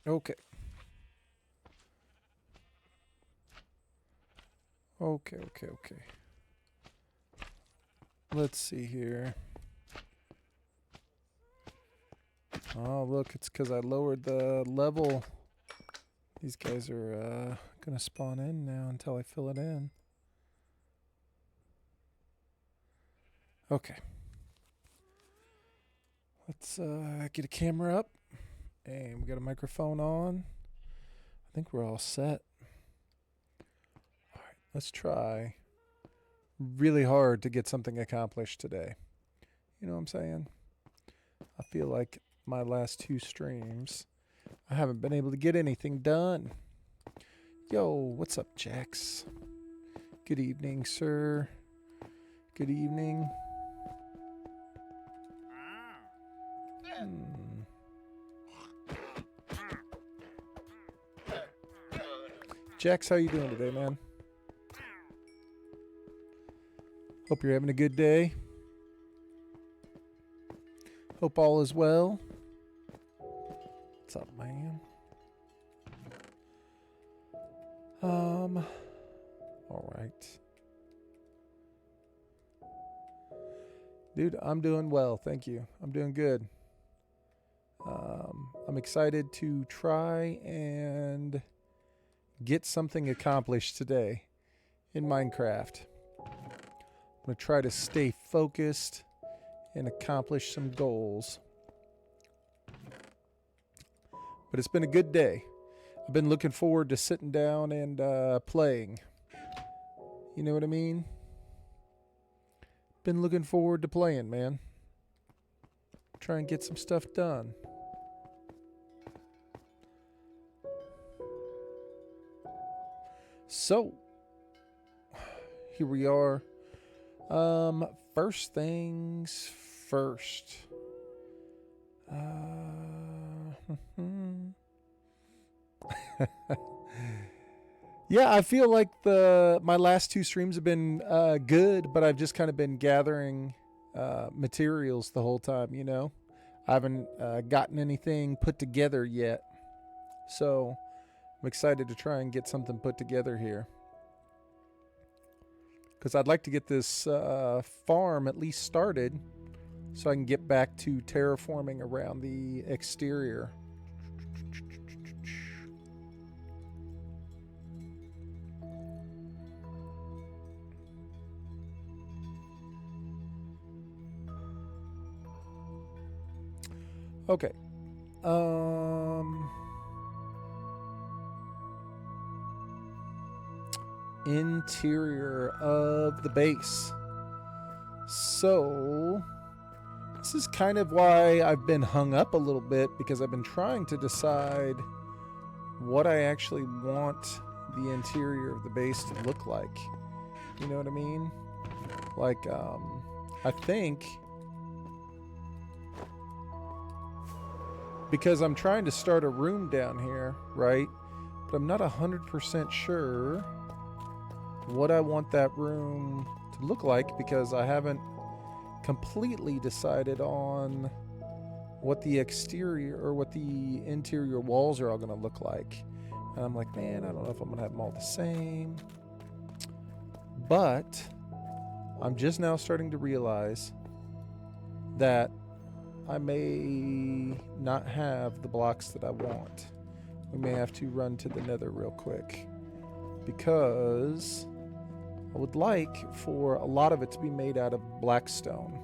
Okay. Okay. Let's see here. Oh, look, it's because I lowered the level. These guys are going to spawn in now until I fill it in. Okay. Let's get a camera up. And we got a microphone on. I think we're all set. All right, let's try really hard to get something accomplished today. You know what I'm saying? I feel like my last two streams, I haven't been able to get anything done. Yo, what's up, Jax? Good evening, sir. Good evening. Hmm. Jax, how you doing today, man? Hope you're having a good day. Hope all is well. What's up, man? All right. Dude, I'm doing well, thank you. I'm doing good. I'm excited to try and get something accomplished today in Minecraft. I'm going to try to stay focused and accomplish some goals. But it's been a good day. I've been looking forward to sitting down and playing. You know what I mean? Been looking forward to playing, man. Try and get some stuff done. So, here we are. First things first. Yeah, I feel like my last two streams have been good, but I've just kind of been gathering materials the whole time. You know, I haven't gotten anything put together yet, so I'm excited to try and get something put together here. Because I'd like to get this farm at least started so I can get back to terraforming around the exterior. Okay. Interior of the base. So, this is kind of why I've been hung up a little bit, because I've been trying to decide what I actually want the interior of the base to look like. You know what I mean? Like, I think because I'm trying to start a room down here, right? But I'm not 100% sure what I want that room to look like, because I haven't completely decided on what the exterior or what the interior walls are all going to look like. And I'm like, man, I don't know if I'm going to have them all the same. But I'm just now starting to realize that I may not have the blocks that I want. We may have to run to the nether real quick, because I would like for a lot of it to be made out of black stone.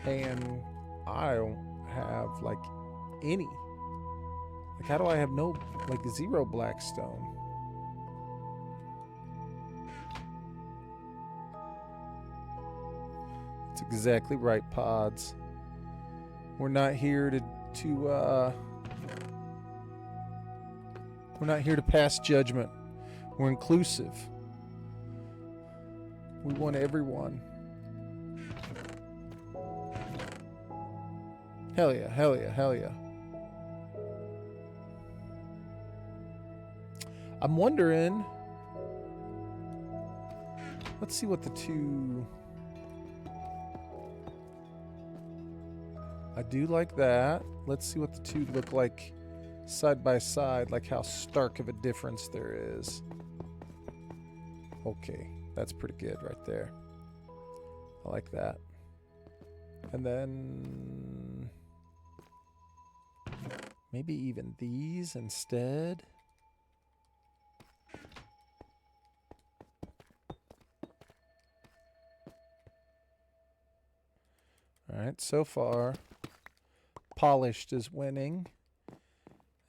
And I don't have like any. Like, how do I have no, like, zero black stone? That's exactly right, Pods. We're not here we're not here to pass judgment. We're inclusive. We want everyone. Hell yeah, hell yeah, hell yeah. I'm wondering. Let's see what the two. I do like that. Let's see what the two look like side by side, like how stark of a difference there is. Okay, that's pretty good right there. I like that. And then maybe even these instead. Alright, so far, polished is winning.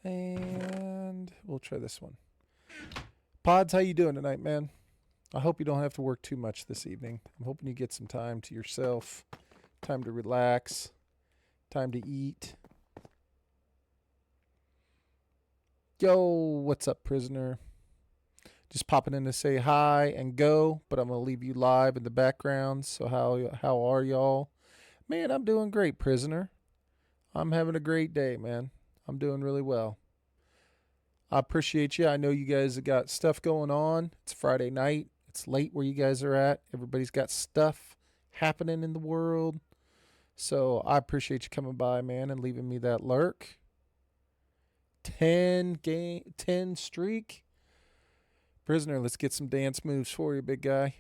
And we'll try this one. Pods, how you doing tonight, man? I hope you don't have to work too much this evening. I'm hoping you get some time to yourself, time to relax, time to eat. Yo, what's up, prisoner? Just popping in to say hi and go, but I'm going to leave you live in the background. So how are y'all? Man, I'm doing great, prisoner. I'm having a great day, man. I'm doing really well. I appreciate you. I know you guys have got stuff going on. It's Friday night. It's late where you guys are at. Everybody's got stuff happening in the world. So I appreciate you coming by, man, and leaving me that lurk. 10 streak. Prisoner, let's get some dance moves for you, big guy.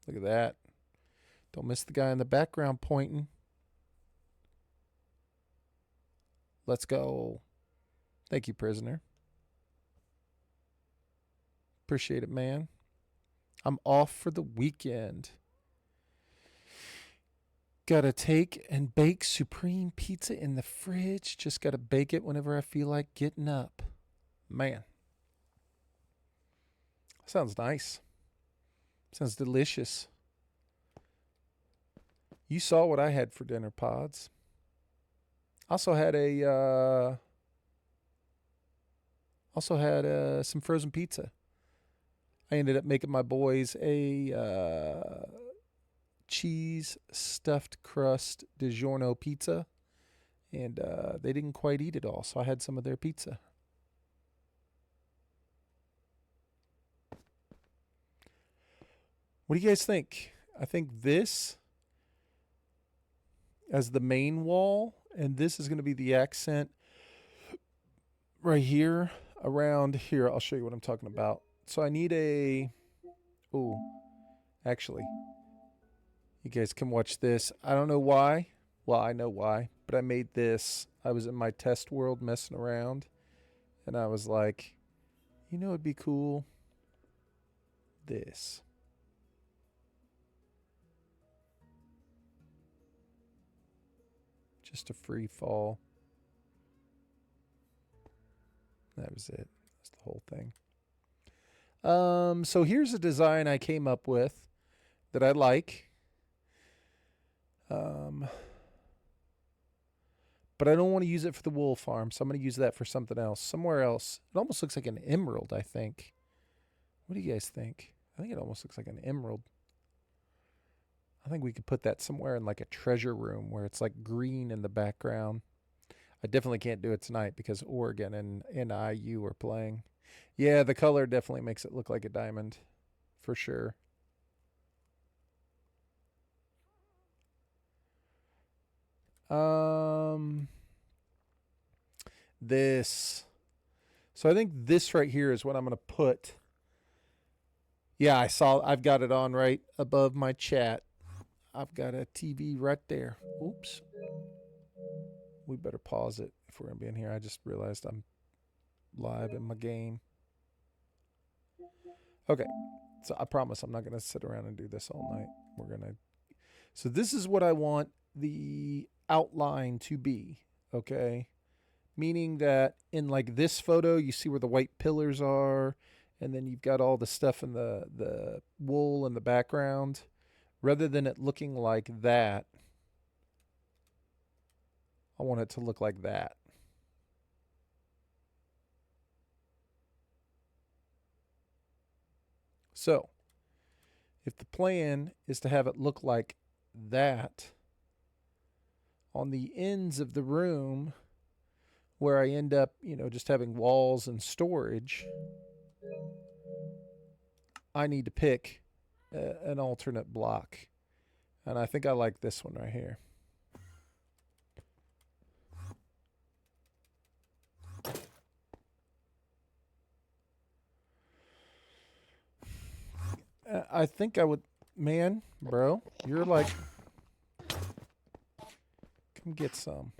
Look at that. Don't miss the guy in the background pointing. Let's go. Thank you, prisoner. Appreciate it, man. I'm off for the weekend. Gotta take and bake supreme pizza in the fridge. Just gotta bake it whenever I feel like getting up. Man. Sounds nice. Sounds delicious. You saw what I had for dinner, Pods. Also had some frozen pizza. I ended up making my boys a cheese stuffed crust DiGiorno pizza, and they didn't quite eat it all, so I had some of their pizza. What do you guys think? I think this as the main wall, and this is going to be the accent right here around here. I'll show you what I'm talking about. So I need actually, you guys can watch this. I don't know why. Well, I know why, but I made this. I was in my test world messing around, and I was like, you know, it'd be cool. This. Just a free fall. That was it. That's the whole thing. So here's a design I came up with that I like. But I don't want to use it for the wool farm, so I'm going to use that for something else. Somewhere else. It almost looks like an emerald, I think. What do you guys think? I think it almost looks like an emerald. I think we could put that somewhere in like a treasure room where it's like green in the background. I definitely can't do it tonight because Oregon and IU are playing. Yeah, the color definitely makes it look like a diamond. For sure. This. So I think this right here is what I'm going to put. Yeah, I've got it on right above my chat. I've got a TV right there. Oops. We better pause it if we're going to be in here. I just realized I'm live in my game. Okay. So I promise I'm not going to sit around and do this all night. So this is what I want the outline to be. Okay. Meaning that in like this photo, you see where the white pillars are, and then you've got all the stuff in the wool in the background. Rather than it looking like that, I want it to look like that. So, if the plan is to have it look like that, on the ends of the room, where I end up, just having walls and storage, I need to pick an alternate block. And I think I like this one right here. I think I would, man, bro, you're like, come get some.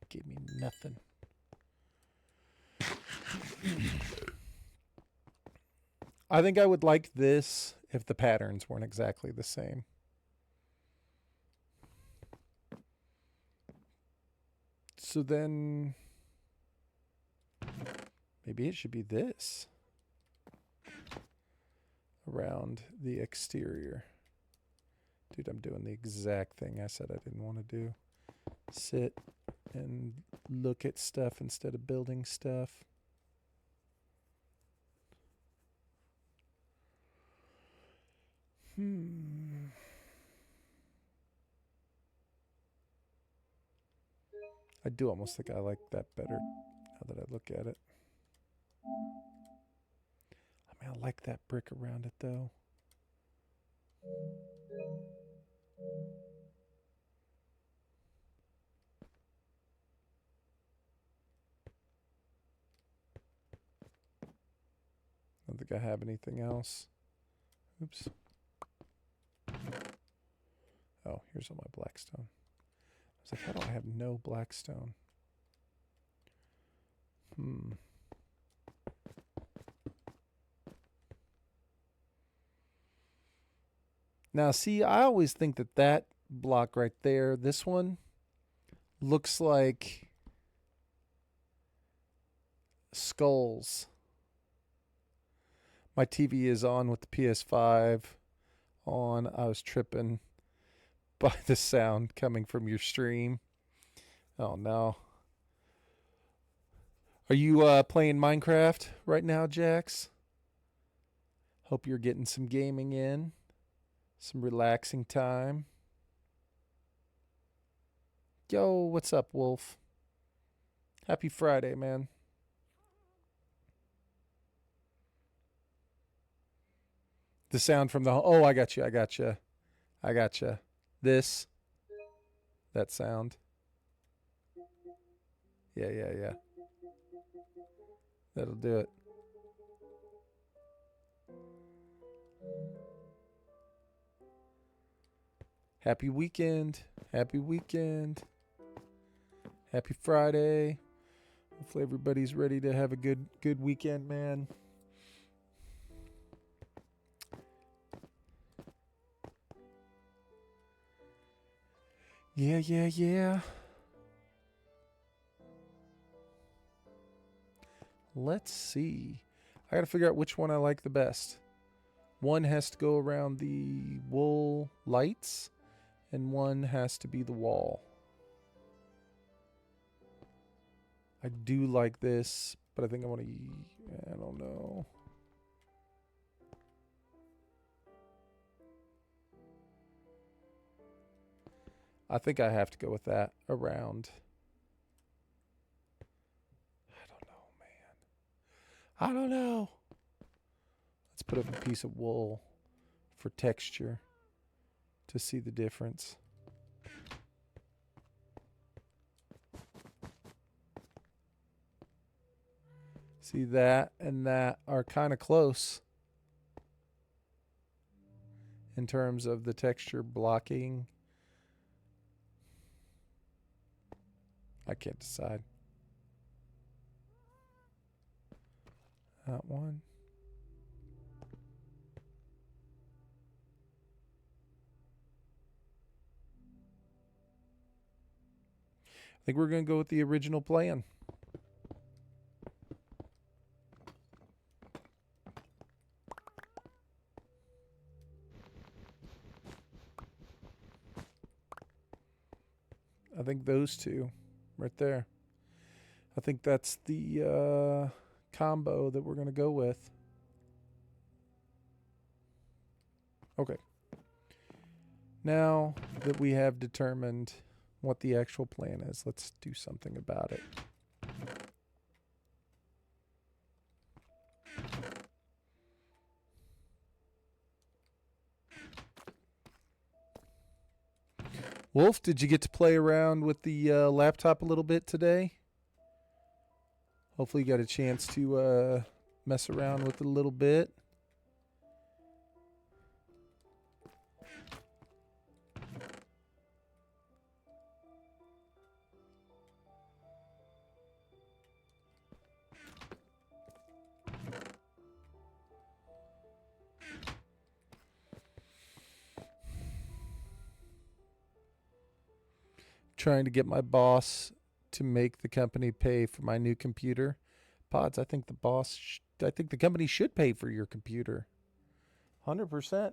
Give me nothing. I think I would like this if the patterns weren't exactly the same. So then maybe it should be this around the exterior. Dude, I'm doing the exact thing I said I didn't want to do. Sit and look at stuff instead of building stuff. I do almost think I like that better now that I look at it. I mean, I like that brick around it though. I don't think I have anything else. Oops. Oh, here's all my blackstone. I was like, how do I have no blackstone? Now, see, I always think that that block right there, this one, looks like skulls. My TV is on with the PS5 on. I was tripping by the sound coming from your stream. Oh, no. Are you playing Minecraft right now, Jax? Hope you're getting some gaming in. Some relaxing time. Yo, what's up, Wolf? Happy Friday, man. The sound from the... Oh, I got you. I got you. I got you. This. That sound. Yeah, yeah, yeah. That'll do it. Happy weekend. Happy weekend. Happy Friday. Hopefully everybody's ready to have a good weekend, man. Yeah, yeah, yeah. Let's see. I got to figure out which one I like the best. One has to go around the wool lights, and one has to be the wall. I do like this, but I think I want to... I don't know. I think I have to go with that around. I don't know, man. I don't know. Let's put up a piece of wool for texture to see the difference. See, that and that are kind of close in terms of the texture blocking. I can't decide. That one. I think we're going to go with the original plan. I think those two right there. I think that's the combo that we're going to go with. Okay. Now that we have determined what the actual plan is, let's do something about it. Wolf, did you get to play around with the laptop a little bit today? Hopefully you got a chance to mess around with it a little bit. Trying to get my boss to make the company pay for my new computer. Pods, I think I think the company should pay for your computer. 100%,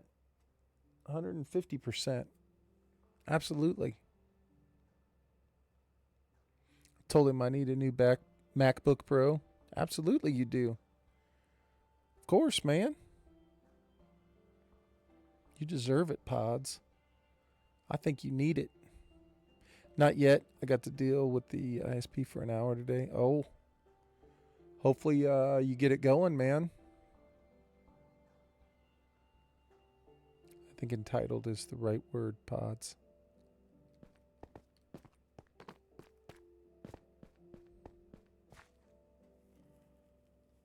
150%. Absolutely. Told him I need a new MacBook Pro. Absolutely, you do. Of course, man. You deserve it, Pods. I think you need it. Not yet. I got to deal with the ISP for an hour today. Oh, hopefully you get it going, man. I think entitled is the right word, Pods.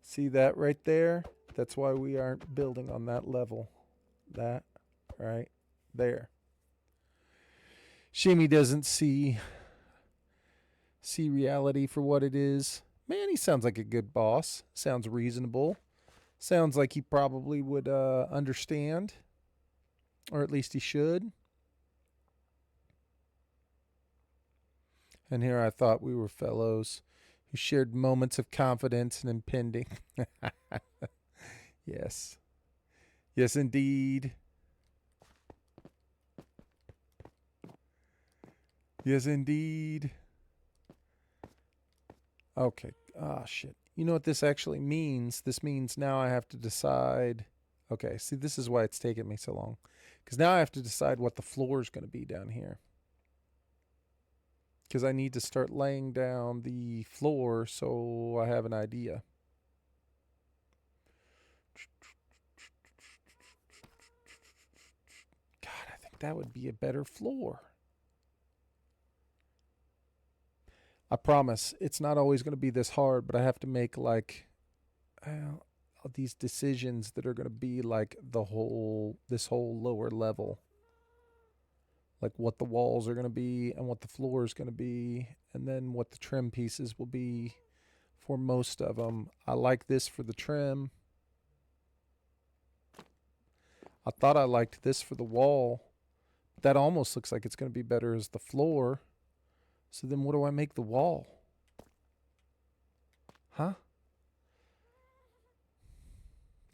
See that right there? That's why we aren't building on that level. That right there. Shame he doesn't see reality for what it is. Man, he sounds like a good boss. Sounds reasonable. Sounds like he probably would understand. Or at least he should. And here I thought we were fellows who shared moments of confidence and impending. Yes. Yes, indeed. Yes, indeed. Okay. Ah, shit. You know what this actually means? This means now I have to decide. Okay, see, this is why it's taken me so long. Because now I have to decide what the floor is going to be down here. Because I need to start laying down the floor so I have an idea. God, I think that would be a better floor. I promise it's not always going to be this hard, but I have to make like these decisions that are going to be like this whole lower level. Like what the walls are going to be and what the floor is going to be, and then what the trim pieces will be for most of them. I like this for the trim. I thought I liked this for the wall. That almost looks like it's going to be better as the floor. So then what do I make the wall? Huh?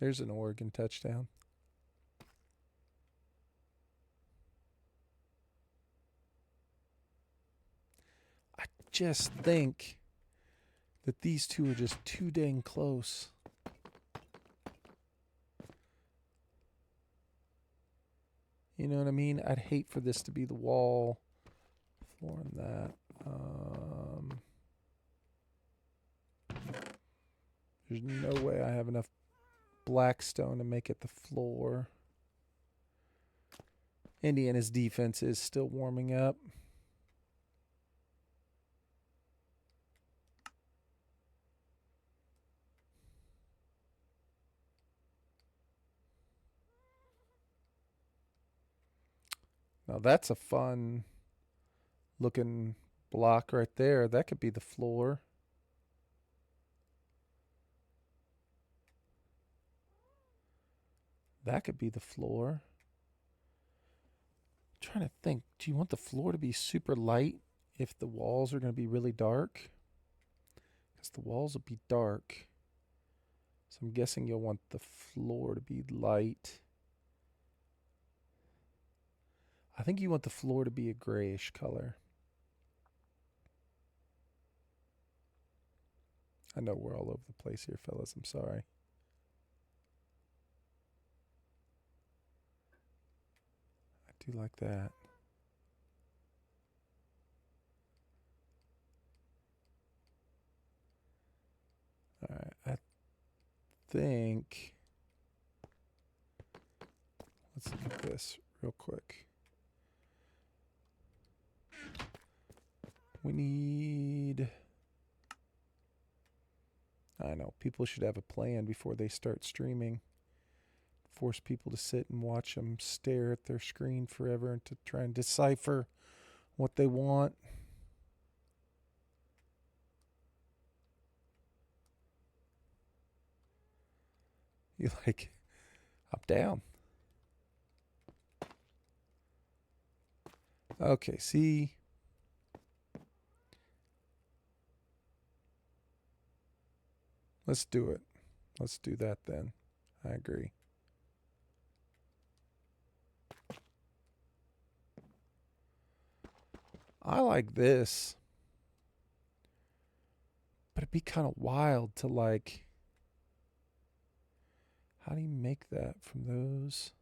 There's an Oregon touchdown. I just think that these two are just too dang close. You know what I mean? I'd hate for this to be the wall. Floor and that. There's no way I have enough black stone to make it the floor. Indiana's defense is still warming up. Now that's a fun looking block right there. That could be the floor. That could be the floor. I'm trying to think. Do you want the floor to be super light if the walls are going to be really dark? Because the walls will be dark. So I'm guessing you'll want the floor to be light. I think you want the floor to be a grayish color. I know we're all over the place here, fellas. I'm sorry. I do like that. All right. I think. Let's look at this real quick. We need... I know, people should have a plan before they start streaming. Force people to sit and watch them stare at their screen forever and to try and decipher what they want. You like, up, down. Okay, see. Let's do it. Let's do that then. I agree. I like this. But it'd be kind of wild to like... How do you make that from those?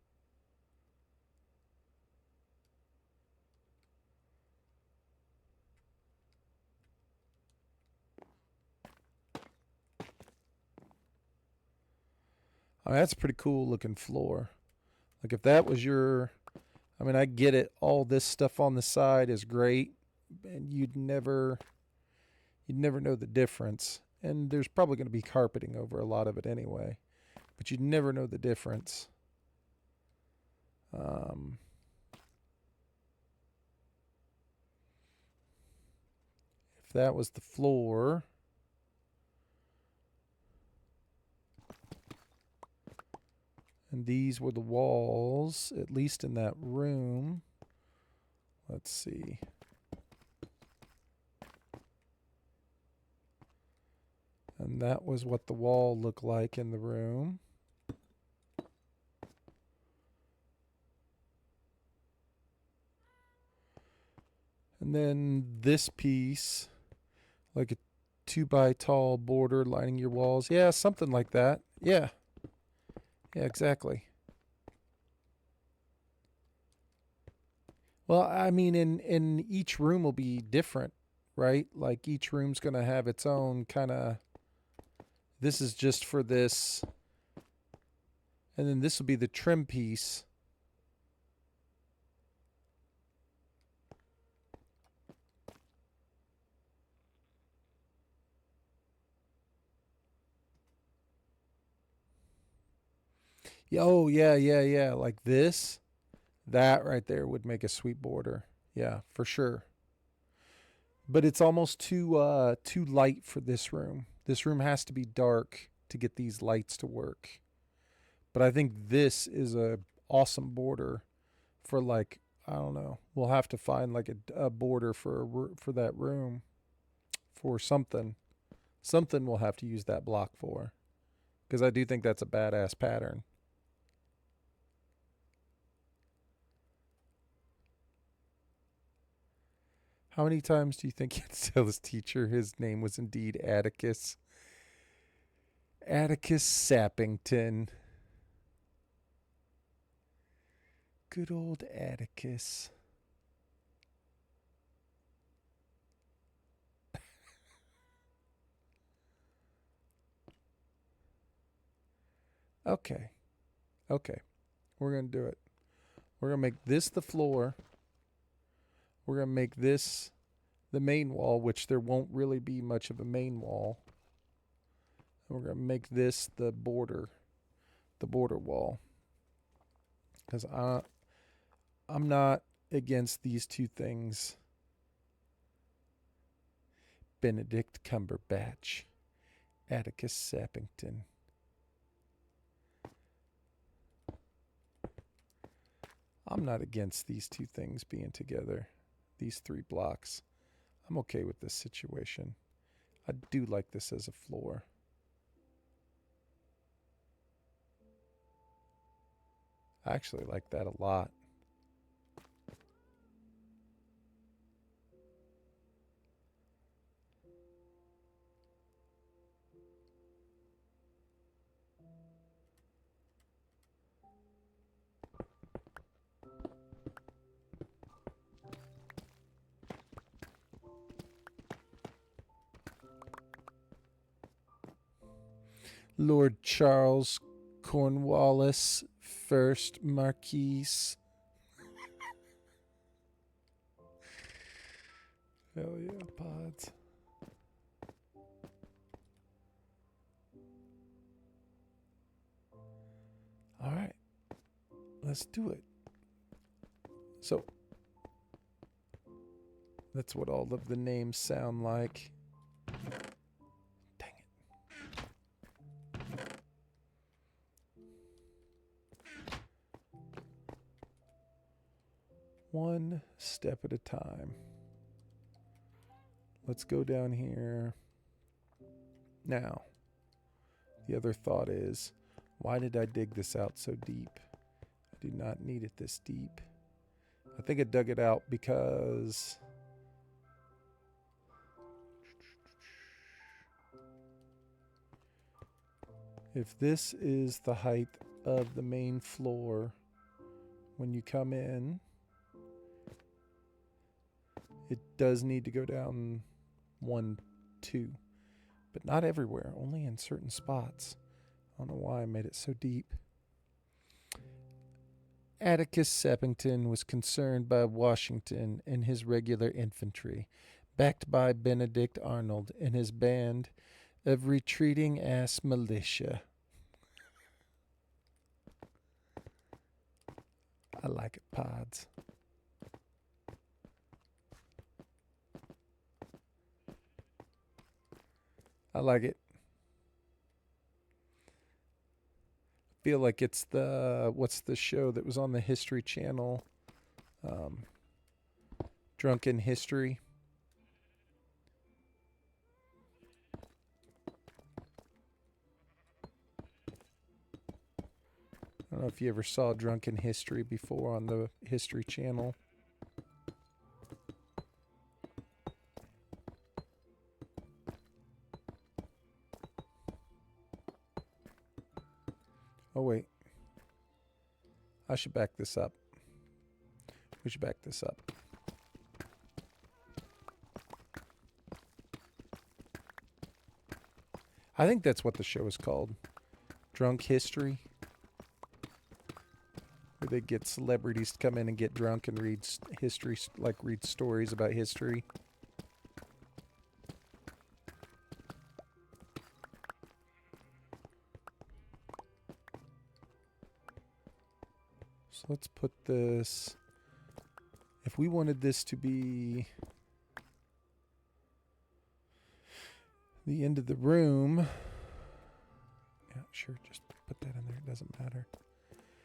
I mean, that's a pretty cool looking floor. Like if that was your... I mean, I get it. All this stuff on the side is great. And you'd never know the difference. And there's probably going to be carpeting over a lot of it anyway. But you'd never know the difference. If that was the floor... And these were the walls, at least in that room. Let's see. And that was what the wall looked like in the room. And then this piece, like a 2x tall border lining your walls. Yeah, something like that. Yeah. Yeah, exactly. Well, I mean, in each room will be different, right? Like each room's going to have its own kind of... This is just for this. And then this will be the trim piece. Oh, yeah. Like this. That right there would make a sweet border. Yeah, for sure. But it's almost too light for this room. This room has to be dark to get these lights to work. But I think this is a awesome border for like, I don't know. We'll have to find like a border for that room for something. Something we'll have to use that block for. Because I do think that's a badass pattern. How many times do you think he had to tell his teacher his name was indeed Atticus? Atticus Sappington. Good old Atticus. Okay. We're going to do it. We're going to make this the floor. We're going to make this the main wall, which there won't really be much of a main wall. And we're going to make this the border wall. Because I'm not against these two things. Benedict Cumberbatch. Atticus Sappington. I'm not against these two things being together. These 3 blocks. I'm okay with this situation. I do like this as a floor. I actually like that a lot. Lord Charles Cornwallis, 1st Marquis. Hell yeah, pods. All right, let's do it. So that's what all of the names sound like. Dang it. One step at a time. Let's go down here. Now, the other thought is, why did I dig this out so deep? I do not need it this deep. I think I dug it out because if this is the height of the main floor when you come in, it does need to go down 1, 2, but not everywhere, only in certain spots. I don't know why I made it so deep. Atticus Seppington was concerned by Washington and his regular infantry, backed by Benedict Arnold and his band of retreating ass militia. I like it, pods. I like it. Feel like it's what's the show that was on the History Channel? Drunken History. I don't know if you ever saw Drunken History before on the History Channel. Oh, wait. I should back this up. We should back this up. I think that's what the show is called. Drunk History. Where they get celebrities to come in and get drunk and read history, like read stories about history. So let's put this, if we wanted this to be the end of the room, yeah, sure, just put that in there, it doesn't matter.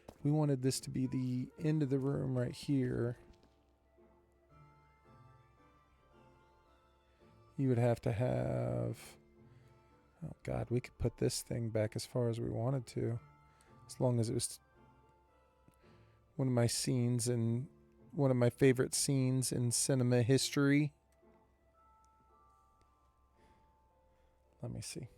If we wanted this to be the end of the room right here, you would have to have, oh God, we could put this thing back as far as we wanted to, as long as it was one of my scenes and one of my favorite scenes in cinema history. Let me see.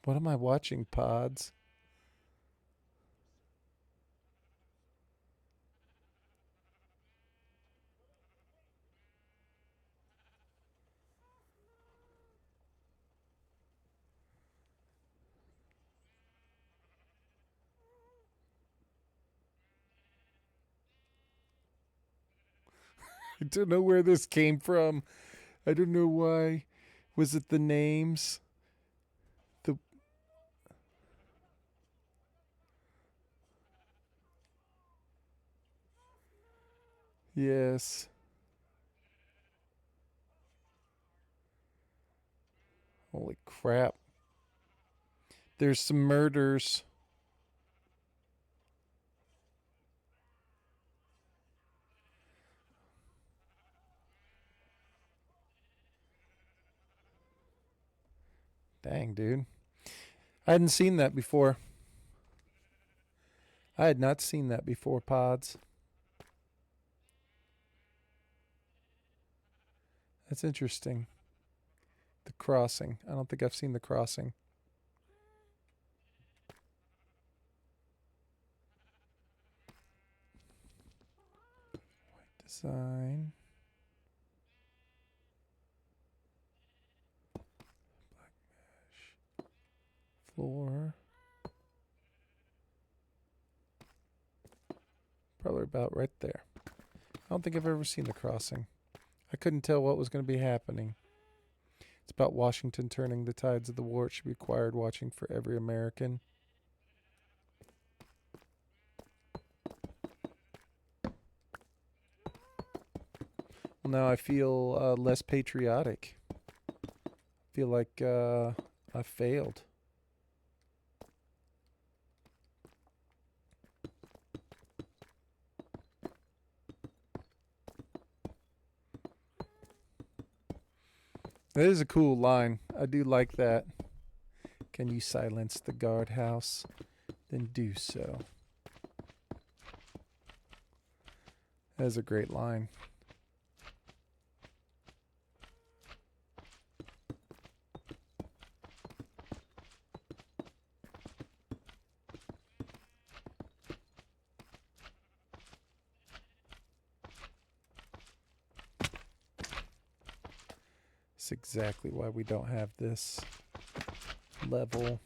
What am I watching, pods? I don't know where this came from. I don't know why. Was it the names? The yes. Holy crap. There's some murders. Dang, dude. I hadn't seen that before. I had not seen that before, Pods. That's interesting. The crossing. I don't think I've seen the crossing. White design. Black mesh. Floor. Probably about right there. I don't think I've ever seen the crossing. I couldn't tell what was going to be happening. It's about Washington turning the tides of the war. It should be required watching for every American. Well, now I feel less patriotic. I feel like I failed. That is a cool line. I do like that. Can you silence the guardhouse? Then do so. That is a great line. That's exactly why we don't have this level.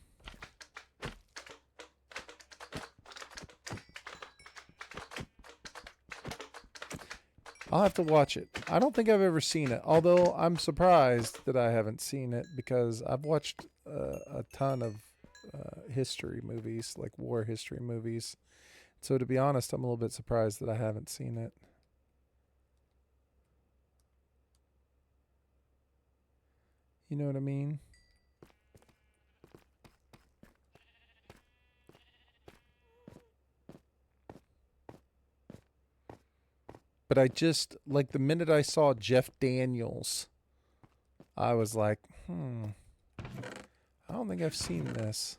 I'll have to watch it. I don't think I've ever seen it, although I'm surprised that I haven't seen it because I've watched a ton of history movies, like war history movies. So to be honest, I'm a little bit surprised that I haven't seen it. You know what I mean? But I just, like, the minute I saw Jeff Daniels, I was like, I don't think I've seen this.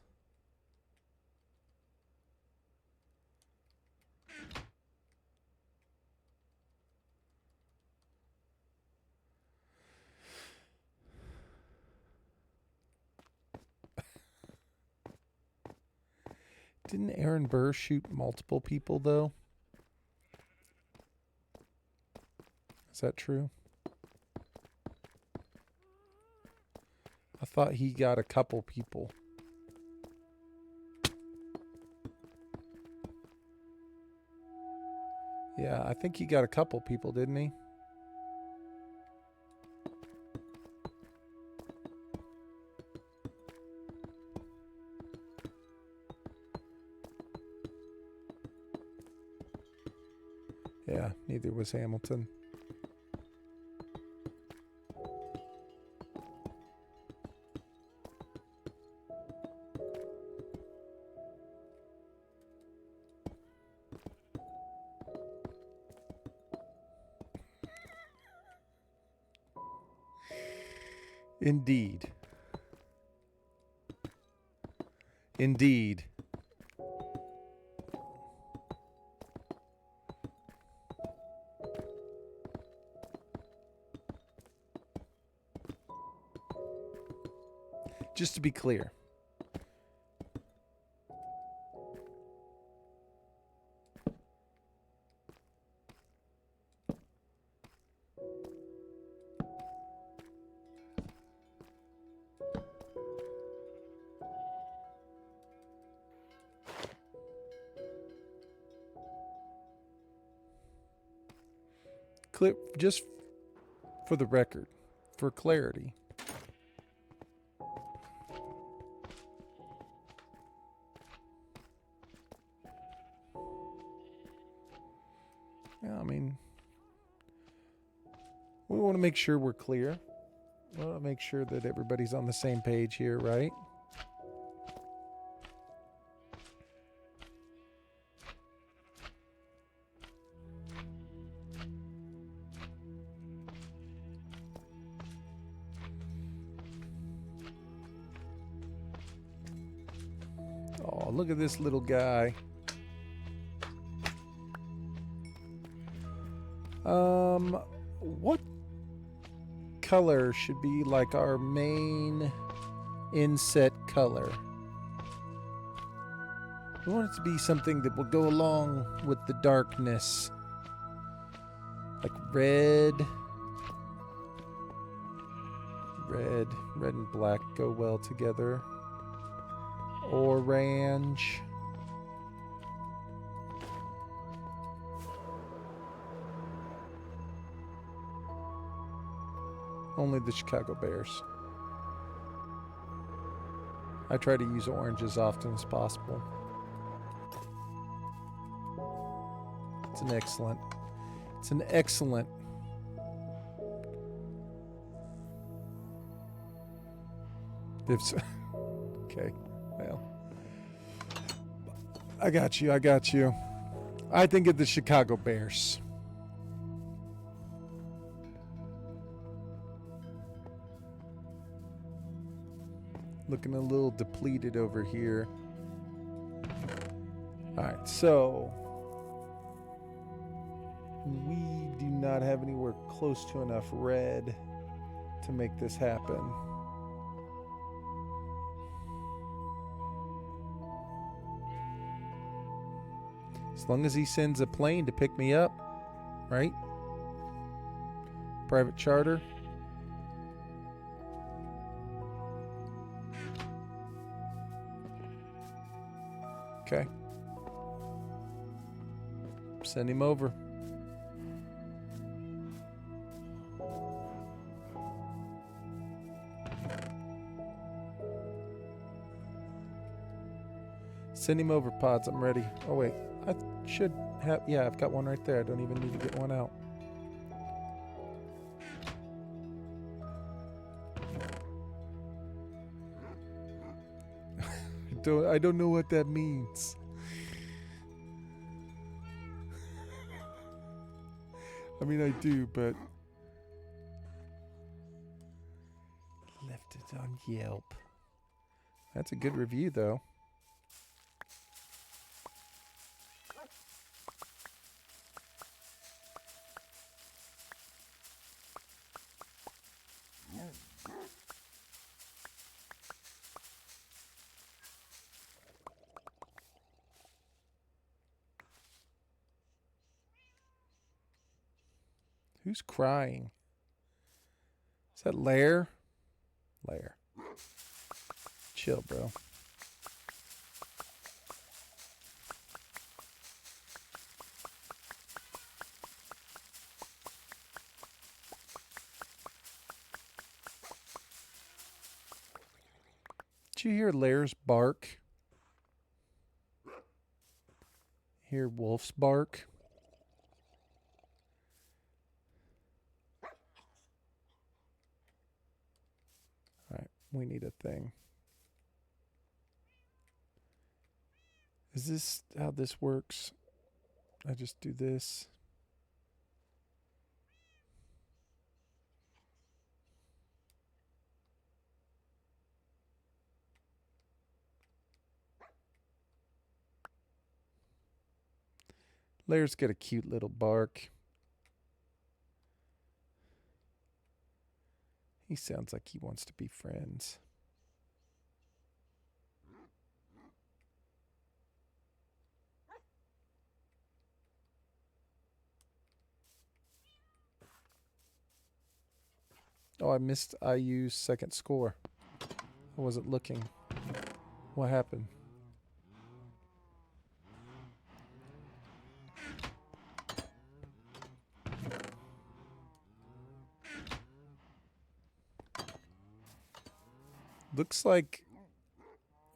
Didn't Aaron Burr shoot multiple people, though? Is that true? I thought he got a couple people. Yeah, I think he got a couple people, didn't he? Yeah, neither was Hamilton. Indeed. Indeed. Just to be clear. Clear, just for the record, for clarity. Yeah, I mean, we want to make sure we're clear. We want to make sure that everybody's on the same page here, right? Oh, look at this little guy. What color should be like our main inset color? We want it to be something that will go along with the darkness. Like red. Red and black go well together. Orange. Only the Chicago Bears. I try to use orange as often as possible. It's an excellent. Okay, well. I got you. I think of the Chicago Bears. Looking a little depleted over here. Alright, so we do not have anywhere close to enough red to make this happen. As long as he sends a plane to pick me up, right? Private charter. Okay. Send him over. Send him over, Pods. I'm ready. Oh, wait. I should have... Yeah, I've got one right there. I don't even need to get one out. I don't know what that means. I mean, I do, but... Left it on Yelp. That's a good review, though. Who's crying? Is that Lair? Lair. Chill, bro. Did you hear Lair's bark? Hear Wolf's bark? We need a thing. Is this how this works? I just do this. Lair's got a cute little bark. He sounds like he wants to be friends. Oh, I missed IU's second score. I wasn't looking. What happened? Looks like,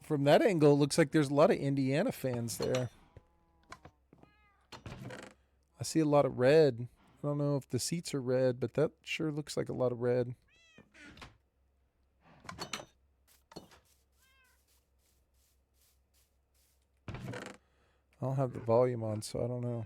from that angle, it looks like there's a lot of Indiana fans there. I see a lot of red. I don't know if the seats are red, but that sure looks like a lot of red. I don't have the volume on, so I don't know.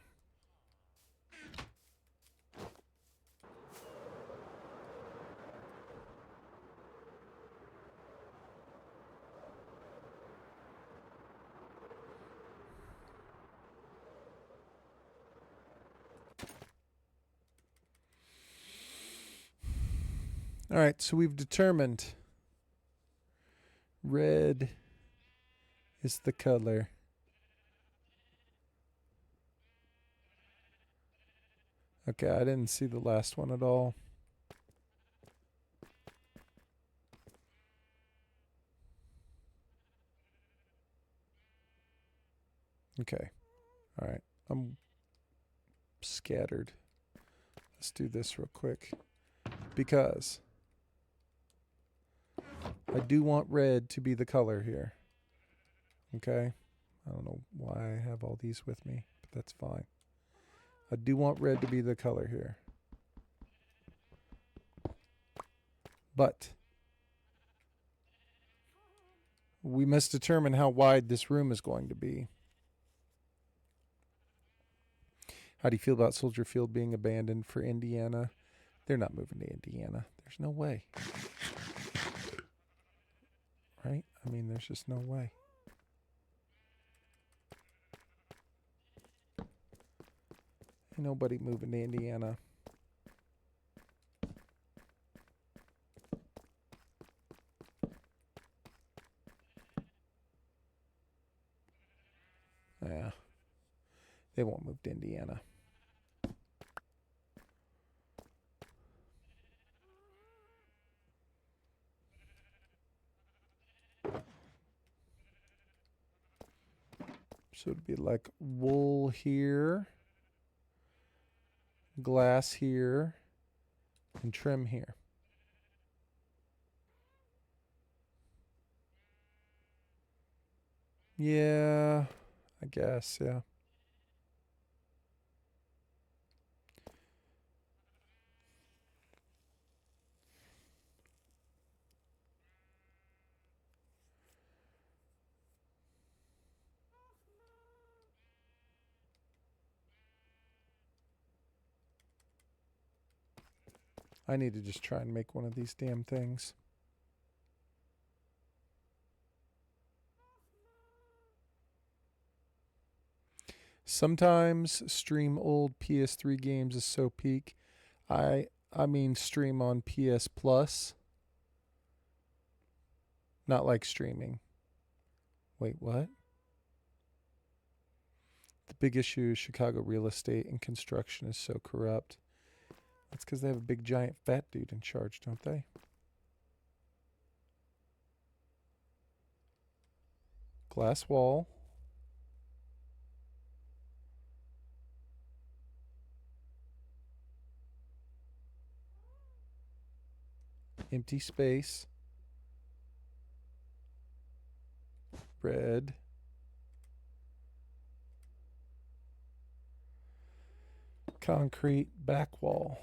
All right, so we've determined red is the color. Okay, I didn't see the last one at all. Okay. All right. I'm scattered. Let's do this real quick. Because I do want red to be the color here. Okay? I don't know why I have all these with me, but that's fine. I do want red to be the color here. But we must determine how wide this room is going to be. How do you feel about Soldier Field being abandoned for Indiana? They're not moving to Indiana. There's no way. Right? I mean, there's just no way. Ain't nobody moving to Indiana. Yeah. They won't move to Indiana. So it'd be like wool here, glass here, and trim here. Yeah, I guess, yeah. I need to just try and make one of these damn things. Sometimes stream old PS3 games is so peak. I mean stream on PS Plus. Not like streaming. Wait, what? The big issue is Chicago real estate and construction is so corrupt. That's because they have a big giant fat dude in charge, don't they? Glass wall. Empty space. Red. Concrete back wall.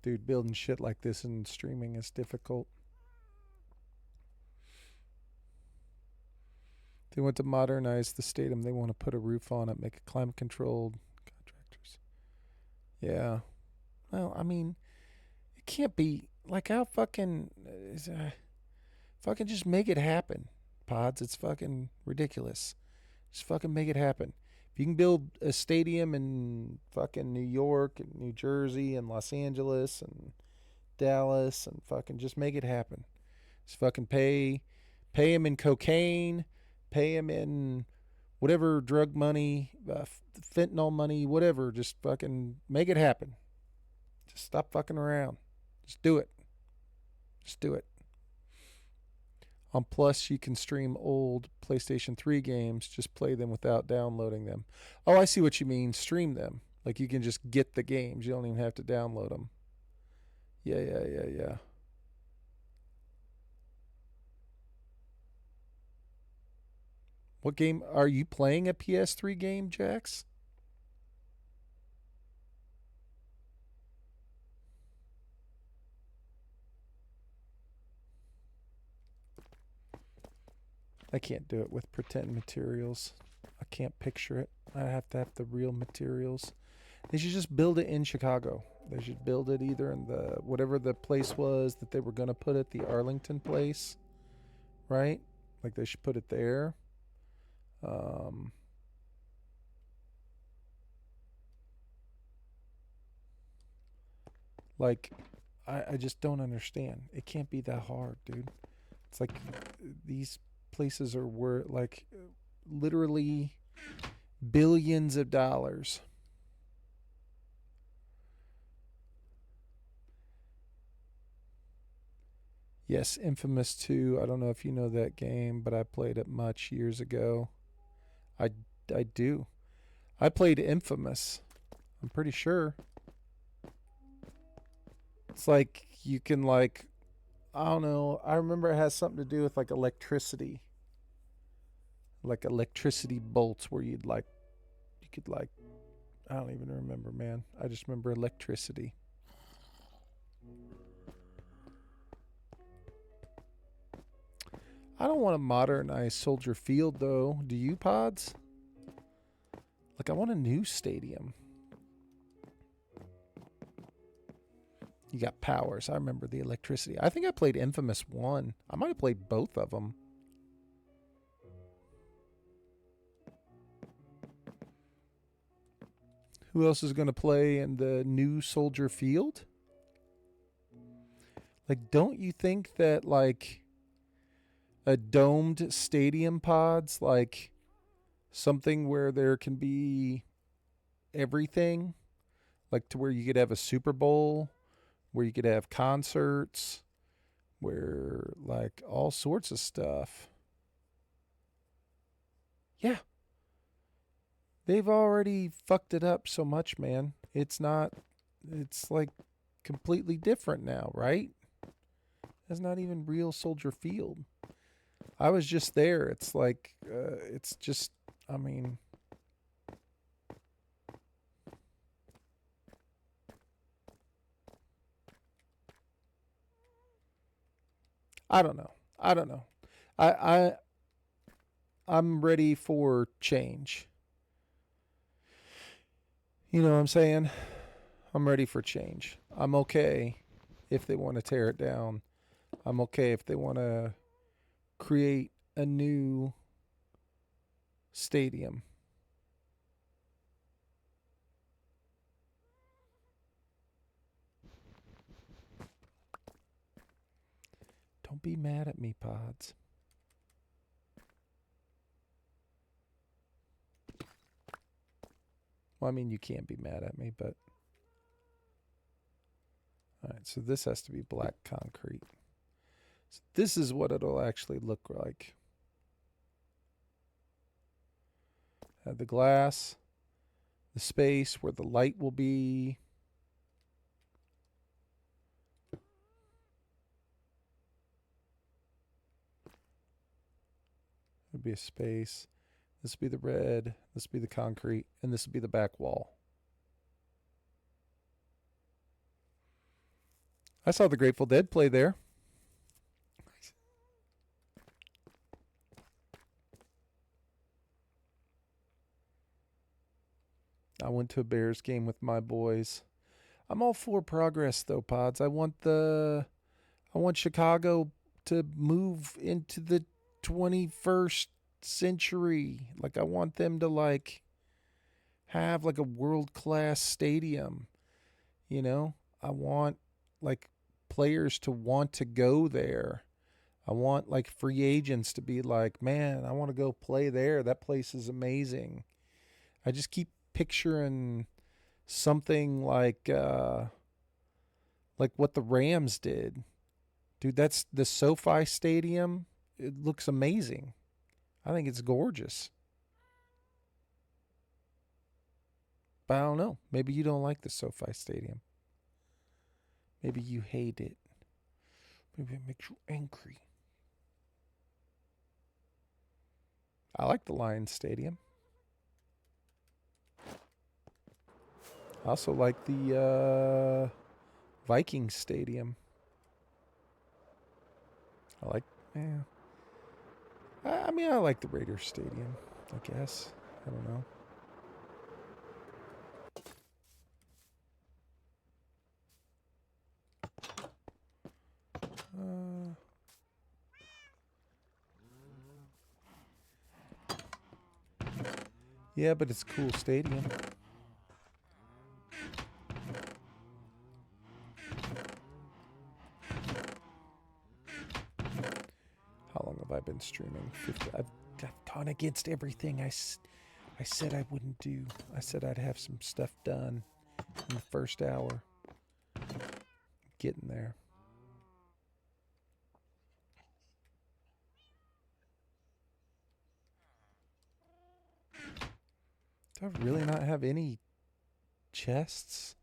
Dude, building shit like this and streaming is difficult. They want to modernize the stadium. They want to put a roof on it, make it climate controlled. Contractors. Yeah. Well, I mean, it can't be like how fucking fucking just make it happen, Pods. It's fucking ridiculous. Just fucking make it happen. If you can build a stadium in fucking New York and New Jersey and Los Angeles and Dallas and fucking just make it happen. Just fucking pay him in cocaine, pay him in whatever drug money, fentanyl money, whatever. Just fucking make it happen. Just stop fucking around. Just do it. Just do it. On Plus, you can stream old PlayStation 3 games. Just play them without downloading them. Oh, I see what you mean. Stream them. Like you can just get the games. You don't even have to download them. Yeah. What game? Are you playing a PS3 game, Jax? I can't do it with pretend materials. I can't picture it. I have to have the real materials. They should just build it in Chicago. They should build it either in the whatever the place was that they were going to put it, the Arlington place, right? Like they should put it there. Like, I just don't understand. It can't be that hard, dude. It's like these places are worth like literally billions of dollars. Yes, Infamous 2. I don't know if you know that game, but I played it much years ago. I, I do. I played Infamous. I'm pretty sure. It's like you can like I don't know. I remember it has something to do with like electricity. Like electricity bolts where you could like I don't even remember, man. I just remember electricity. I don't want to modernize Soldier Field though. Do you, Pods? Like I want a new stadium. You got powers. I remember the electricity. I think I played Infamous 1. I might have played both of them. Who else is going to play in the new Soldier Field? Like, don't you think that, like, a domed stadium pods, like, something where there can be everything? Like, to where you could have a Super Bowl, where you could have concerts, where, like, all sorts of stuff. Yeah. They've already fucked it up so much, man. It's like completely different now, right? It's not even real Soldier Field. I was just there. It's like, it's just, I mean, I don't know. I don't know. I, I, I'm ready for change. You know what I'm saying? I'm ready for change. I'm okay if they want to tear it down. I'm okay if they want to create a new stadium. Don't be mad at me, Pods. Well, I mean, you can't be mad at me, but. All right, so this has to be black concrete. So this is what it'll actually look like. Have the glass, the space where the light will be. It'll be a space. This will be the red. This will be the concrete, and this will be the back wall. I saw the Grateful Dead play there. I went to a Bears game with my boys. I'm all for progress though, Pods. I want Chicago to move into the 21st century. Like I want them to like have like a world-class stadium, you know? I want like players to want to go there. I want like free agents to be like, "Man, I want to go play there. That place is amazing." I just keep picturing something like what the Rams did. Dude, that's the SoFi Stadium. It looks amazing. I think it's gorgeous. But I don't know. Maybe you don't like the SoFi Stadium. Maybe you hate it. Maybe it makes you angry. I like the Lions Stadium. I also like the Vikings Stadium. I like, yeah. I mean, I like the Raiders Stadium, I guess. I don't know. Uh, yeah, but it's a cool stadium. I've been streaming? 50, I've gone against everything I said I wouldn't do. I said I'd have some stuff done in the first hour. Getting there. Do I really not have any chests?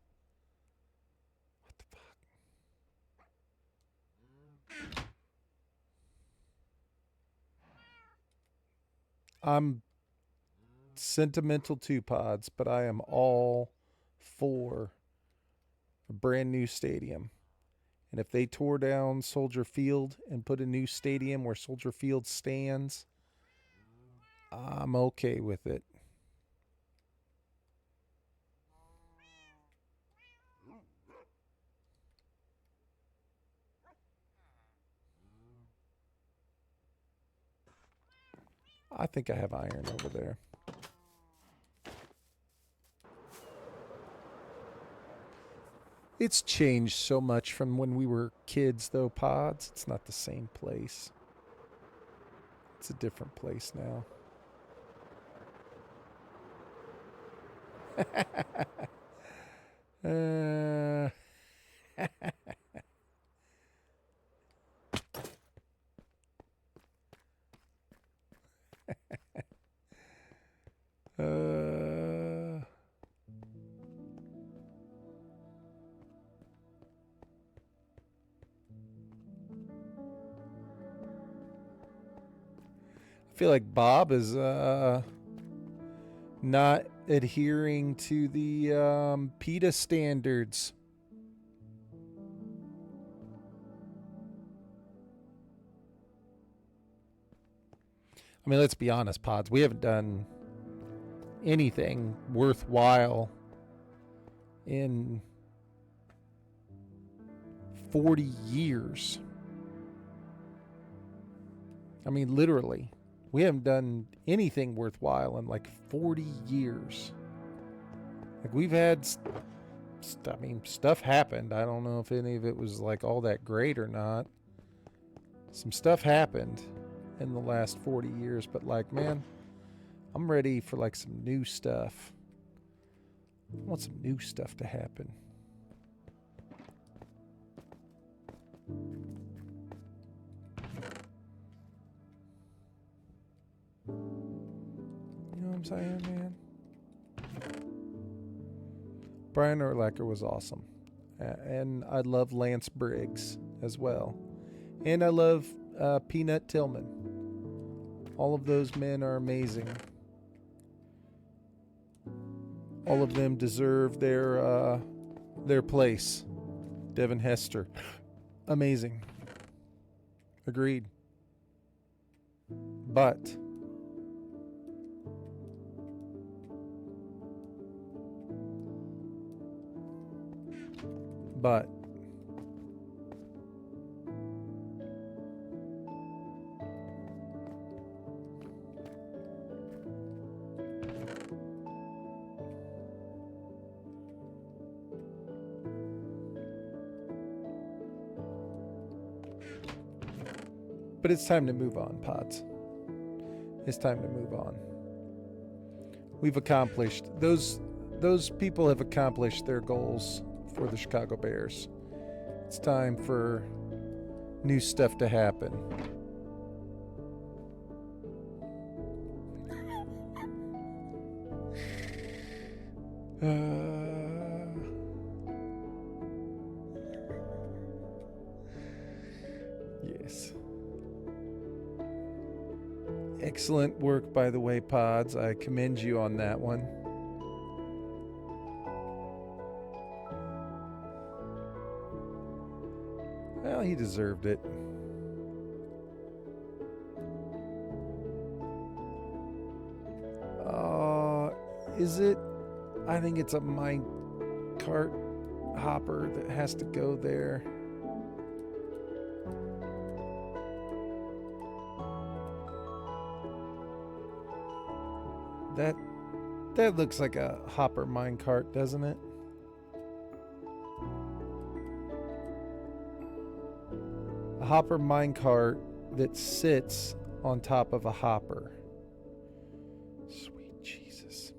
What the fuck? I'm sentimental to pods, but I am all for a brand new stadium. And if they tore down Soldier Field and put a new stadium where Soldier Field stands, I'm okay with it. I think I have iron over there. It's changed so much from when we were kids, though, Pods. It's not the same place. It's a different place now. I feel like Bob is not adhering to the PETA standards. I mean, let's be honest, Pods. We haven't done anything worthwhile in 40 years. I mean, literally. We haven't done anything worthwhile in like 40 years. Like, we've had, stuff happened. I don't know if any of it was like all that great or not. Some stuff happened in the last 40 years, but like, man, I'm ready for like some new stuff. I want some new stuff to happen. You know what I'm saying, man? Brian Urlacher was awesome. And I love Lance Briggs as well. And I love Peanut Tillman. All of those men are amazing. All of them deserve their place. Devin Hester. Amazing. Agreed. But it's time to move on, Pods. It's time to move on. We've accomplished those people have accomplished their goals for the Chicago Bears. It's time for new stuff to happen. Yes. Excellent work, by the way, Pods. I commend you on that one. Well, he deserved it. Is it? I think it's a mine cart hopper that has to go there. That looks like a hopper minecart, doesn't it? A hopper minecart that sits on top of a hopper. Sweet Jesus.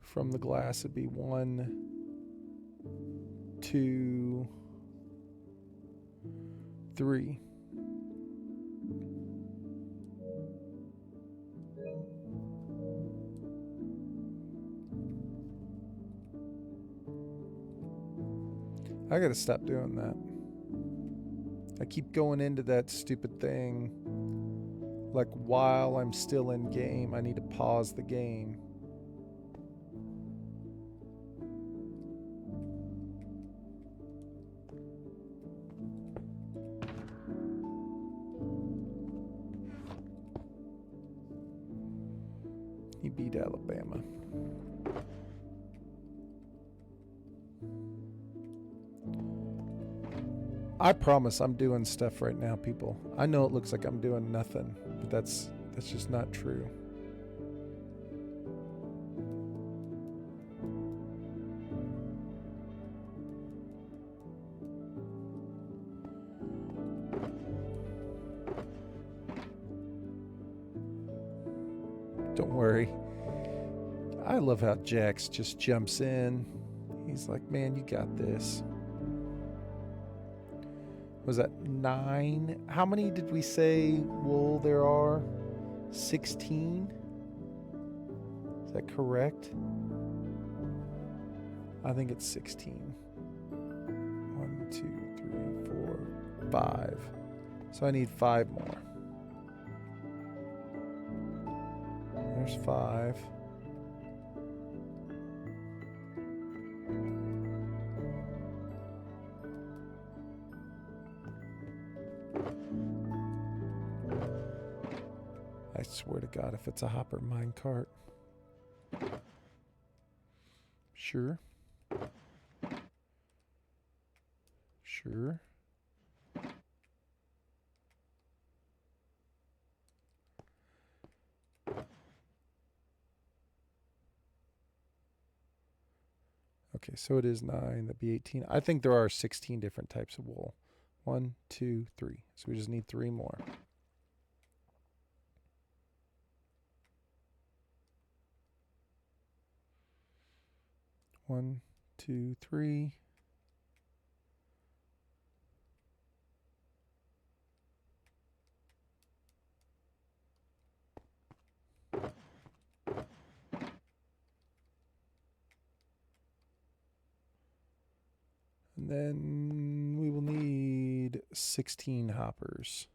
From the glass, it'd be 1, 2, 3. I gotta stop doing that. I keep going into that stupid thing. Like while I'm still in game, I need to pause the game. He beat Alabama. I promise I'm doing stuff right now, people. I know it looks like I'm doing nothing, but that's just not true. Don't worry. I love how Jax just jumps in. He's like, man, you got this. Was that 9? How many did we say wool there are? 16? Is that correct? I think it's 16. 1, 2, 3, 4, 5. So I need 5 more. There's 5. I swear to God, if it's a hopper minecart. Sure. Sure. Okay, so it is 9. That'd be 18. I think there are 16 different types of wool. 1, 2, 3. So we just need 3 more. One, 2, 3. And then we will need 16 hoppers.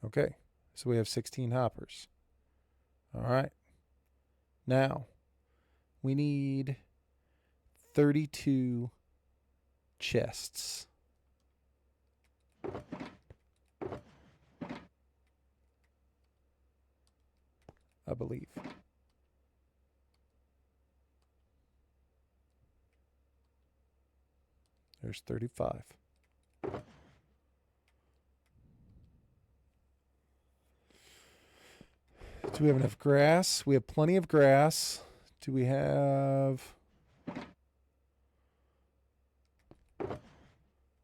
Okay, so we have 16 hoppers. All right. Now, we need 32 chests. I believe. There's 35. Do we have enough grass? We have plenty of grass. Do we have...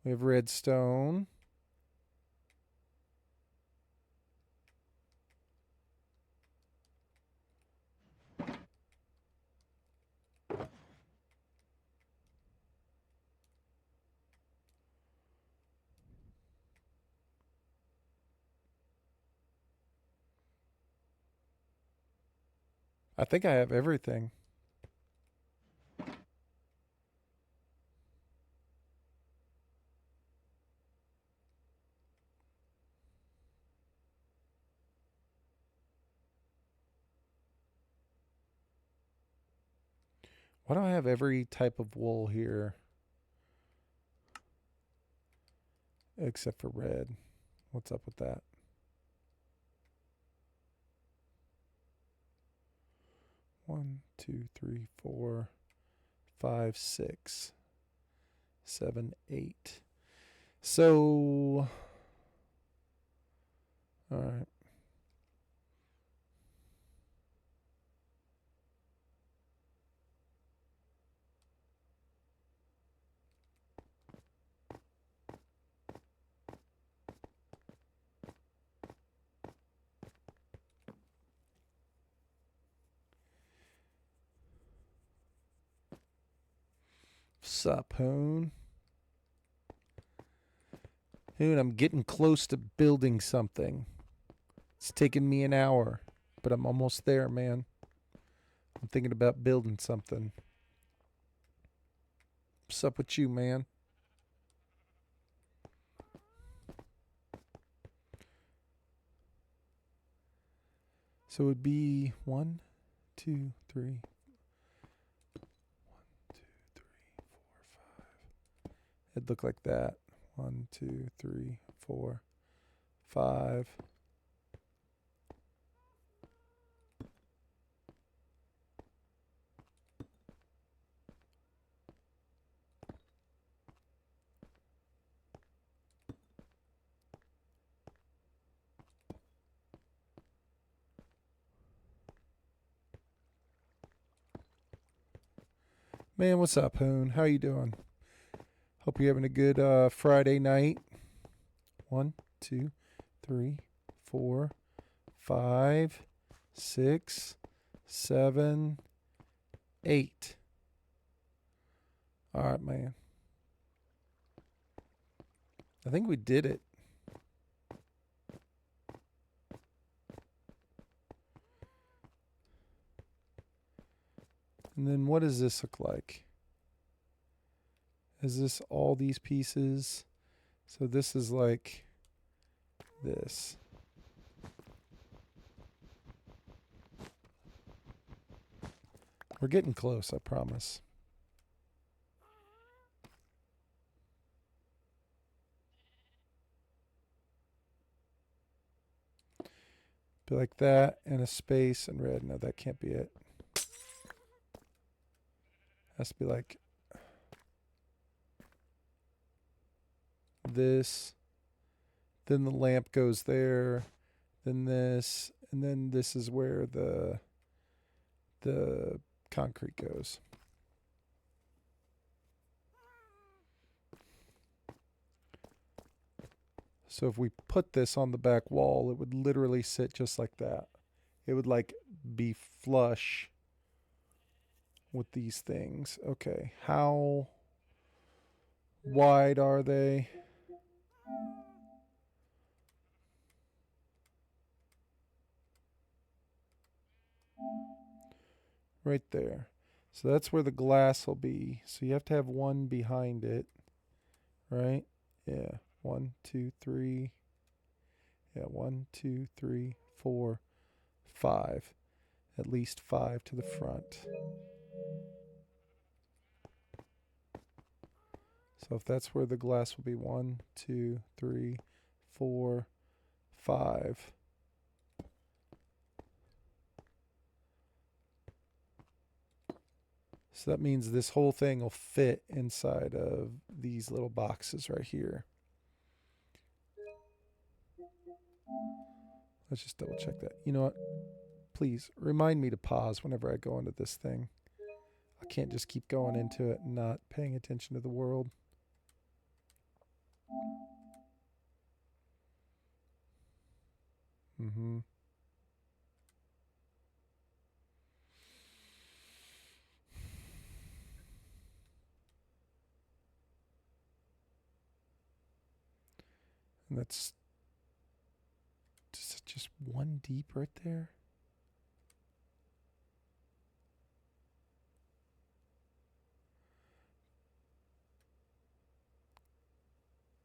We have redstone. I think I have everything. Why do I have every type of wool here? Except for red. What's up with that? One, 2, 3, 4, 5, 6, 7, 8. So, all right. What's up, Hoon? Hoon, I'm getting close to building something. It's taken me an hour, but I'm almost there, man. I'm thinking about building something. What's up with you, man? So it would be 1, 2, 3. 1, 2, 3, 4, 5. It'd look like that. 1, 2, 3, 4, 5. Man, what's up, Hoon? How you doing? Hope you're having a good Friday night. 1, 2, 3, 4, 5, 6, 7, 8. All right, man. I think we did it. And then what does this look like? Is this all these pieces? So this is like this. We're getting close, I promise. Be like that, and a space and red. No, that can't be it. Has to be like this. Then the lamp goes there. Then this, and then this is where the concrete goes. So if we put this on the back wall, it would literally sit just like that. It would like be flush with these things. Okay, how wide are they? Right there. So that's where the glass will be. So you have to have one behind it, right? Yeah. 1, 2, 3. Yeah, 1, 2, 3, 4, 5. At least 5 to the front. So if that's where the glass will be, 1, 2, 3, 4, 5. So that means this whole thing will fit inside of these little boxes right here. Let's just double check that. You know what? Please remind me to pause whenever I go into this thing. I can't just keep going into it and not paying attention to the world. Mm-hmm. And that's just one deep right there.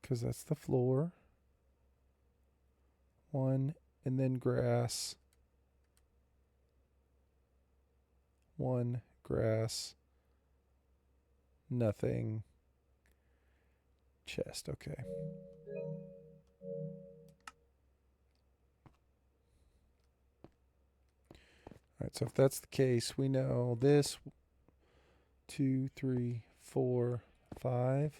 Because that's the floor. 1, and then grass. 1, grass. Nothing. Chest, okay. Alright, so if that's the case, we know this 2, 3, 4, 5.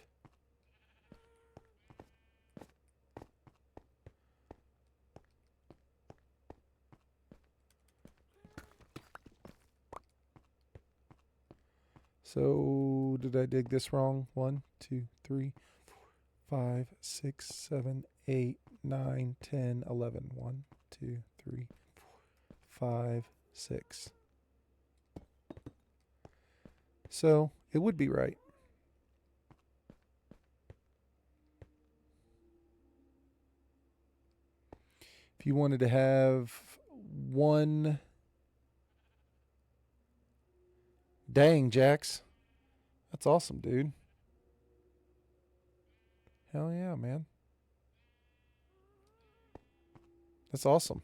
So did I dig this wrong? 1, 2, 3, 4, 5, 6, 7, 8, 9, 10, 11. 1, 2, 3, 4, 5, 6. So it would be right. If you wanted to have one. Dang, Jax. That's awesome, dude. Hell yeah, man. That's awesome.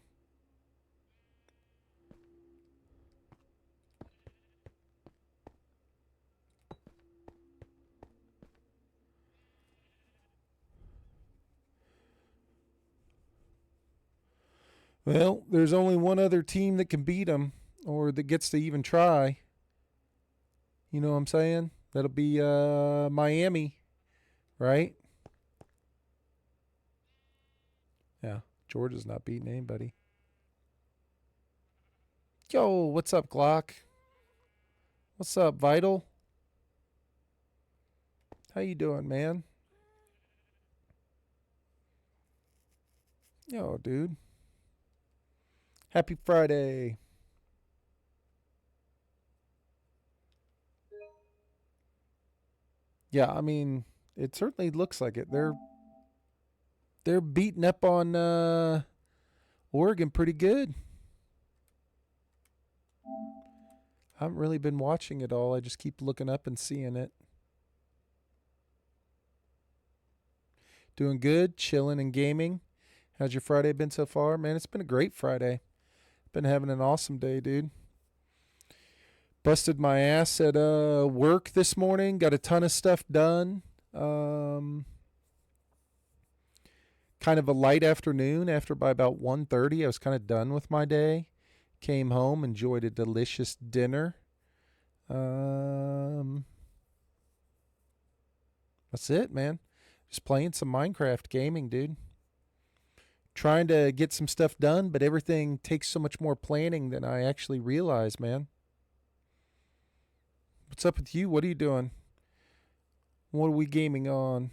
Well, there's only one other team that can beat them or that gets to even try. You know what I'm saying? That'll be Miami, right? Yeah, Georgia's not beating anybody. Yo, what's up, Glock? What's up, Vital? How you doing, man? Yo, dude. Happy Friday. Yeah, I mean, it certainly looks like it. They're beating up on Oregon pretty good. I haven't really been watching it all. I just keep looking up and seeing it. Doing good, chilling and gaming. How's your Friday been so far? Man, it's been a great Friday. Been having an awesome day, dude. Busted my ass at work this morning. Got a ton of stuff done. Kind of a light afternoon. After by about 1:30, I was kind of done with my day. Came home, enjoyed a delicious dinner. That's it, man. Just playing some Minecraft gaming, dude. Trying to get some stuff done, but everything takes so much more planning than I actually realize, man. What's up with you? What are you doing? What are we gaming on?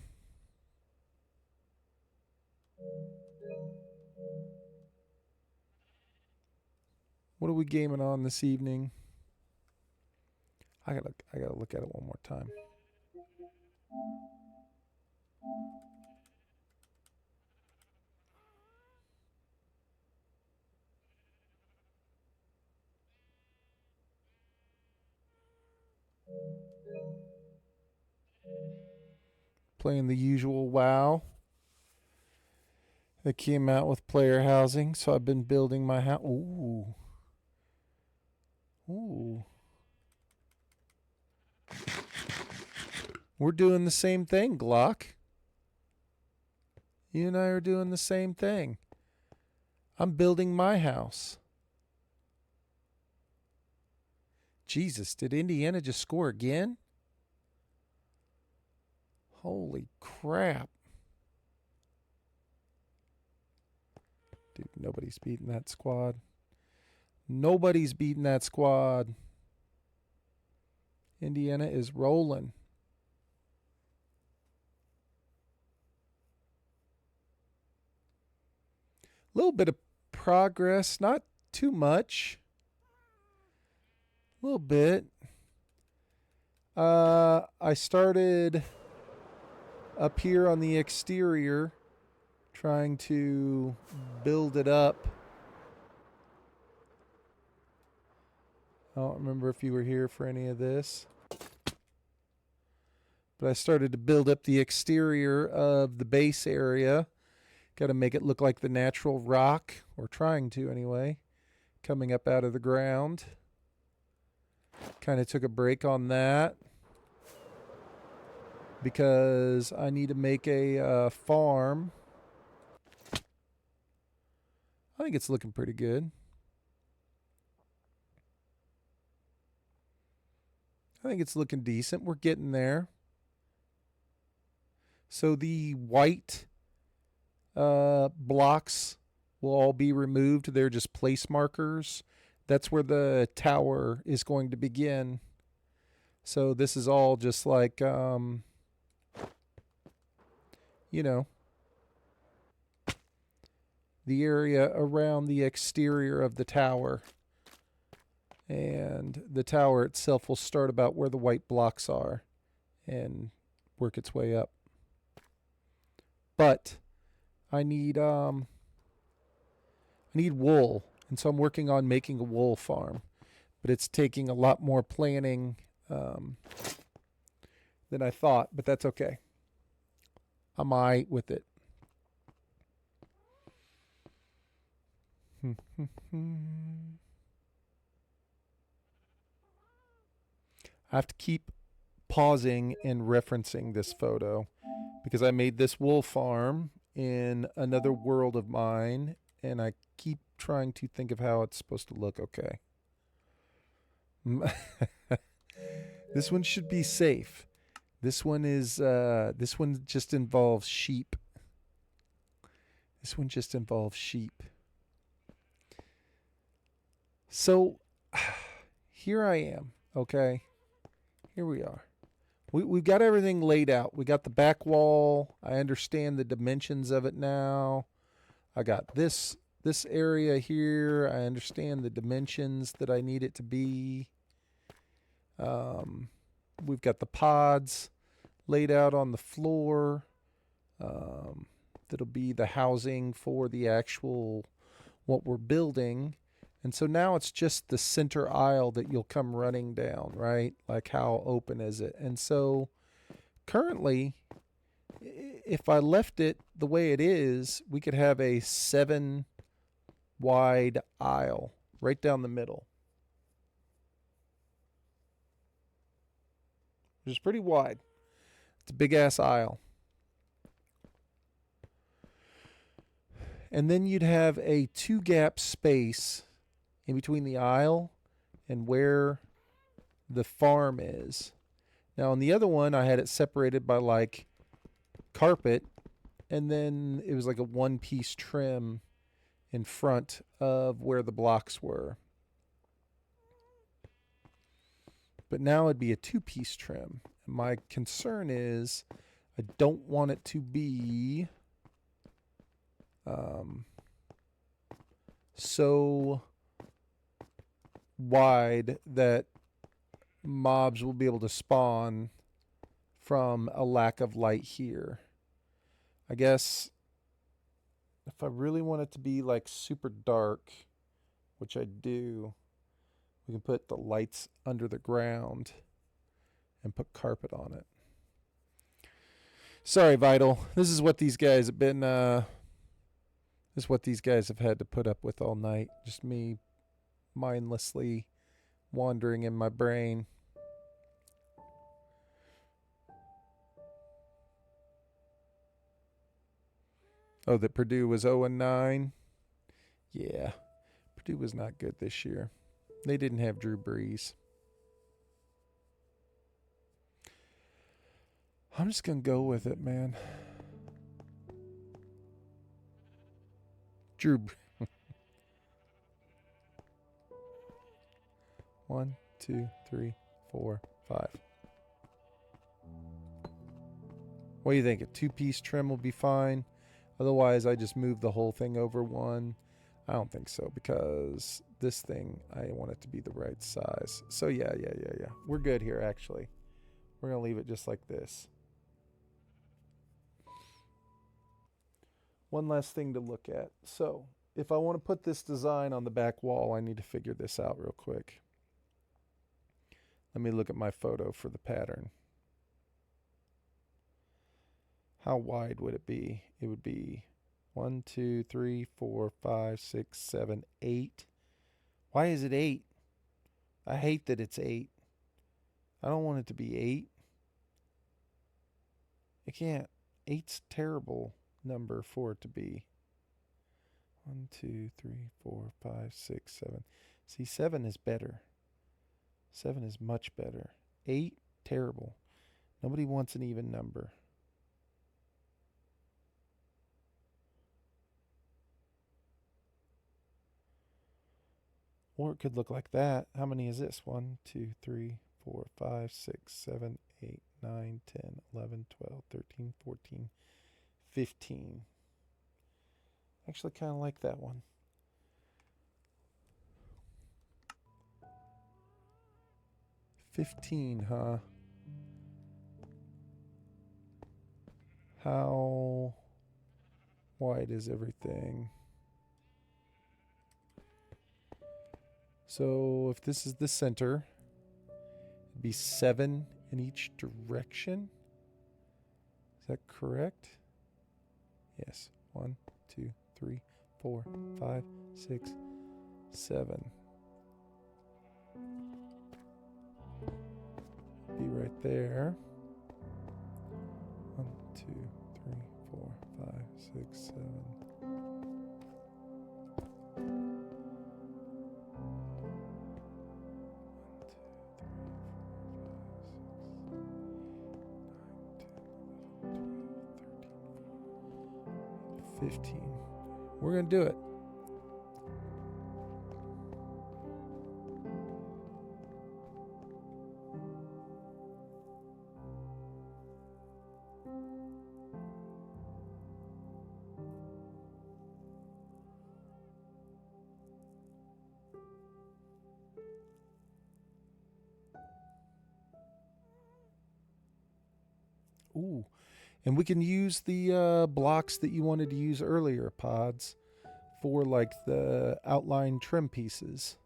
What are we gaming on this evening? I gotta look at it one more time. Playing the usual WoW that came out with player housing, so I've been building my house. Ooh. Ooh. We're doing the same thing, Glock. You and I are doing the same thing. I'm building my house. Jesus, did Indiana just score again? Holy crap. Dude, nobody's beating that squad. Nobody's beating that squad. Indiana is rolling. A little bit of progress, not too much. A little bit. I started up here on the exterior trying to build it up. I don't remember if you were here for any of this. But I started to build up the exterior of the base area. Got to make it look like the natural rock, or trying to anyway, coming up out of the ground. Kind of took a break on that because I need to make a farm. I think it's looking pretty good. I think it's looking decent. We're getting there. So the white blocks will all be removed. They're just place markers. That's where the tower is going to begin. So this is all just like, you know, the area around the exterior of the tower. And the tower itself will start about where the white blocks are and work its way up. But I need I need wool, and so I'm working on making a wool farm. But it's taking a lot more planning um, than I thought, but that's okay. I'm all right with it. I have to keep pausing and referencing this photo because I made this wool farm in another world of mine, and I keep trying to think of how it's supposed to look. Okay. This one should be safe. This one just involves sheep. This one just involves sheep. So here I am, okay? Here we are. We've got everything laid out. We got the back wall. I understand the dimensions of it now. I got this area here. I understand the dimensions that I need it to be. We've got the pods laid out on the floor. That'll be the housing for the actual what we're building. And so now it's just the center aisle that you'll come running down, right? Like how open is it? And so currently, if I left it the way it is, we could have a 7 wide aisle right down the middle, which is pretty wide. It's a big ass aisle. And then you'd have a 2-gap space in between the aisle and where the farm is. Now on the other one, I had it separated by like carpet, and then it was like a 1-piece trim in front of where the blocks were. But now it'd be a 2-piece trim. And my concern is I don't want it to be so wide that mobs will be able to spawn from a lack of light here. I guess if I really want it to be like super dark, which I do, we can put the lights under the ground and put carpet on it. Sorry, Vital. This is what these guys have been this is what these guys have had to put up with all night. Just me mindlessly wandering in my brain. Oh, that Purdue was 0-9? Yeah. Purdue was not good this year. They didn't have Drew Brees. I'm just going to go with it, man. Drew. 1, 2, 3, 4, 5. What do you think? A 2-piece trim will be fine? Otherwise, I just move the whole thing over one. I don't think so, because this thing, I want it to be the right size. So yeah. We're good here, actually. We're going to leave it just like this. One last thing to look at. So if I want to put this design on the back wall, I need to figure this out real quick. Let me look at my photo for the pattern. How wide would it be? It would be 1, 2, 3, 4, 5, 6, 7, 8. Why is it 8? I hate that it's 8. I don't want it to be 8. It can't. 8's terrible number for it to be. 1, 2, 3, 4, 5, 6, 7. See, 7 is better. 7 is much better. 8, terrible. Nobody wants an even number. Or it could look like that. How many is this? 1, 2, 3, 4, 5, 6, 7, 8, 9, 10, 11, 12, 13, 14, 15. Actually kind of like that one. $15, huh? How wide is everything? So if this is the center, it'd be 7 in each direction. Is that correct? Yes. 1, 2, 3, 4, 5, 6, 7. Be right there. 1, 2, 3, 4, 5, 6, 7. 15. We're going to do it. Ooh. And we can use the blocks that you wanted to use earlier, Pods, for like the outline trim pieces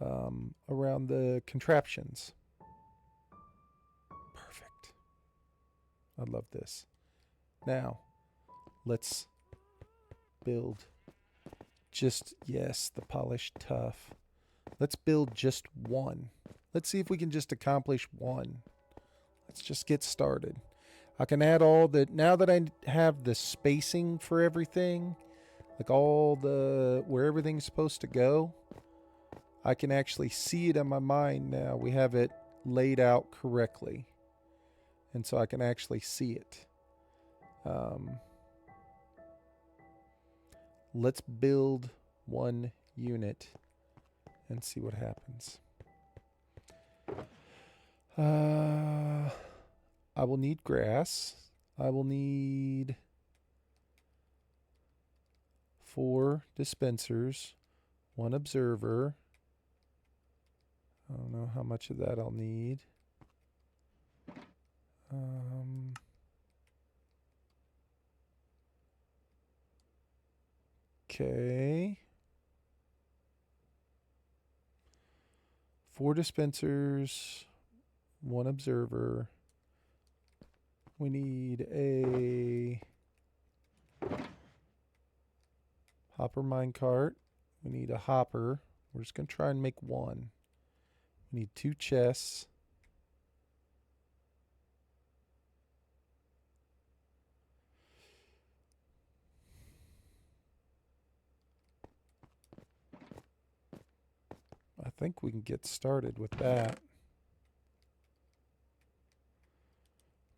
around the contraptions. Perfect. I love this. Now, let's build yes, the polished tough. Let's build just one. Let's see if we can just accomplish one. Let's just get started. I can add all the, now that I have the spacing for everything, like all the, where everything's supposed to go, I can actually see it in my mind now. We have it laid out correctly. And so I can actually see it. Let's build one unit and see what happens. I will need grass. I will need 4 dispensers, 1 observer. I don't know how much of that I'll need. Okay. 4 dispensers, 1 observer. We need a hopper minecart. We need a hopper. We're just going to try and make 1. We need 2 chests. I think we can get started with that.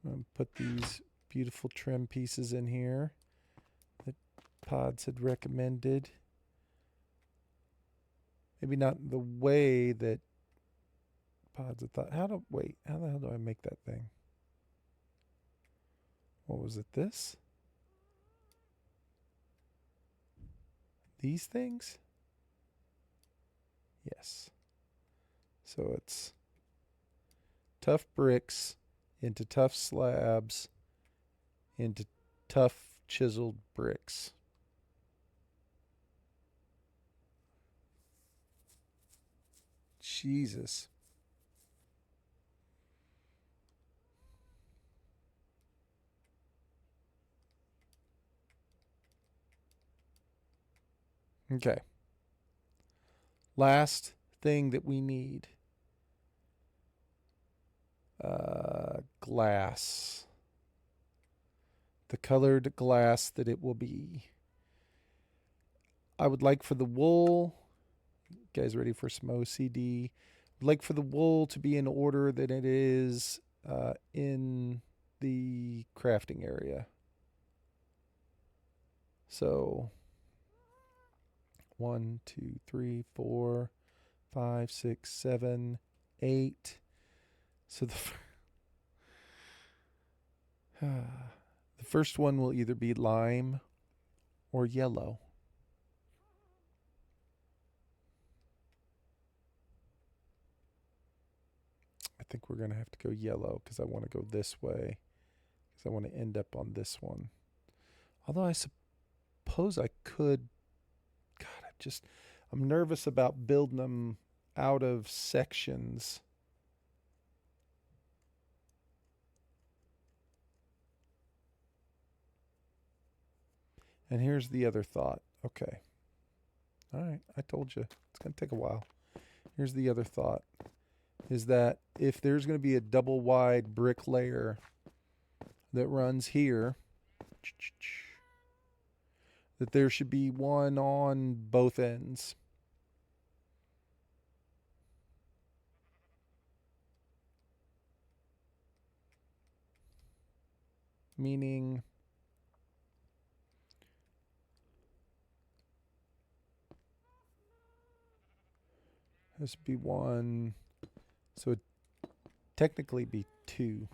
I'm going to put these beautiful trim pieces in here that Pods had recommended. Maybe not the way that Pods had thought. How the hell do I make that thing? What was it, this? These things? Yes. So it's tough bricks into tough slabs into tough chiseled bricks. Jesus. Okay. Last thing that we need. Glass. The colored glass that it will be. I would like for the wool. You guys ready for some OCD? I'd like for the wool to be in order that it is in the crafting area. So 1, 2, 3, 4, 5, 6, 7, 8. So the first one will either be lime or yellow. I think we're going to have to go yellow because I want to go this way. Because I want to end up on this one. Although I suppose I could. God, I'm nervous about building them out of sections. And here's the other thought. Okay. All right. I told you. It's going to take a while. Here's the other thought is that if there's going to be a double wide brick layer that runs here, that there should be one on both ends. Meaning this would be one, so it technically be two.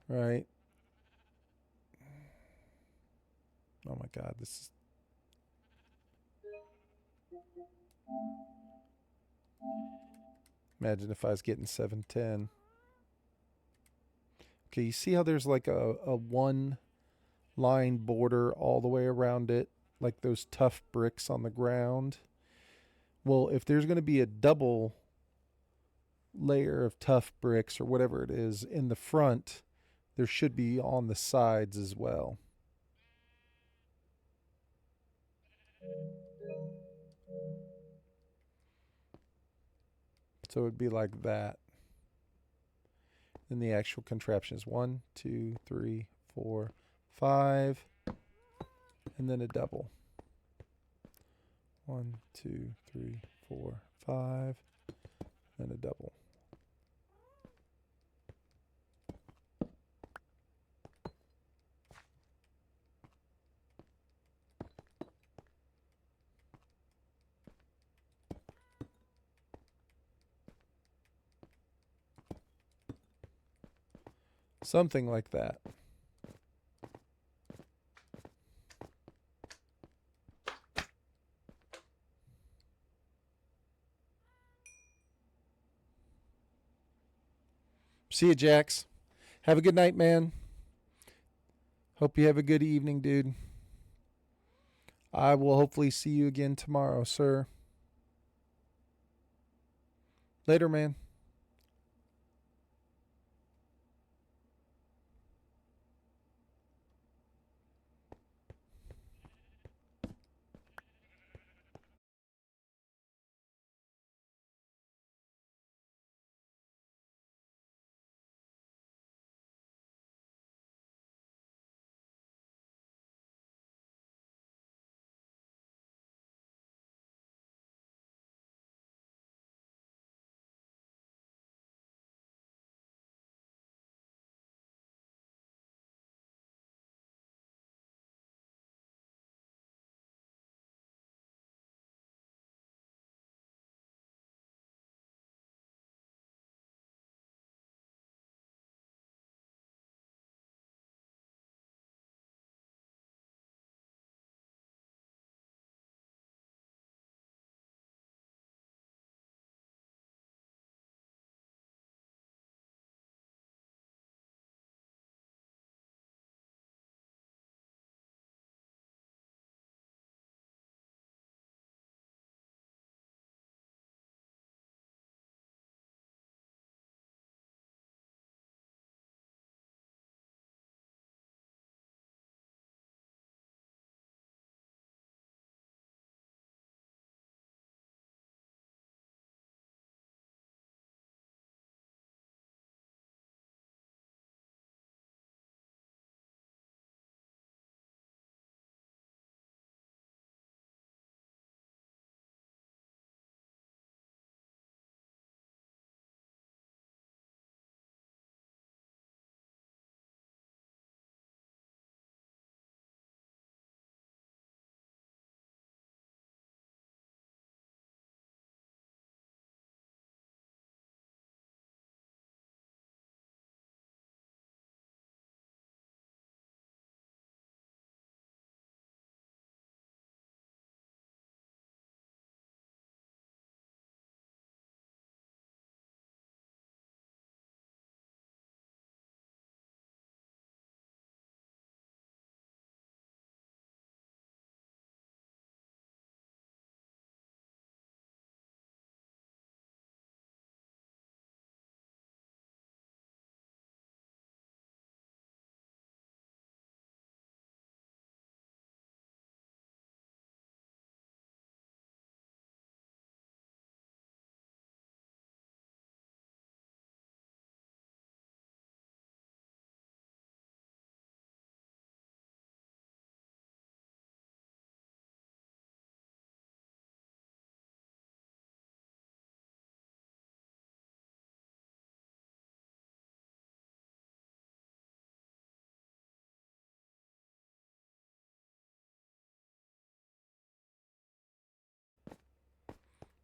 Right? Oh my God, this is. Imagine if I was getting 710. Okay, you see how there's like a one line border all the way around it, like those tough bricks on the ground? Well, if there's going to be a double layer of tough bricks or whatever it is in the front, there should be on the sides as well. So it would be like that. Then the actual contraption is 1, 2, 3, 4, 5, and then a double. 1, 2, 3, 4, 5, and a double. Something like that. See you, Jax. Have a good night, man. Hope you have a good evening, dude. I will hopefully see you again tomorrow, sir. Later, man.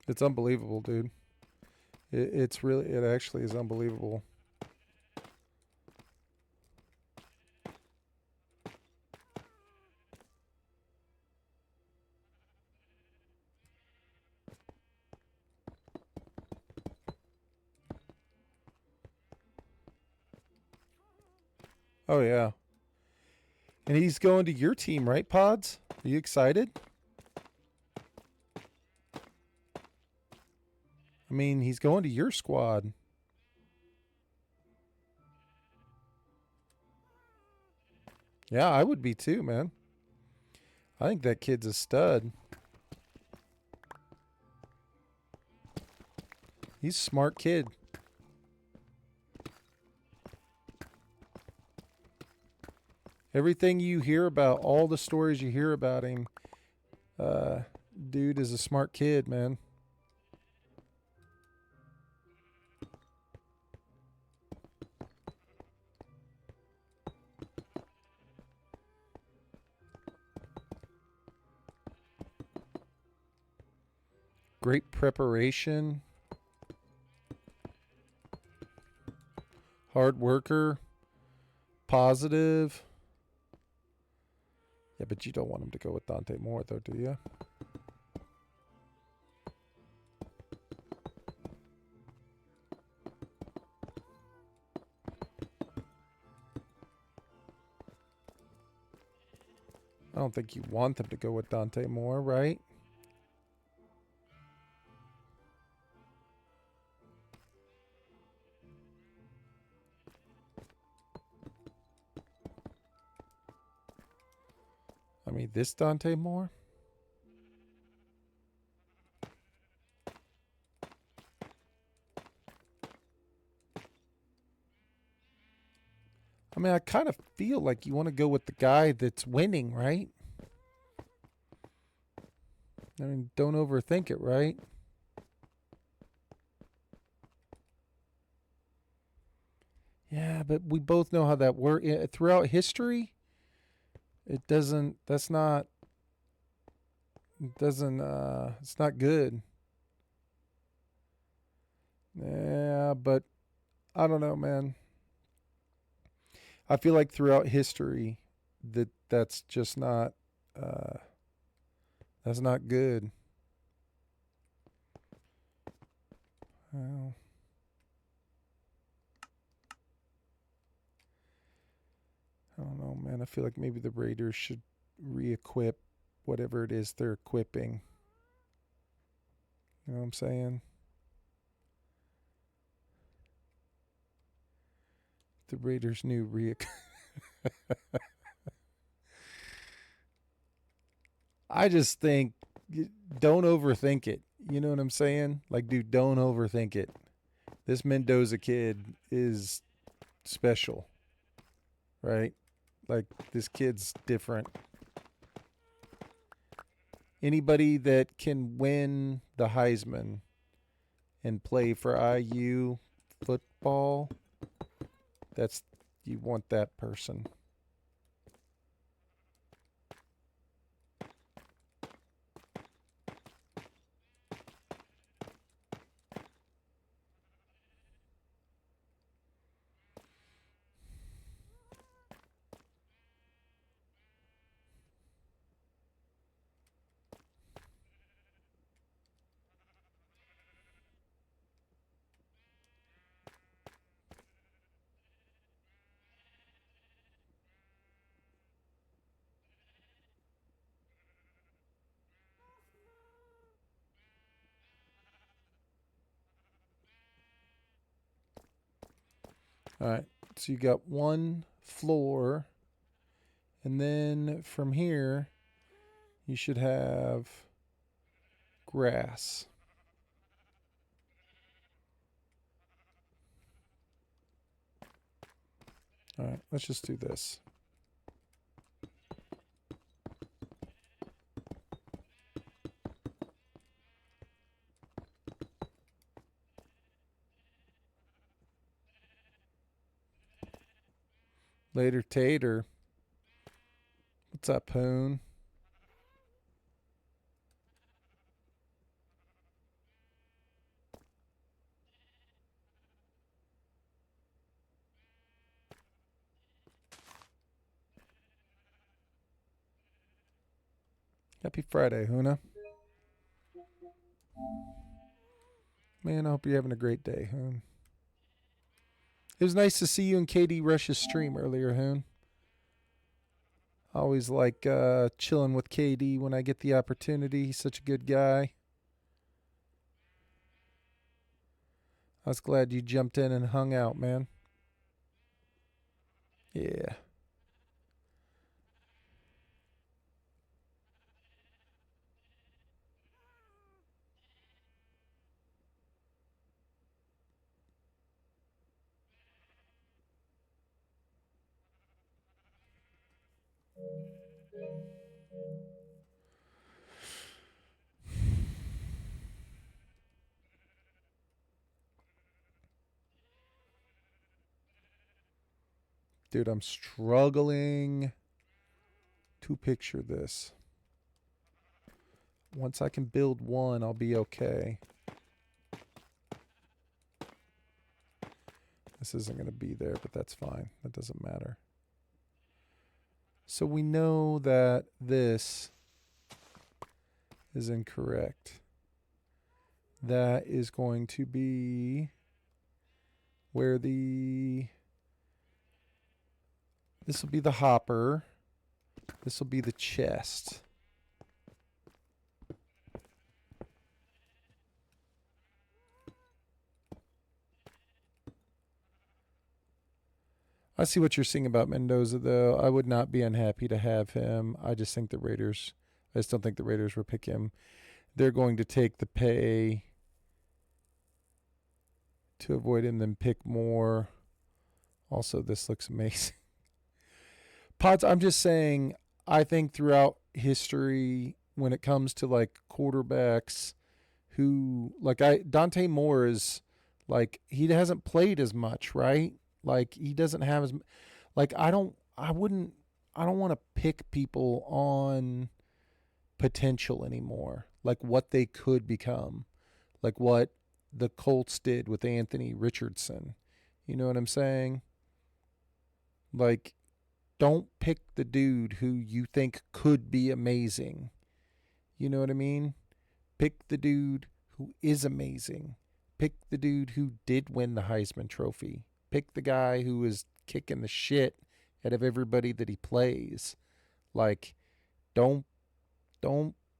It's unbelievable, dude. It's really, it actually is unbelievable. Oh yeah. And he's going to your team, right, Pods? Are you excited? I mean, he's going to your squad. Yeah, I would be too, man. I think that kid's a stud. He's a smart kid. Everything you hear about, all the stories you hear about him, uh, dude is a smart kid, man. Great preparation. Hard worker. Positive. Yeah, but you don't want him to go with Dante Moore, though, do you? I don't think you want them to go with Dante Moore, right? I mean, this Dante Moore? I mean, I kind of feel like you want to go with the guy that's winning, right? I mean, don't overthink it, right? Yeah, but we both know how that works. Throughout history, it doesn't, that's not, it doesn't, it's not good. Yeah, but I don't know, man. I feel like throughout history, that's just not, uh, that's not good. Well, I don't know, man. I feel like maybe the Raiders should re-equip whatever it is they're equipping. You know what I'm saying? The Raiders' new re. I just think don't overthink it. You know what I'm saying? Like, dude, don't overthink it. This Mendoza kid is special, right? Like, this kid's different. Anybody that can win the Heisman and play for IU football, that's you want that person. All right. So you got one floor, and then from here, you should have grass. All right. Let's just do this. Later, Tater. What's up, Poon? Happy Friday, Huna. Man, I hope you're having a great day, Hoon. It was nice to see you and Katie Rush's stream earlier, Hoon. I always like chilling with KD when I get the opportunity. He's such a good guy. I was glad you jumped in and hung out, man. Yeah. Dude, I'm struggling to picture this. Once I can build one, I'll be okay. This isn't going to be there, but that's fine. That doesn't matter. So we know that this is incorrect. That is going to be where the... This will be the hopper. This will be the chest. I see what you're saying about Mendoza, though. I would not be unhappy to have him. I just think the Raiders... I just don't think the Raiders will pick him. They're going to take the pay to avoid him, then pick more. Also, this looks amazing. Pods, I'm just saying, I think throughout history, when it comes to like quarterbacks who, like Dante Moore is like, he hasn't played as much, right? Like he doesn't have as, like I don't want to pick people on potential anymore. Like what they could become, like what the Colts did with Anthony Richardson. You know what I'm saying? Like, don't pick the dude who you think could be amazing. You know what I mean? Pick the dude who is amazing. Pick the dude who did win the Heisman Trophy. Pick the guy who is kicking the shit out of everybody that he plays. Like, don't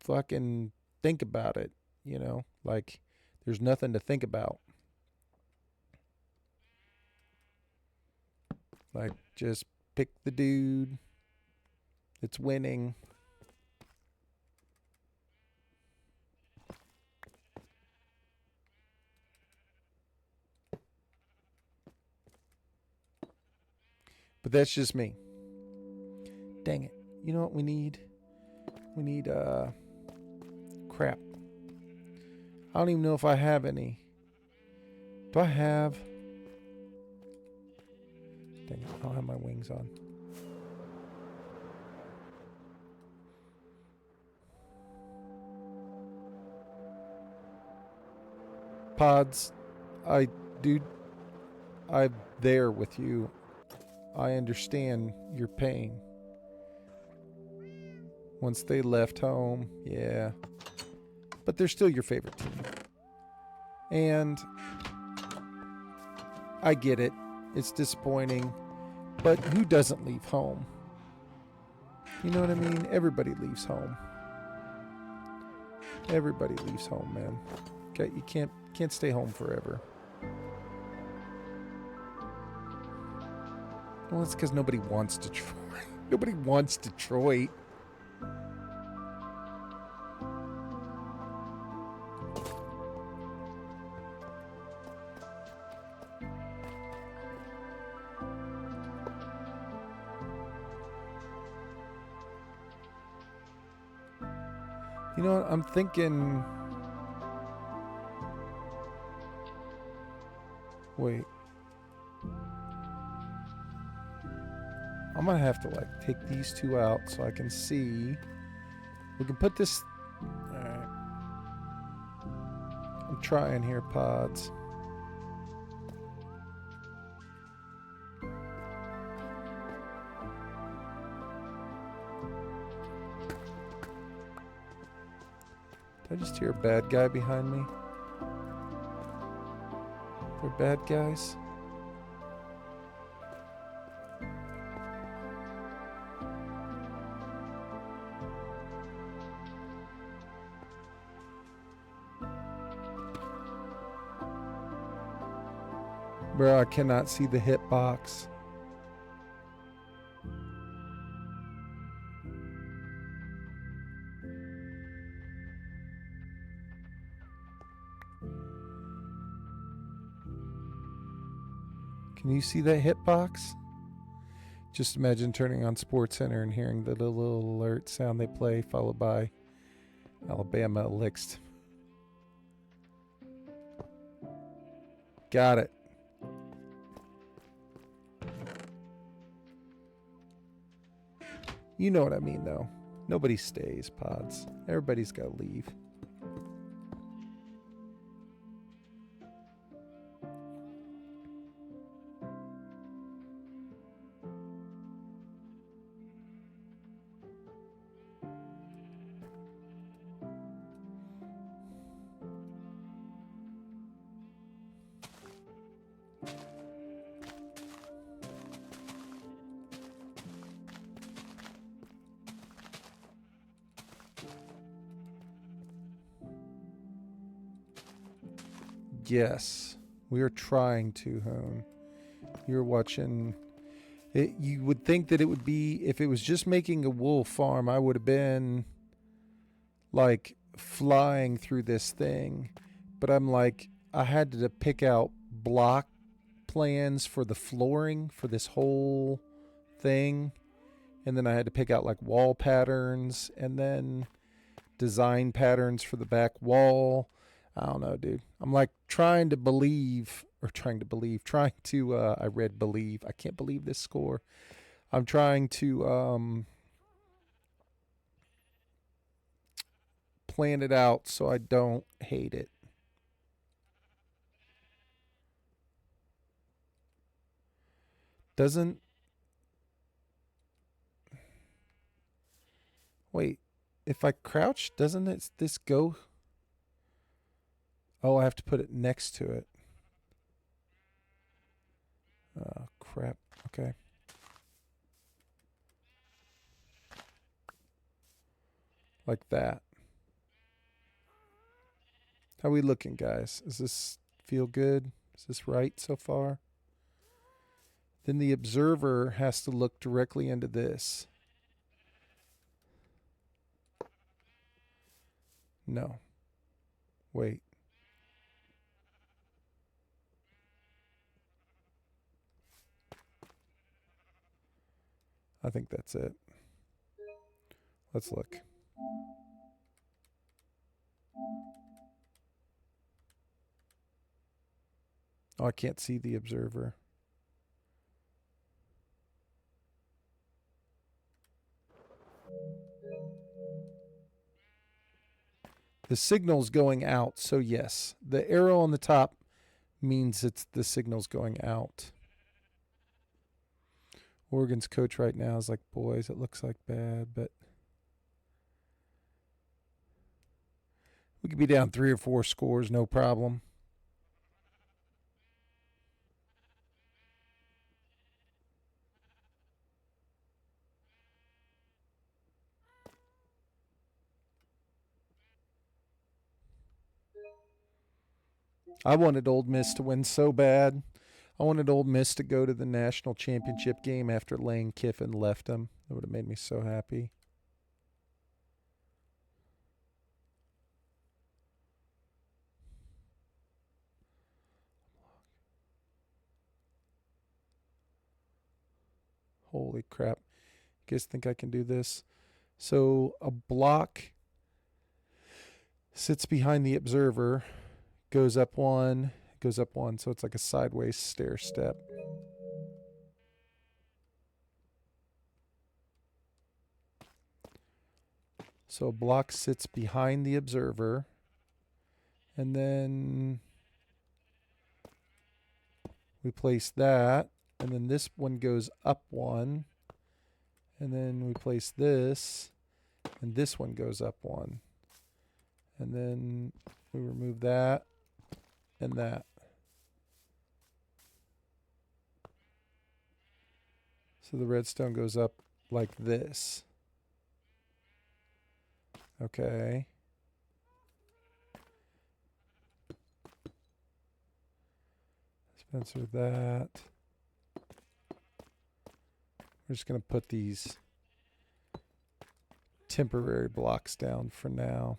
fucking think about it, you know? Like, there's nothing to think about. Like, just pick the dude that's winning. But that's just me. Dang it. You know what we need? We need, crap. I don't even know if I have any. Do I have? Dang it. I don't have my wings on. Pods, dude, I'm there with you. I understand your pain. Once they left home, yeah. But they're still your favorite team. And I get it. It's disappointing. But who doesn't leave home? You know what I mean? Everybody leaves home. Everybody leaves home, man. Okay, you can't stay home forever. Well, it's because nobody wants Detroit. Nobody wants Detroit. You know what? I'm thinking... Wait. I'm going to have to, like, take these two out so I can see. We can put this... Alright. I'm trying here, Pods. Did I just hear a bad guy behind me? They're bad guys? Bro, I cannot see the hitbox. Can you see that hitbox? Just imagine turning on SportsCenter and hearing the little alert sound they play, followed by Alabama elixed. Got it. You know what I mean, though. Nobody stays, pods. Everybody's got to leave. Yes, we are trying to home. You're watching it. You would think that it would be, if it was just making a wool farm, I would have been like flying through this thing. But I'm like, I had to pick out block plans for the flooring for this whole thing. And then I had to pick out like wall patterns and then design patterns for the back wall. I don't know, dude. I'm like trying to, I read believe. I can't believe this score. I'm trying to plan it out so I don't hate it. Doesn't. Wait. If I crouch, doesn't this go? Oh, I have to put it next to it. Oh, crap. Okay. Like that. How we looking, guys? Does this feel good? Is this right so far? Then the observer has to look directly into this. No. Wait. I think that's it. Let's look. Oh, I can't see the observer. The signal's going out, so yes. The arrow on the top means the signal's going out. Oregon's coach right now is like, boys, it looks like bad, but we could be down 3 or 4 scores, no problem. I wanted Ole Miss to win so bad. I wanted Ole Miss to go to the national championship game after Lane Kiffin left them. That would have made me so happy. Holy crap. You guys think I can do this? So a block sits behind the observer, goes up one, so it's like a sideways stair step. So a block sits behind the observer, and then we place that, and then this one goes up one, and then we place this, and this one goes up one. And then we remove that and that. So the redstone goes up like this. Okay. Dispenser that. We're just going to put these temporary blocks down for now.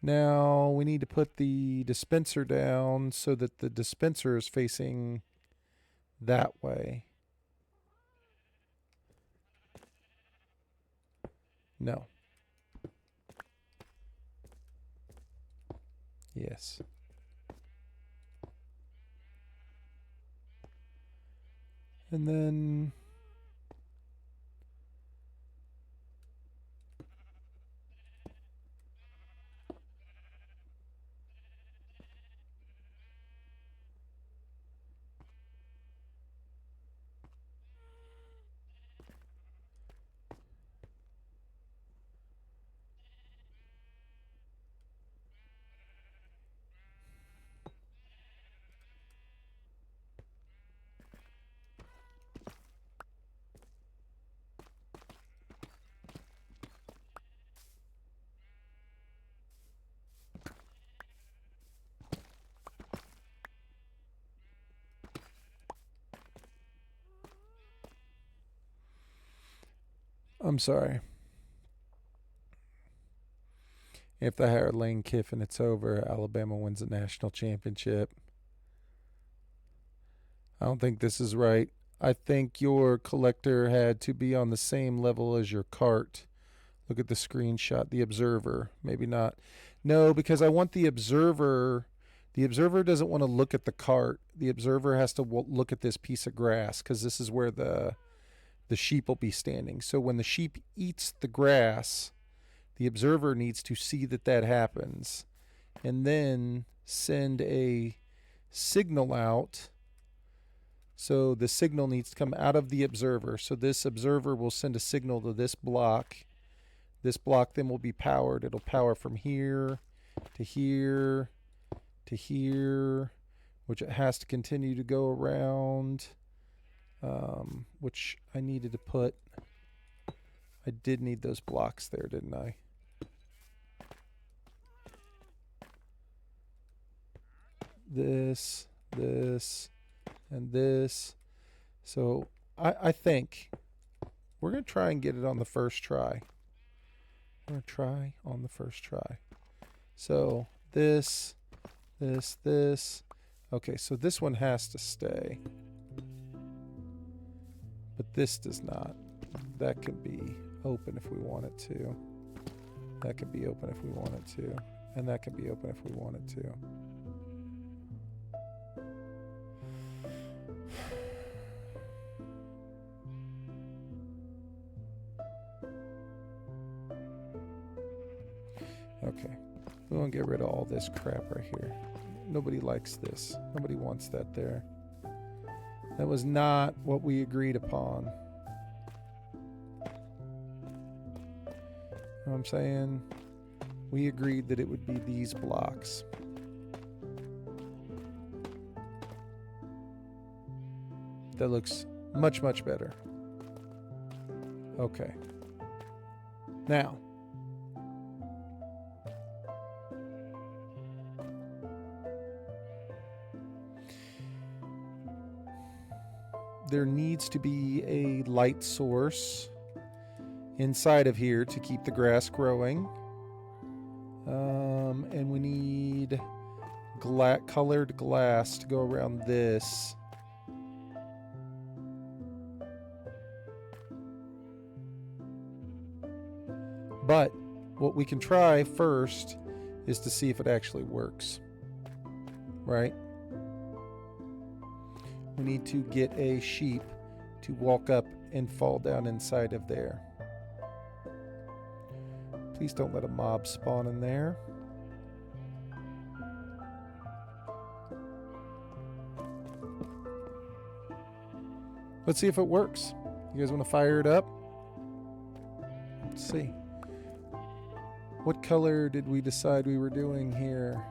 Now we need to put the dispenser down so that the dispenser is facing that way. No. Yes. And then I'm sorry. If they hire Lane Kiffin, it's over. Alabama wins the national championship. I don't think this is right. I think your collector had to be on the same level as your cart. Look at the screenshot. The observer. Maybe not. No, because I want the observer. The observer doesn't want to look at the cart. The observer has to look at this piece of grass because this is where the sheep will be standing. So when the sheep eats the grass, the observer needs to see that that happens and then send a signal out. So the signal needs to come out of the observer. So this observer will send a signal to this block. This block then will be powered. It'll power from here to here to here, which it has to continue to go around, which I needed to put. I did need those blocks there, didn't I? This, and this. So I think we're going to try and get it on the first try. We're going to try on the first try. So this. Okay, so this one has to stay. But this does not. That could be open if we want it to. That could be open if we want it to. And that could be open if we want it to. Okay, we want to get rid of all this crap right here. Nobody likes this. Nobody wants that there. That was not what we agreed upon. You know what I'm saying? We agreed that it would be these blocks. That looks much, much better. Okay. Now, there needs to be a light source inside of here to keep the grass growing. And we need colored glass to go around this. But what we can try first is to see if it actually works. Right? We need to get a sheep to walk up and fall down inside of there. Please don't let a mob spawn in there. Let's see if it works. You guys want to fire it up? Let's see. What color did we decide we were doing here?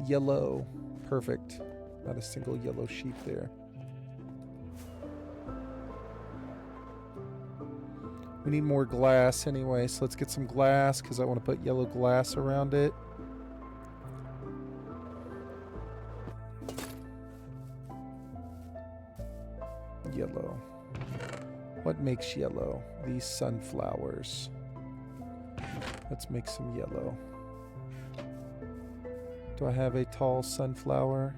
Yellow. Perfect. Not a single yellow sheep there. We need more glass anyway, so let's get some glass because I want to put yellow glass around it. Yellow. What makes yellow? These sunflowers. Let's make some yellow. Do I have a tall sunflower?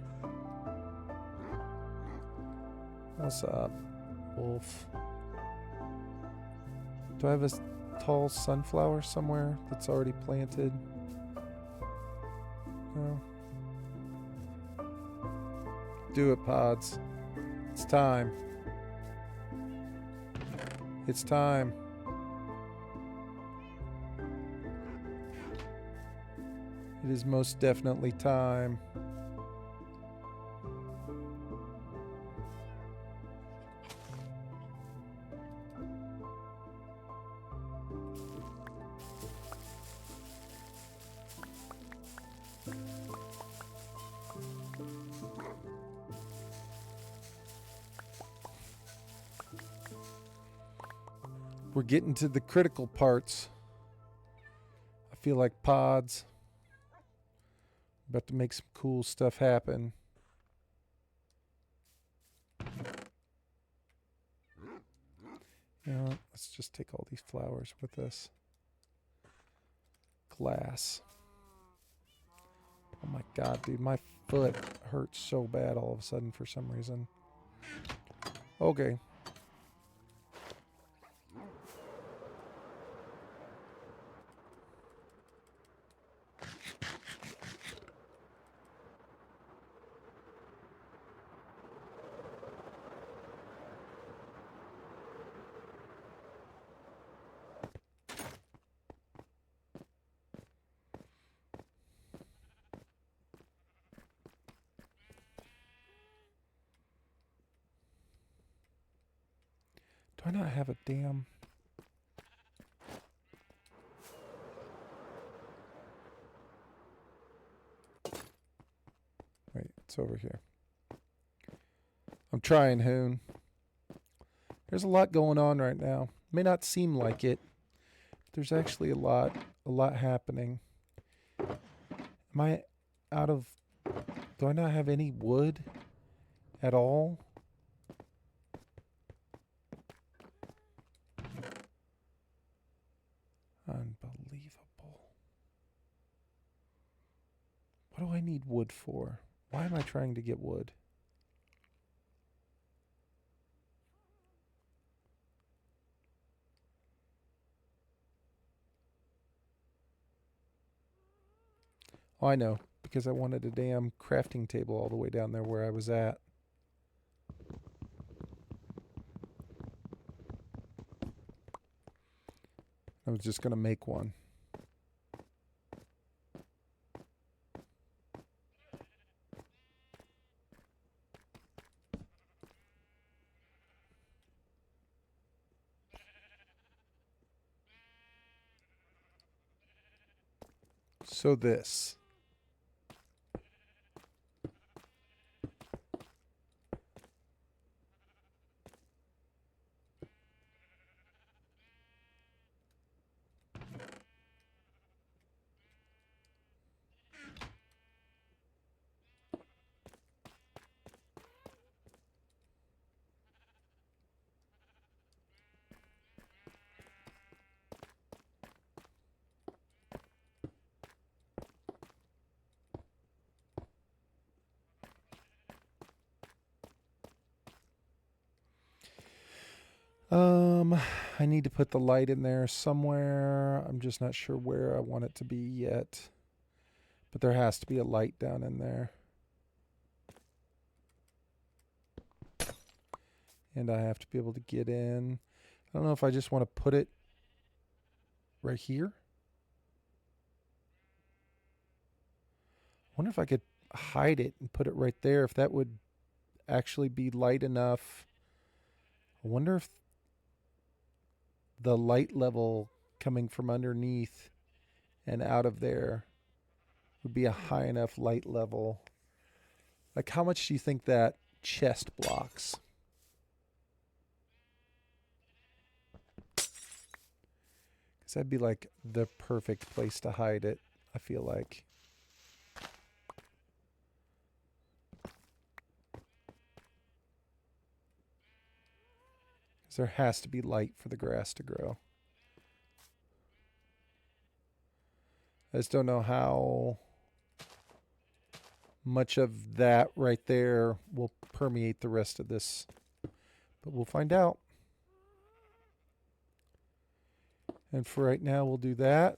What's up, wolf? Do I have a tall sunflower somewhere that's already planted? No. Do it, pods. It's time. It's time. It is most definitely time. We're getting to the critical parts. I feel like pods. About to make some cool stuff happen. You know what? Let's just take all these flowers with us. Glass. Oh my god, dude. My foot hurts so bad all of a sudden for some reason. Okay. Do I not have a damn... Wait, it's over here. I'm trying, Hoon. There's a lot going on right now. May not seem like it. There's actually a lot happening. Am I out of... Do I not have any wood at all? Unbelievable. What do I need wood for? Why am I trying to get wood? Oh, I know. Because I wanted a damn crafting table all the way down there where I was at. I was just going to make one. So this. I need to put the light in there somewhere. I'm just not sure where I want it to be yet. But there has to be a light down in there. And I have to be able to get in. I don't know if I just want to put it right here. I wonder if I could hide it and put it right there, if that would actually be light enough. I wonder if the light level coming from underneath and out of there would be a high enough light level. Like, how much do you think that chest blocks? Because that'd be like the perfect place to hide it, I feel like. Because there has to be light for the grass to grow. I just don't know how much of that right there will permeate the rest of this, but we'll find out. And for right now, we'll do that.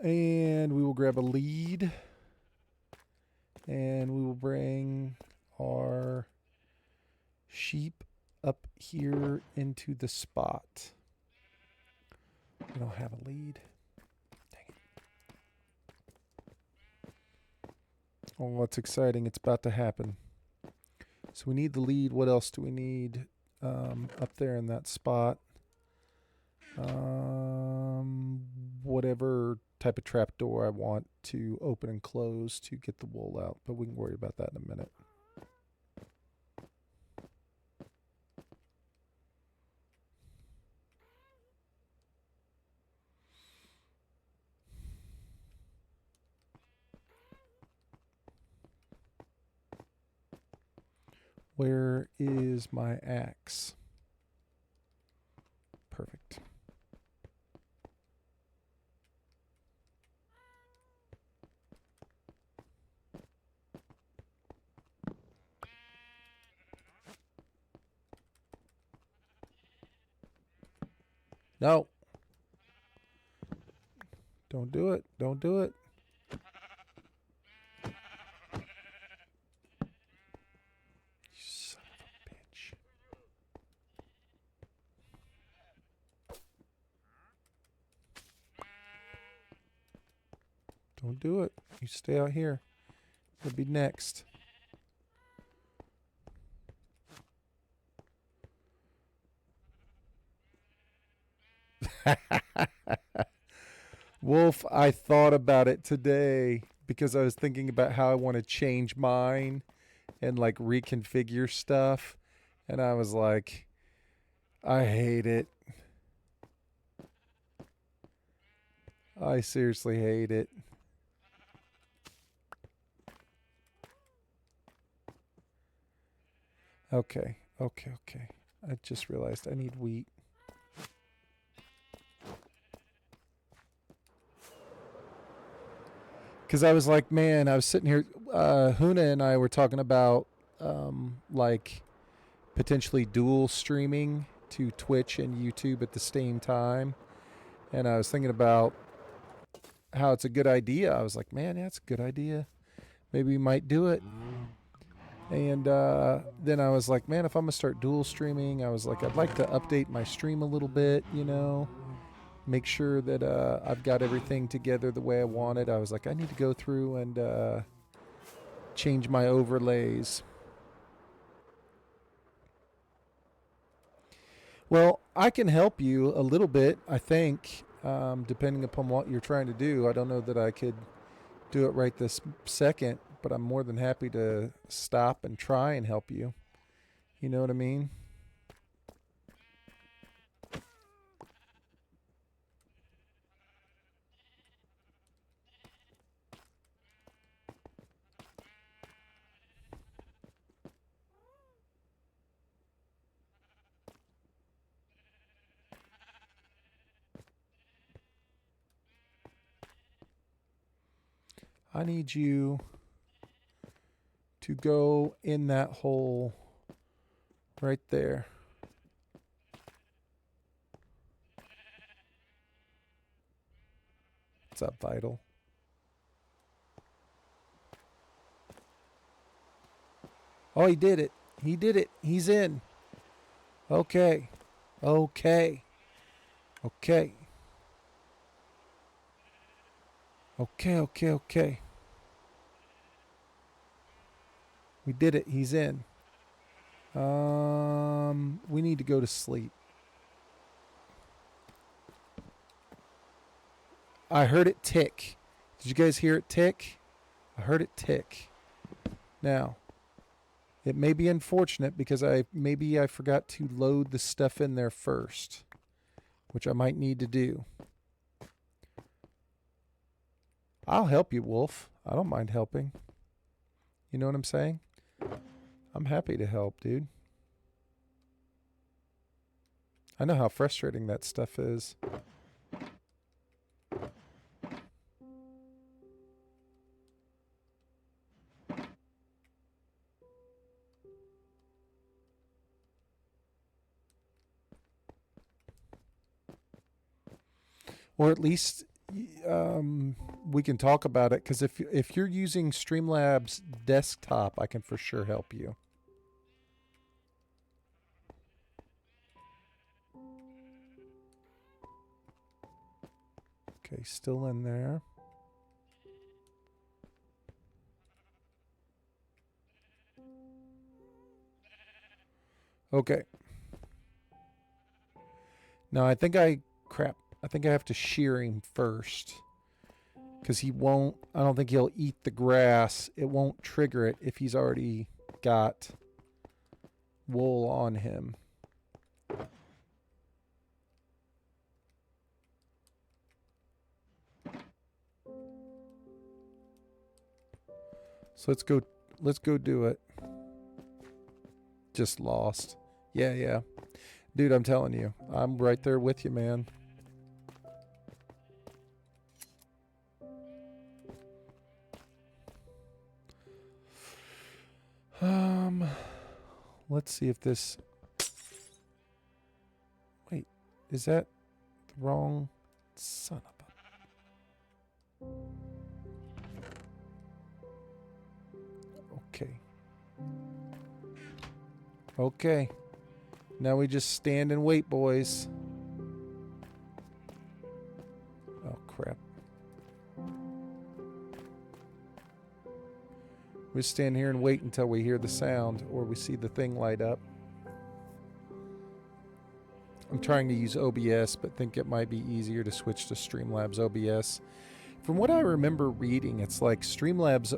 And we will grab a lead. And we will bring our sheep up here into the spot. We don't have a lead. Dang it. Oh, what's exciting. It's about to happen. So we need the lead. What else do we need up there in that spot? Whatever type of trap door I want to open and close to get the wool out, but we can worry about that in a minute. Where is my axe? Perfect. No. Don't do it. Don't do it. You son of a bitch. Don't do it. You stay out here. It'll be next. Wolf, I thought about it today because I was thinking about how I want to change mine and like reconfigure stuff. And I was like, I hate it. I seriously hate it. Okay. I just realized I need wheat. Because I was like, man, I was sitting here. Huna and I were talking about like potentially dual streaming to Twitch and YouTube at the same time. And I was thinking about how it's a good idea. I was like, man, yeah, it's a good idea. Maybe we might do it. And then I was like, man, if I'm going to start dual streaming, I was like, I'd like to update my stream a little bit, you know, make sure that I've got everything together the way I want it. I was like, I need to go through and change my overlays. Well, I can help you a little bit, I think, depending upon what you're trying to do. I don't know that I could do it right this second, but I'm more than happy to stop and try and help you. You know what I mean? I need you to go in that hole right there. What's up, Vital? Oh, he did it. He did it. He's in. Okay. Okay. Okay. Okay, okay, okay. We did it. He's in. We need to go to sleep. I heard it tick. Did you guys hear it tick? I heard it tick. Now, it may be unfortunate because maybe I forgot to load the stuff in there first, which I might need to do. I'll help you, Wolf. I don't mind helping. You know what I'm saying? I'm happy to help, dude. I know how frustrating that stuff is. Or at least we can talk about it, because if you're using Streamlabs desktop, I can for sure help you. Okay, still in there. Okay. Now I think I have to shear him first, because he won't. I don't think he'll eat the grass. It won't trigger it if he's already got wool on him. So let's go do it. Just lost. Yeah. Dude, I'm telling you. I'm right there with you, man. Let's see if this... Wait, is that the wrong... Son of a... Okay. Okay. Now we just stand and wait, boys. Oh, crap. We stand here and wait until we hear the sound or we see the thing light up. I'm trying to use OBS, but think it might be easier to switch to Streamlabs OBS. From what I remember reading, it's like Streamlabs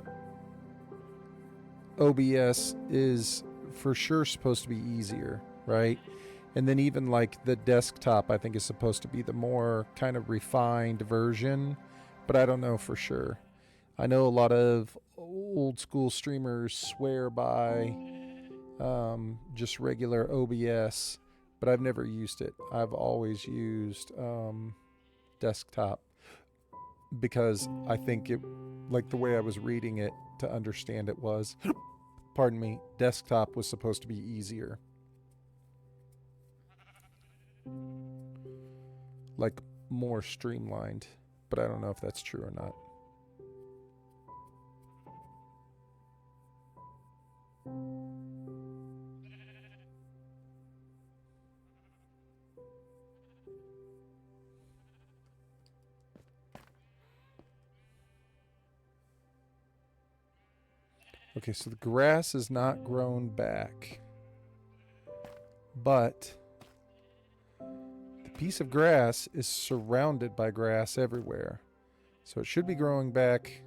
OBS is for sure supposed to be easier, right? And then even like the desktop, I think, is supposed to be the more kind of refined version, but I don't know for sure. I know a lot of old school streamers swear by just regular OBS, but I've never used it. I've always used desktop, because I think it, like the way I was reading it to understand it was, pardon me, desktop was supposed to be easier. Like more streamlined, but I don't know if that's true or not. Okay, so the grass is not grown back, but the piece of grass is surrounded by grass everywhere. So it should be growing back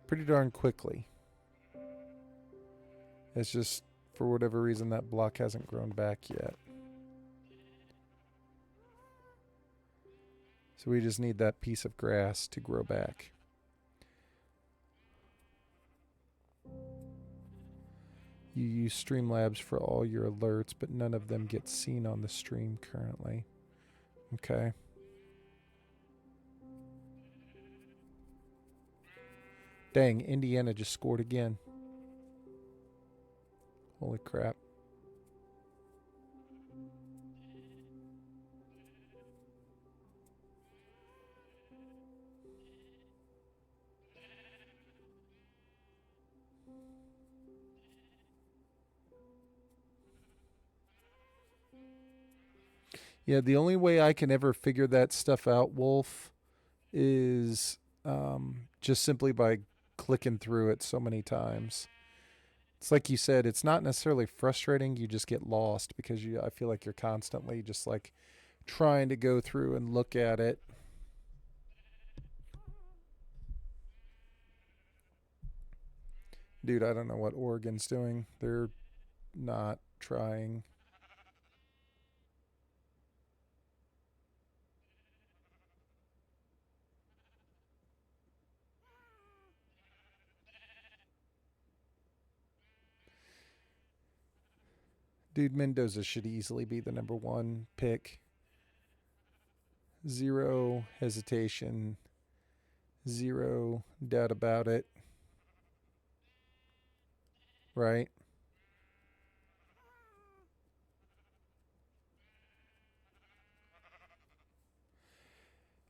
pretty darn quickly. It's just, for whatever reason, that block hasn't grown back yet. So we just need that piece of grass to grow back. You use Streamlabs for all your alerts, but none of them get seen on the stream currently. Okay. Dang, Indiana just scored again. Holy crap. Yeah, the only way I can ever figure that stuff out, Wolf, is just simply by clicking through it so many times. It's like you said, it's not necessarily frustrating. You just get lost because I feel like you're constantly just like trying to go through and look at it. Dude, I don't know what Oregon's doing. They're not trying. Dude, Mendoza should easily be the number one pick. Zero hesitation. Zero doubt about it. Right?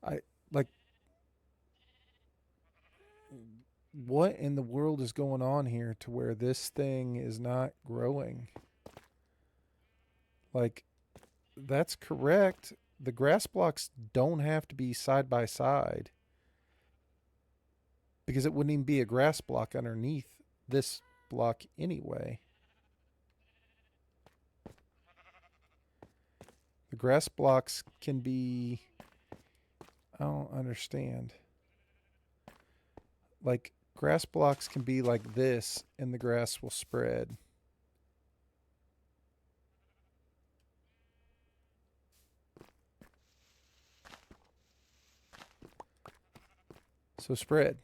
I like what in the world is going on here to where this thing is not growing? Like, that's correct. The grass blocks don't have to be side by side because it wouldn't even be a grass block underneath this block anyway. The grass blocks can be. I don't understand. Like, grass blocks can be like this and the grass will spread. So spread.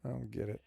I don't get it.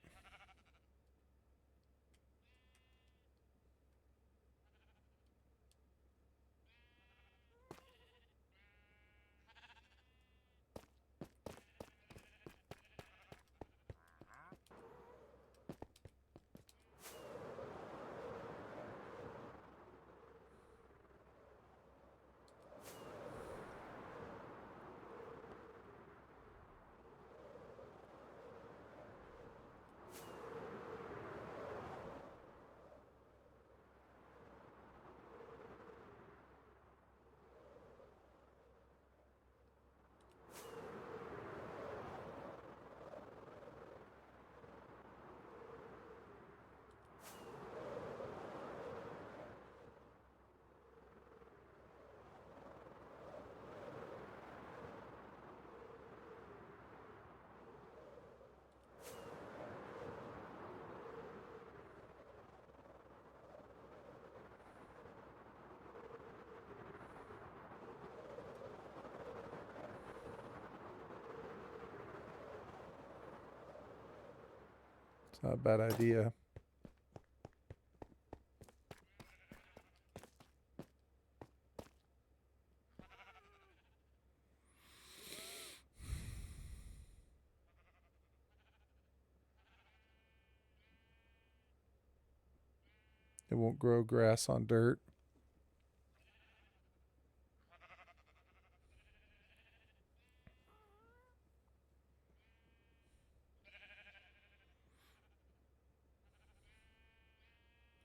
It's not a bad idea. It won't grow grass on dirt.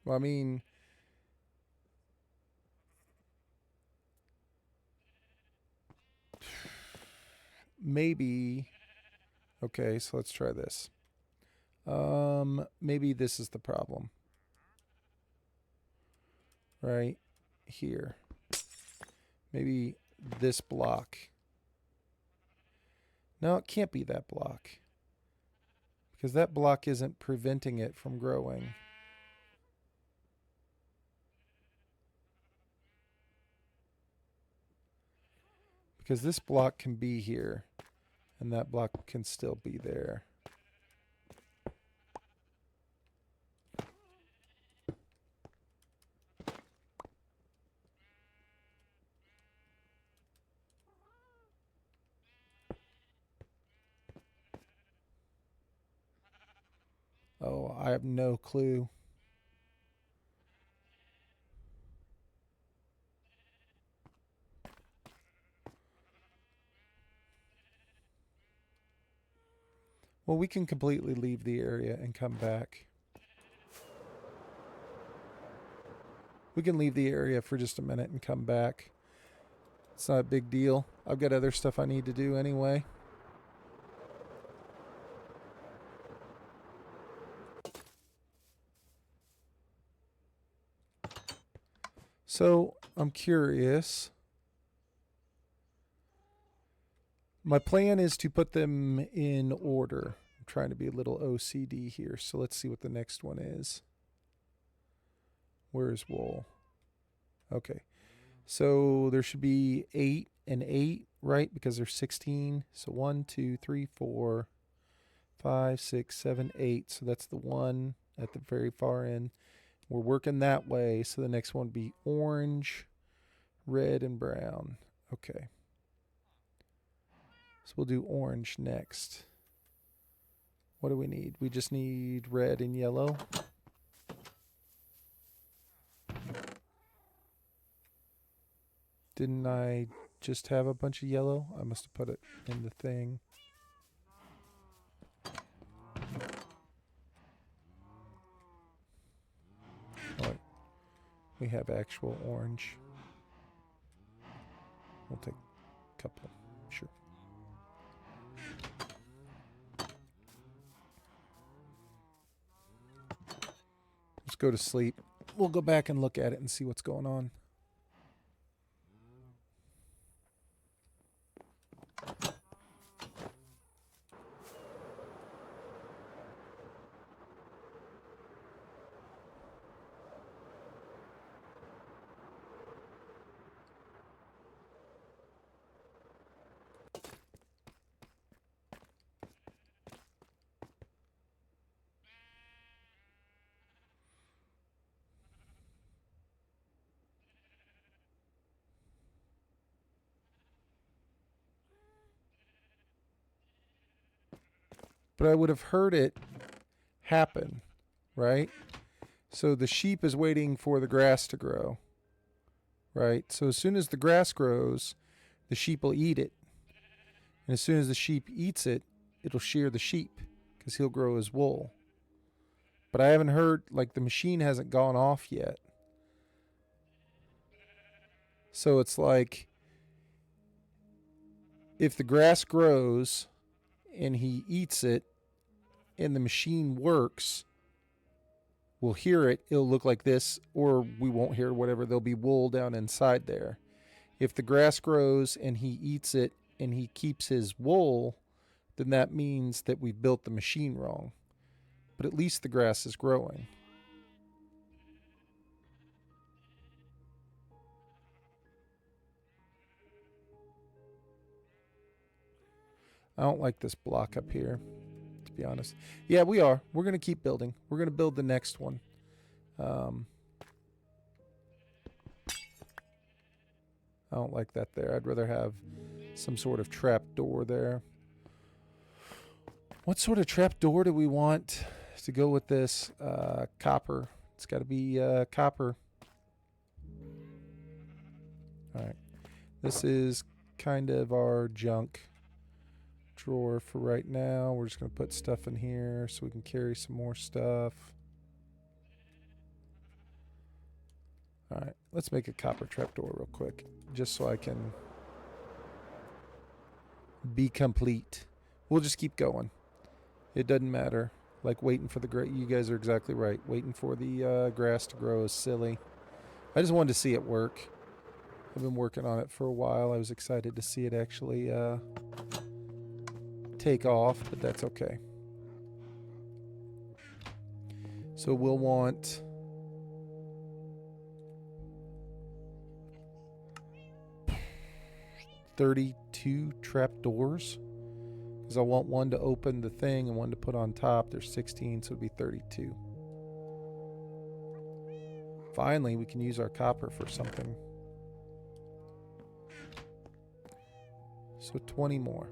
Well, I mean, maybe. Okay, so let's try this. Maybe this is the problem. Right here. Maybe this block. No, it can't be that block. Because that block isn't preventing it from growing. Because this block can be here, and that block can still be there. Oh, I have no clue. Well, we can completely leave the area and come back. We can leave the area for just a minute and come back. It's not a big deal. I've got other stuff I need to do anyway. So I'm curious. My plan is to put them in order. I'm trying to be a little OCD here. So let's see what the next one is. Where's wool? Okay. So there should be 8 and 8, right? Because there's 16. So 1, 2, 3, 4, 5, 6, 7, 8. So that's the one at the very far end. We're working that way. So the next one would be orange, red, and brown. Okay. So we'll do orange next. What do we need? We just need red and yellow. Didn't I just have a bunch of yellow? I must have put it in the thing. Oh, we have actual orange. We'll take a couple. Sure. Let's go to sleep. We'll go back and look at it and see what's going on. But I would have heard it happen, right? So the sheep is waiting for the grass to grow, right? So as soon as the grass grows, the sheep will eat it. And as soon as the sheep eats it, it'll shear the sheep because he'll grow his wool. But I haven't heard, like, the machine hasn't gone off yet. So it's like, if the grass grows and he eats it and the machine works, we'll hear it. It'll look like this, or we won't hear whatever. There'll be wool down inside there. If the grass grows and he eats it and he keeps his wool, then that means that we've built the machine wrong. But at least the grass is growing. I don't like this block up here, to be honest. Yeah, we are. We're going to keep building. We're going to build the next one. I don't like that there. I'd rather have some sort of trap door there. What sort of trap door do we want to go with this? Copper. It's got to be copper. All right. This is kind of our junk drawer for right now. We're just going to put stuff in here so we can carry some more stuff. All right. Let's make a copper trapdoor real quick, just so I can be complete. We'll just keep going. It doesn't matter. Like waiting for the you guys are exactly right. Waiting for the grass to grow is silly. I just wanted to see it work. I've been working on it for a while. I was excited to see it actually take off, but that's okay. So we'll want 32 trapdoors, because I want one to open the thing and one to put on top. There's 16, so it'll be 32. Finally, we can use our copper for something. So 20 more.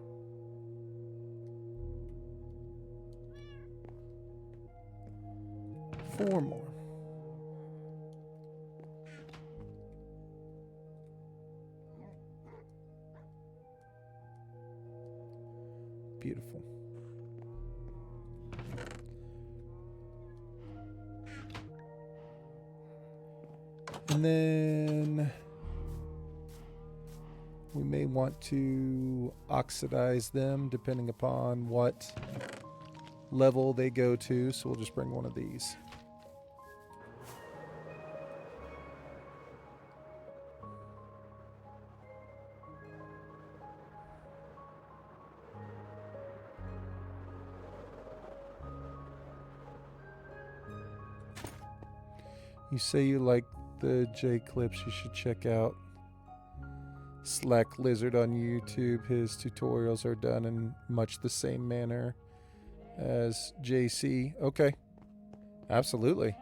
Four more. Beautiful. And then we may want to oxidize them depending upon what level they go to. So we'll just bring one of these. You say you like the J clips, you should check out Slack Lizard on YouTube. His tutorials are done in much the same manner as JC. Okay. Absolutely.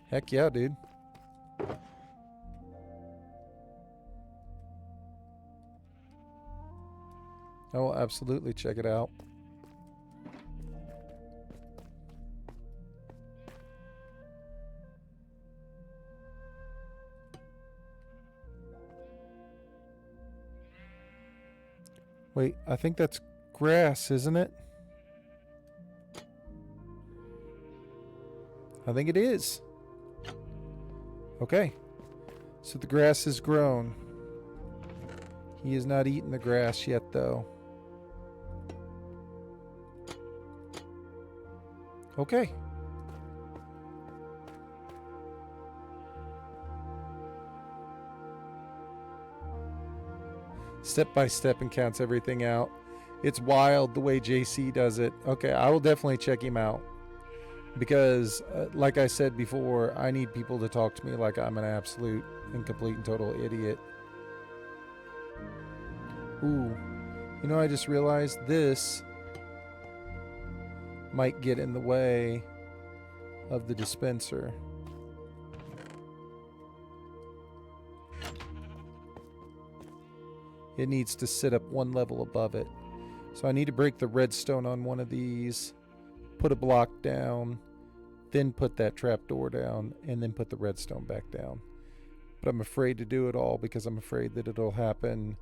Heck yeah, dude. I will absolutely check it out. Wait, I think that's grass, isn't it? I think it is. Okay. So the grass is grown. He has not eaten the grass yet, though. Okay. Step by step and counts everything out. It's wild the way JC does it. Okay, I will definitely check him out. Because, like I said before, I need people to talk to me like I'm an absolute and complete and total idiot. Ooh. You know, I just realized this might get in the way of the dispenser. It needs to sit up one level above it. So I need to break the redstone on one of these, put a block down, then put that trapdoor down, and then put the redstone back down. But I'm afraid to do it all because I'm afraid that it'll happen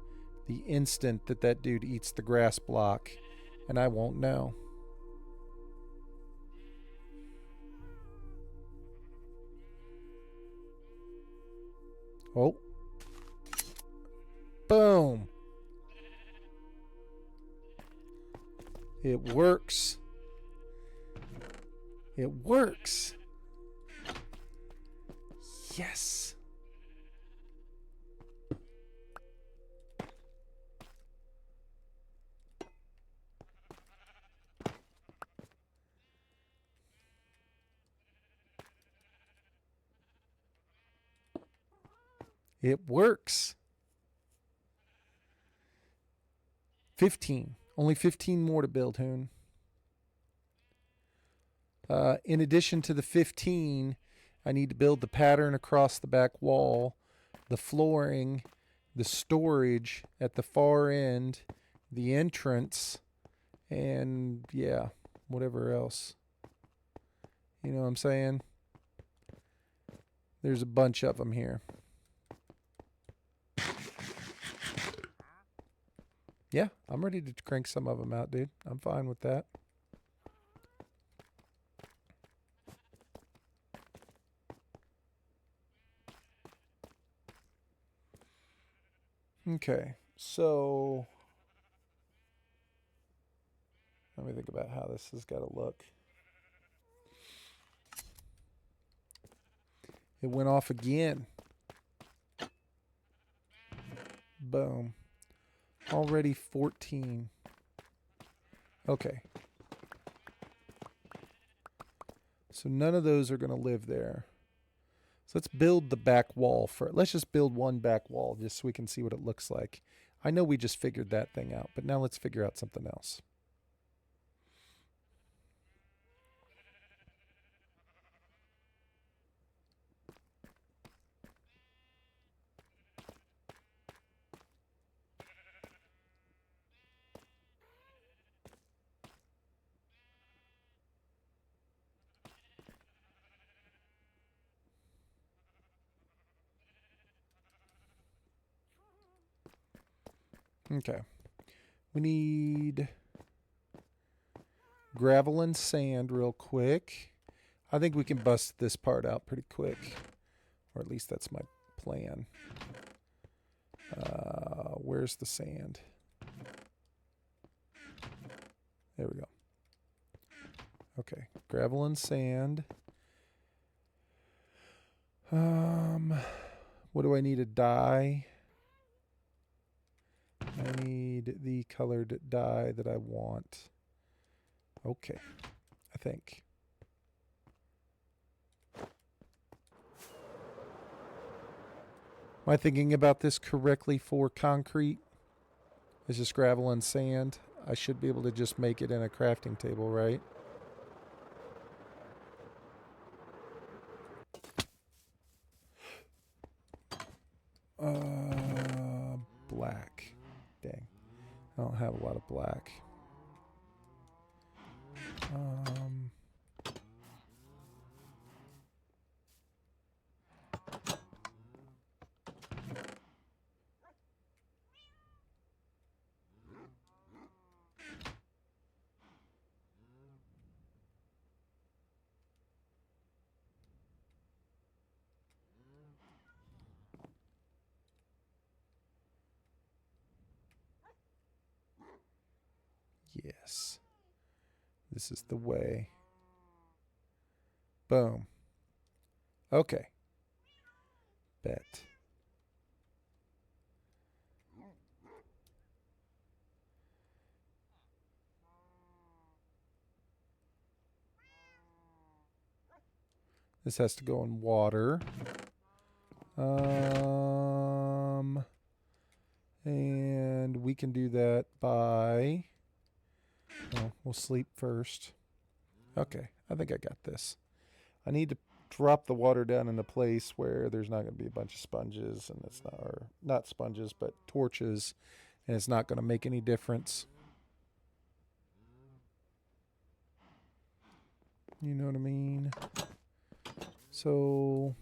the instant that that dude eats the grass block, and I won't know. Oh. Boom. It works. It works. Yes. It works. 15. Only 15 more to build, Hoon. In addition to the 15, I need to build the pattern across the back wall, the flooring, the storage at the far end, the entrance, and yeah, whatever else. You know what I'm saying? There's a bunch of them here. Yeah, I'm ready to crank some of them out, dude. I'm fine with that. Okay, so let me think about how this has got to look. It went off again. Boom. Already 14. Okay. So none of those are going to live there. So let's build the back wall first. Let's just build one back wall just so we can see what it looks like. I know we just figured that thing out, but now let's figure out something else. Okay. We need gravel and sand real quick. I think we can bust this part out pretty quick. Or at least that's my plan. Where's the sand? There we go. Okay. Gravel and sand. What do I need? A dye? I need the colored dye that I want. Okay, I think. Am I thinking about this correctly for concrete? It's just gravel and sand. I should be able to just make it in a crafting table, right? Black. Dang. I don't have a lot of black. Yes. This is the way. Boom. Okay. Bet. This has to go in water. And we can do that by... Oh, we'll sleep first. Okay, I think I got this. I need to drop the water down in a place where there's not going to be a bunch of sponges, and it's not, or not sponges, but torches, and it's not going to make any difference. You know what I mean? So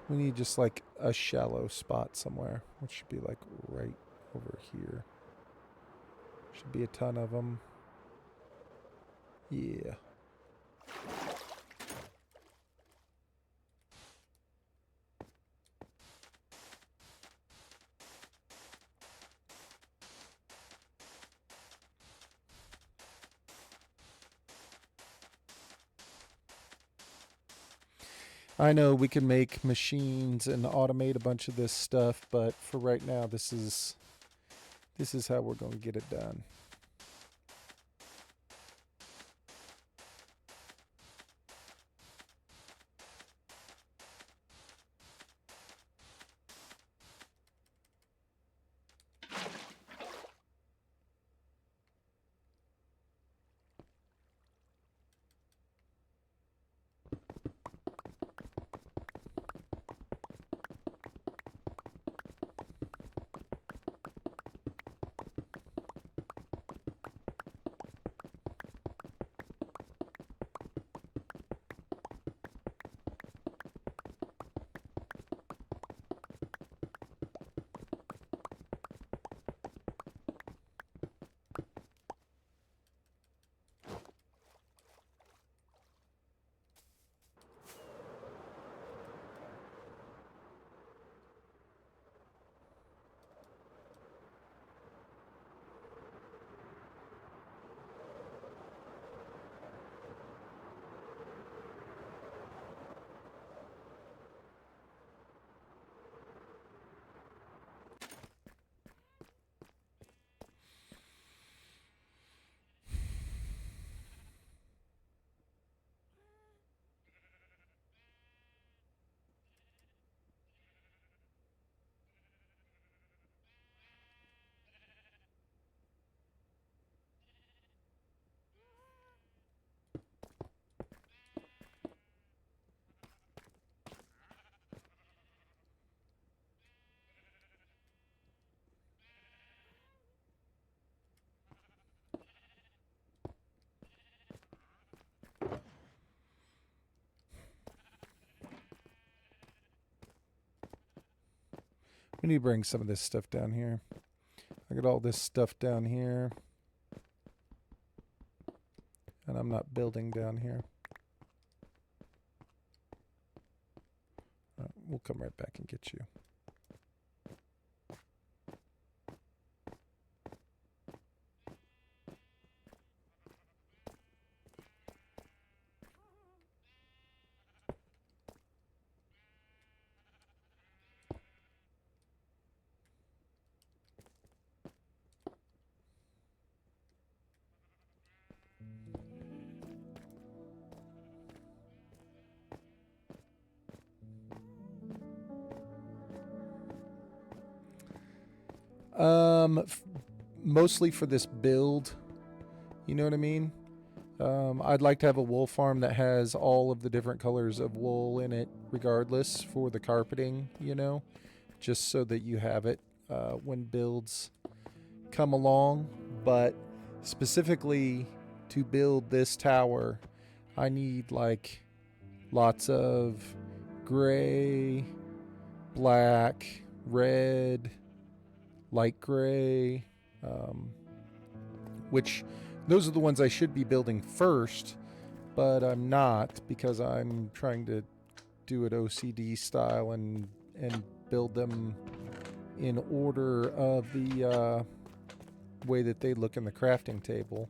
we need just like a shallow spot somewhere, which should be like right over here. Should be a ton of them. Yeah. I know we can make machines and automate a bunch of this stuff, but for right now, this is how we're going to get it done. We need to bring some of this stuff down here. I got all this stuff down here. And I'm not building down here. We'll come right back and get you. Mostly for this build. You know what I mean? I'd like to have a wool farm that has all of the different colors of wool in it, regardless, for the carpeting, you know, just so that you have it when builds come along. But specifically to build this tower, I need like lots of gray, black, red, light gray, which those are the ones I should be building first, but I'm not because I'm trying to do it OCD style and build them in order of the way that they look in the crafting table.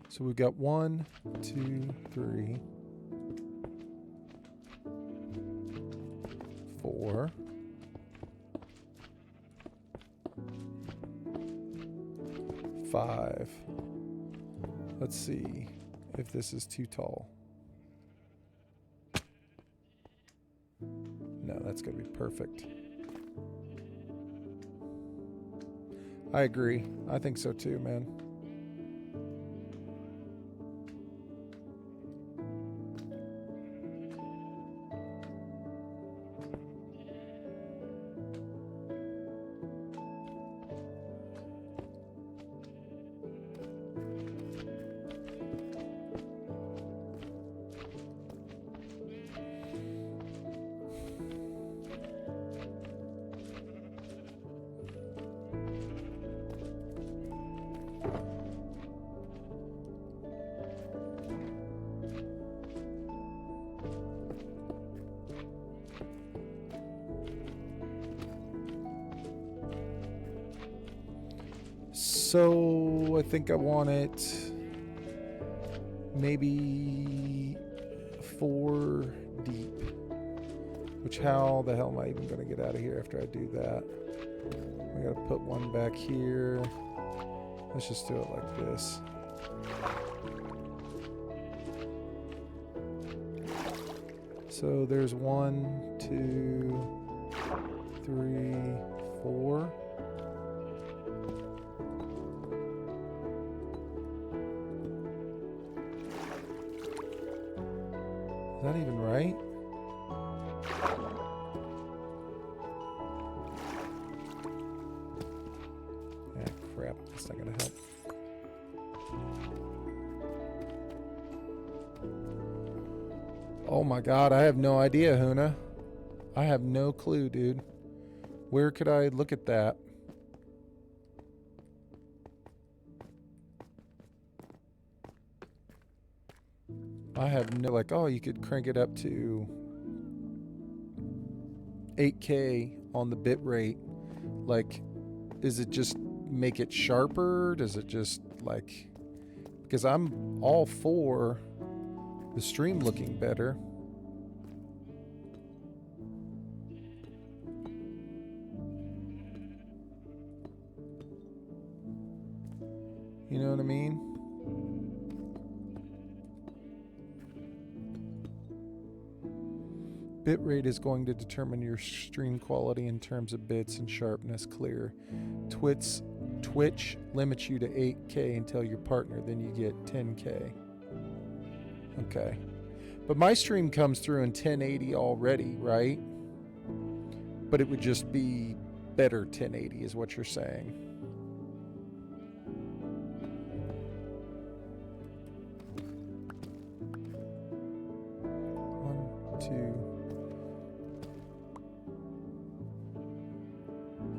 So we've got 1, 2, 3, 4, 5. Let's see if this is too tall. No, that's going to be perfect. I agree. I think so too, man. So I think I want it maybe 4 deep. Which how the hell am I even going to get out of here after I do that? I got to put one back here. Let's just do it like this. So there's 1, 2, 3, 4. Is that even right? Ah, crap. That's not gonna help. Oh my god, I have no idea, Huna. I have no clue, dude. Where could I look at that? I have no, like, oh, you could crank it up to 8K on the bit rate. Like, is it just make it sharper? Does it just, like, because I'm all for the stream looking better. You know what I mean? Bitrate is going to determine your stream quality in terms of bits and sharpness. Clear. Twitch limits you to 8K until your partner, then you get 10K. Okay. But my stream comes through in 1080 already, right? But it would just be better 1080 is what you're saying. One, two.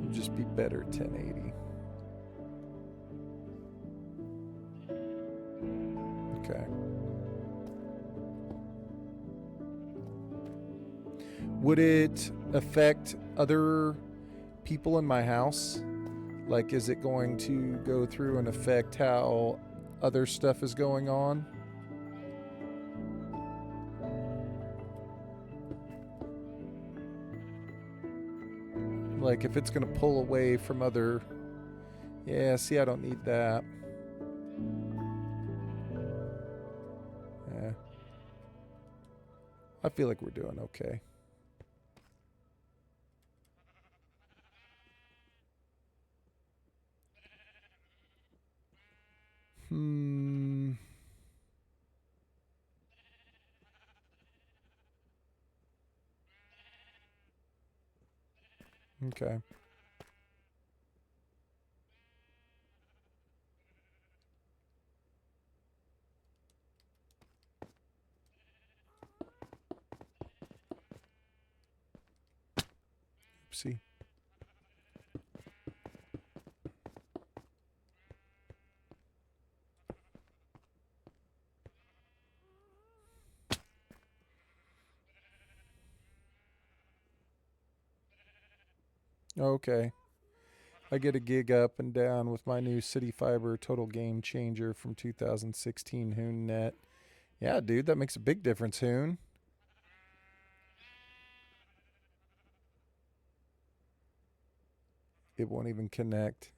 It'd just be better 1080. Okay. Would it affect other people in my house? Like, is it going to go through and affect how other stuff is going on? Like if it's going to pull away from other... Yeah, see, I don't need that. Yeah. I feel like we're doing okay. Okay. Oopsie. Okay. I get a gig up and down with my new City Fiber Total Game Changer from 2016 HoonNet. Yeah, dude, that makes a big difference, Hoon. It won't even connect.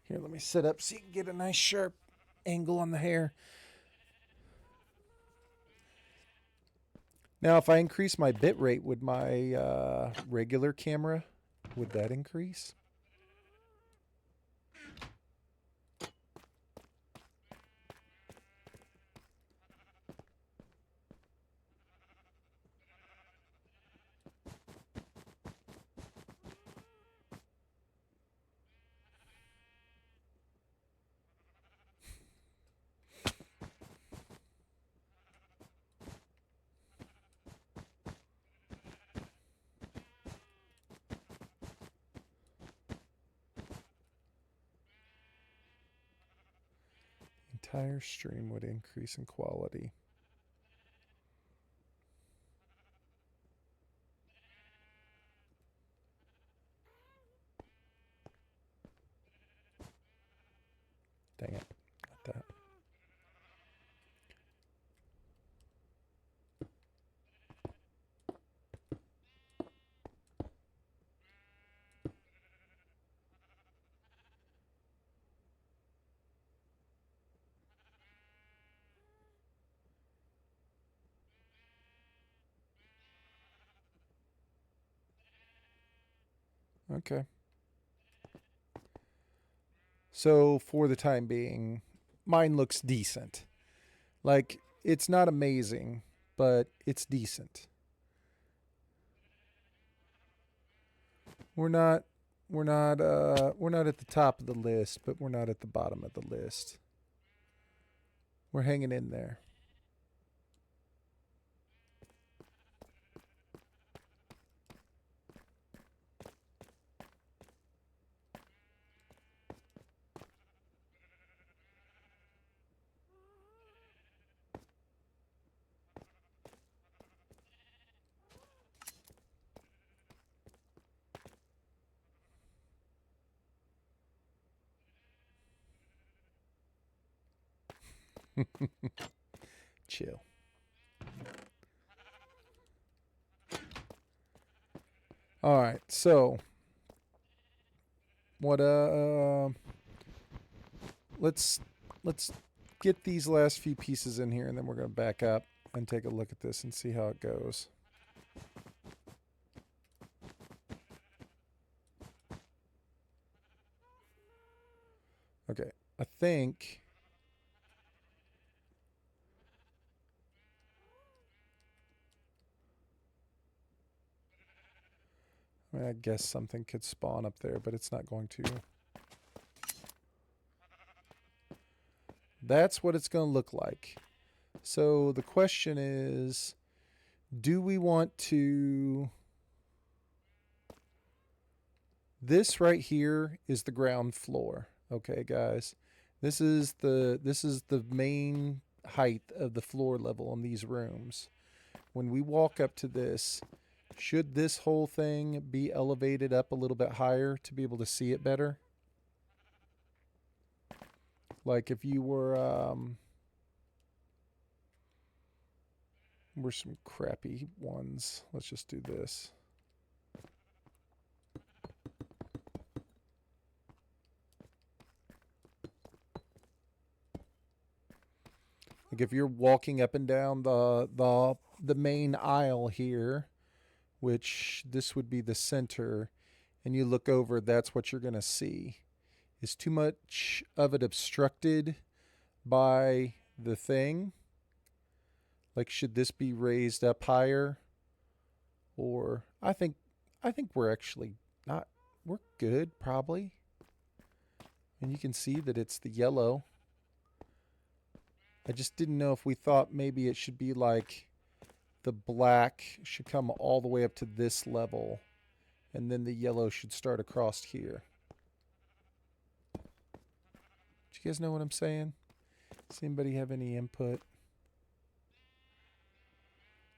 Here, let me sit up so you can get a nice sharp angle on the hair. Now, if I increase my bit rate, would my regular camera, would that increase? Entire stream would increase in quality. Dang it. Not that. Okay. So for the time being, mine looks decent. Like, it's not amazing, but it's decent. We're not we're not at the top of the list, but we're not at the bottom of the list. We're hanging in there. Chill. All right. So, what let's get these last few pieces in here and then we're going to back up and take a look at this and see how it goes. Okay. I think I guess something could spawn up there, but it's not going to. That's what it's going to look like. So the question is, do we want to This right here is the ground floor. Okay, guys. This is the main height of the floor level in these rooms. When we walk up to this, should this whole thing be elevated up a little bit higher to be able to see it better? Like if you were some crappy ones. Let's just do this. Like if you're walking up and down the main aisle here, which this would be the center, and you look over, that's what you're going to see. Is too much of it obstructed by the thing? Like should this be raised up higher? Or I think we're actually not we're good probably. And you can see that it's the yellow. I just didn't know if we thought maybe it should be like the black should come all the way up to this level and then the yellow should start across here. Do you guys know what I'm saying? Does anybody have any input?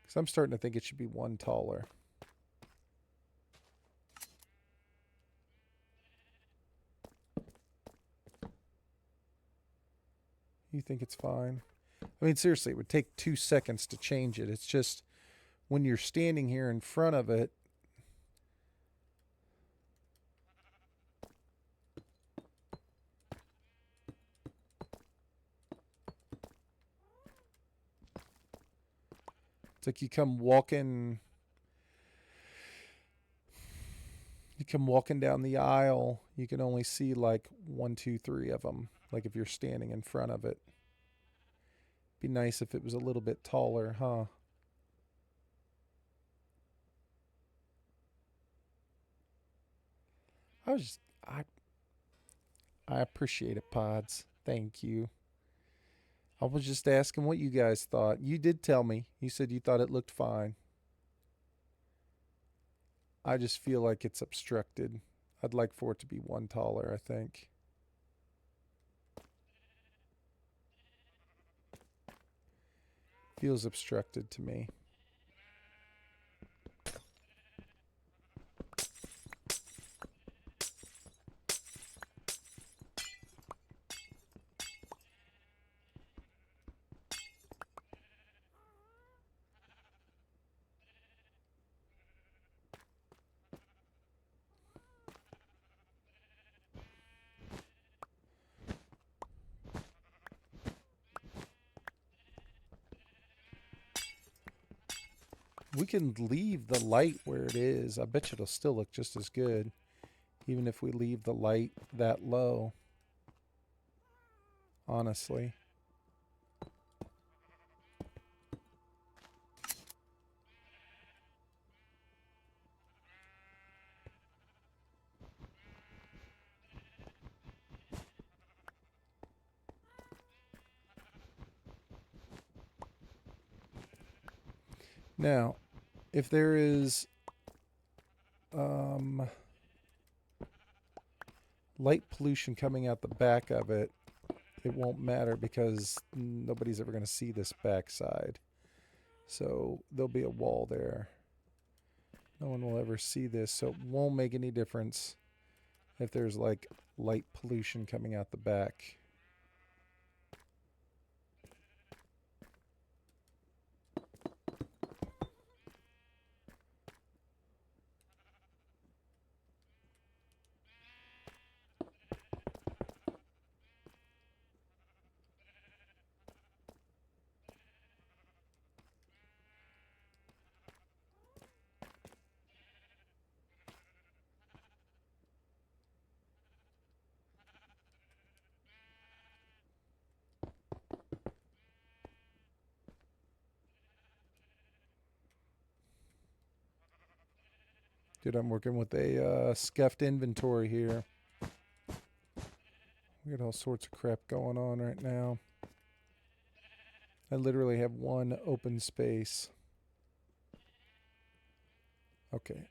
Because I'm starting to think it should be one taller. You think it's fine? I mean, seriously, it would take 2 seconds to change it. It's just when you're standing here in front of it, it's like you come walking down the aisle, you can only see like 1, 2, 3 of them. Like if you're standing in front of it. Be nice if it was a little bit taller, huh? I was just I appreciate it, Pods. Thank you. I was just asking what you guys thought. You did tell me. You said you thought it looked fine. I just feel like it's obstructed. I'd like for it to be one taller, I think. Feels obstructed to me. We can leave the light where it is. I bet you it'll still look just as good, even if we leave the light that low. Honestly. Now, if there is light pollution coming out the back of it, it won't matter because nobody's ever going to see this backside. So there'll be a wall there. No one will ever see this, so it won't make any difference if there's like light pollution coming out the back. Dude, I'm working with a scuffed inventory here. We got all sorts of crap going on right now. I literally have one open space. Okay.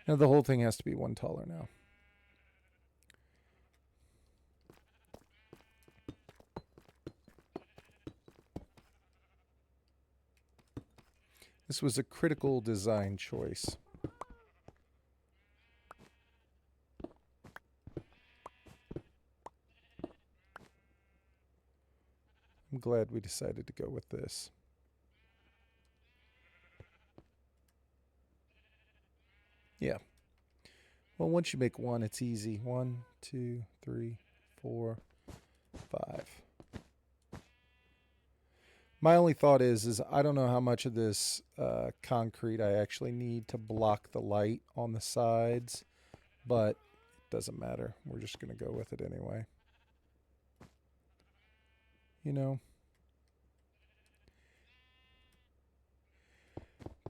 Now the whole thing has to be one taller now. This was a critical design choice. I'm glad we decided to go with this. Yeah. Well, once you make one, it's easy. 1, 2, 3, 4, 5. My only thought is I don't know how much of this concrete I actually need to block the light on the sides, but it doesn't matter. We're just going to go with it anyway. You know,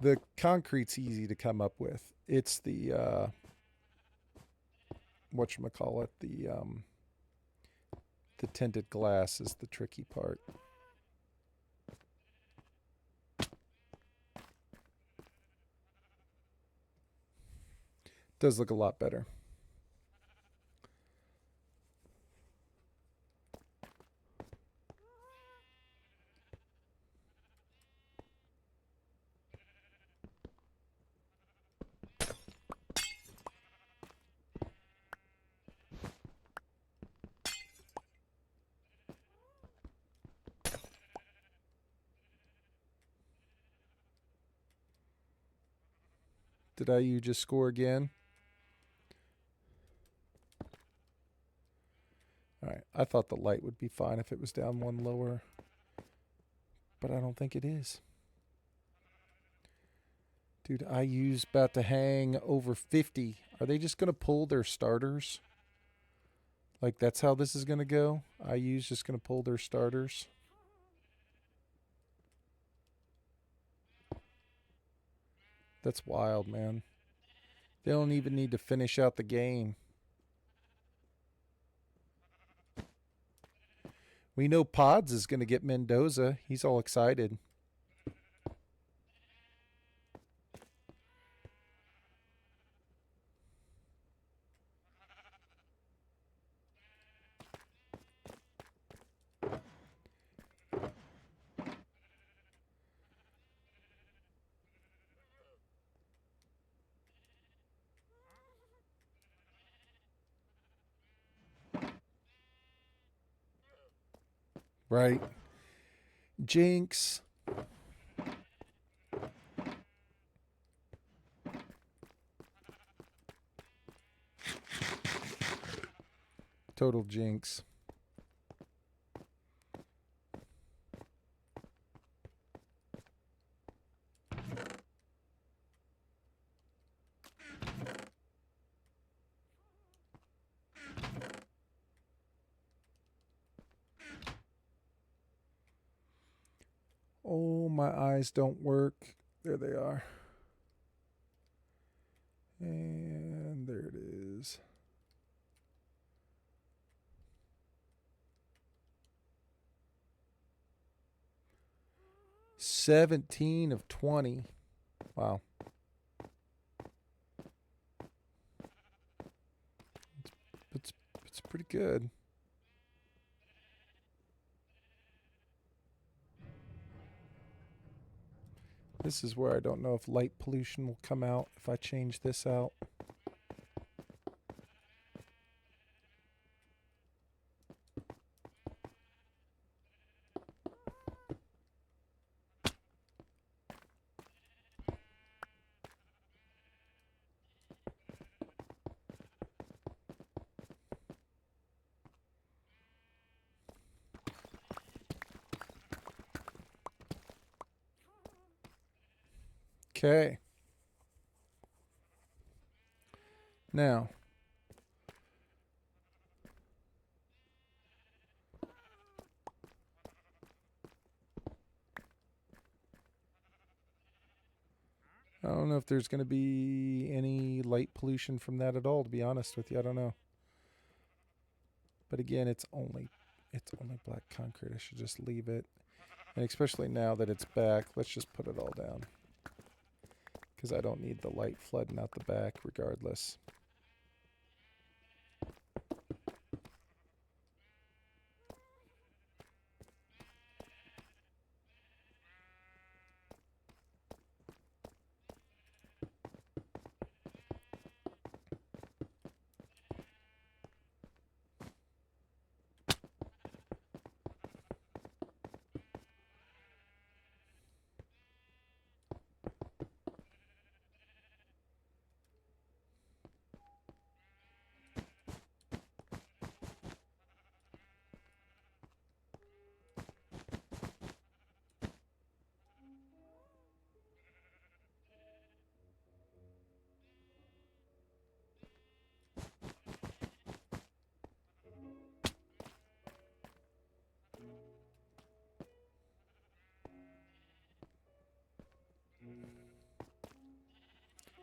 the concrete's easy to come up with. It's the whatchamacallit, the tinted glass is the tricky part. Does look a lot better. Did IU just score again? All right. I thought the light would be fine if it was down one lower, but I don't think it is. Dude, IU's about to hang over 50. Are they just going to pull their starters? Like, that's how this is going to go? IU's just going to pull their starters? That's wild, man. They don't even need to finish out the game. We know Pods is going to get Mendoza. He's all excited. Right. Jinx. Total jinx. Oh, my eyes don't work. There they are. And there it is. $17 of $20. Wow. It's pretty good. This is where I don't know if light pollution will come out if I change this out. Okay. Now, I don't know if there's going to be any light pollution from that at all, to be honest with you. I don't know. But again, it's only black concrete. I should just leave it. And especially now that it's back, let's just put it all down. because I don't need the light flooding out the back regardless.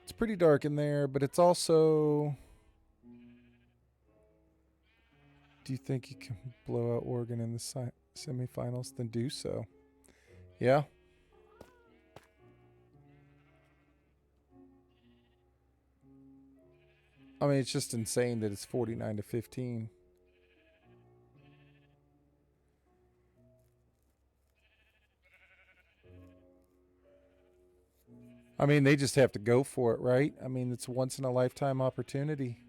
It's pretty dark in there, but it's also... Do you think you can blow out Oregon in the semifinals? Then do so. Yeah. I mean, it's just insane that it's 49-15. I mean, they just have to go for it, right? I mean, it's a once in a lifetime opportunity.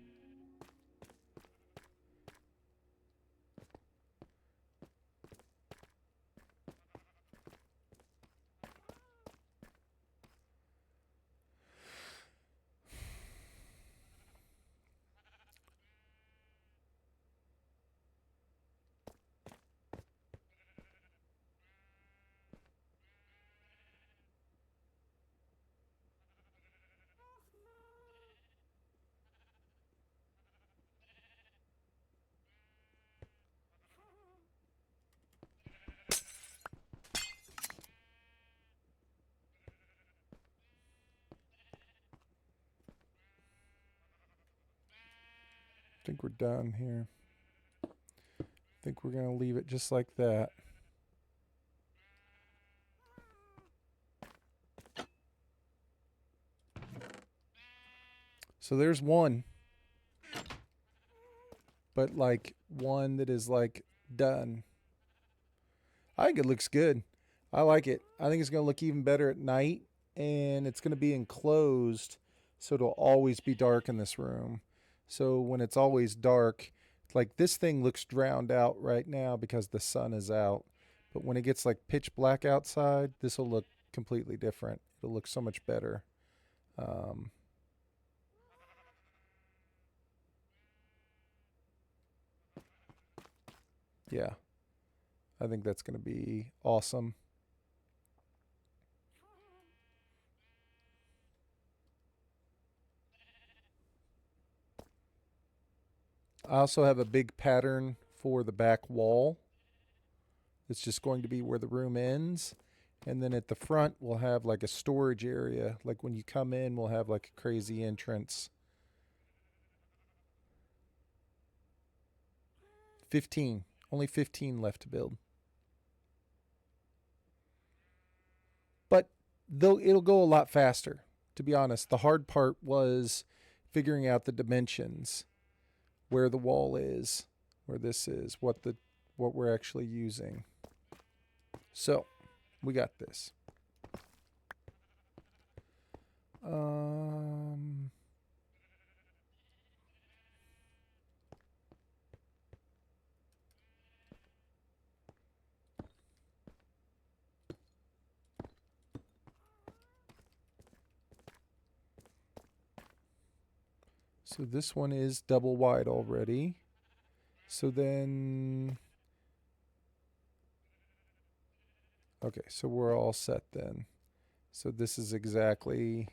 I think we're done here. I think we're going to leave it just like that. So there's one. But like one that is like done. I think it looks good. I like it. I think it's going to look even better at night. And it's going to be enclosed. So it'll always be dark in this room. So when it's always dark, like this thing looks drowned out right now because the sun is out. But when it gets like pitch black outside, this will look completely different. It'll look so much better. Yeah, I think that's going to be awesome. I also have a big pattern for the back wall. It's just going to be where the room ends. And then at the front, we'll have like a storage area. Like when you come in, we'll have like a crazy entrance. 15. Only 15 left to build. But though it'll go a lot faster, to be honest. The hard part was figuring out the dimensions, where the wall is, where this is, what we're actually using. So, we got this. So this one is double wide already. So then, okay, so we're all set then. So this is exactly...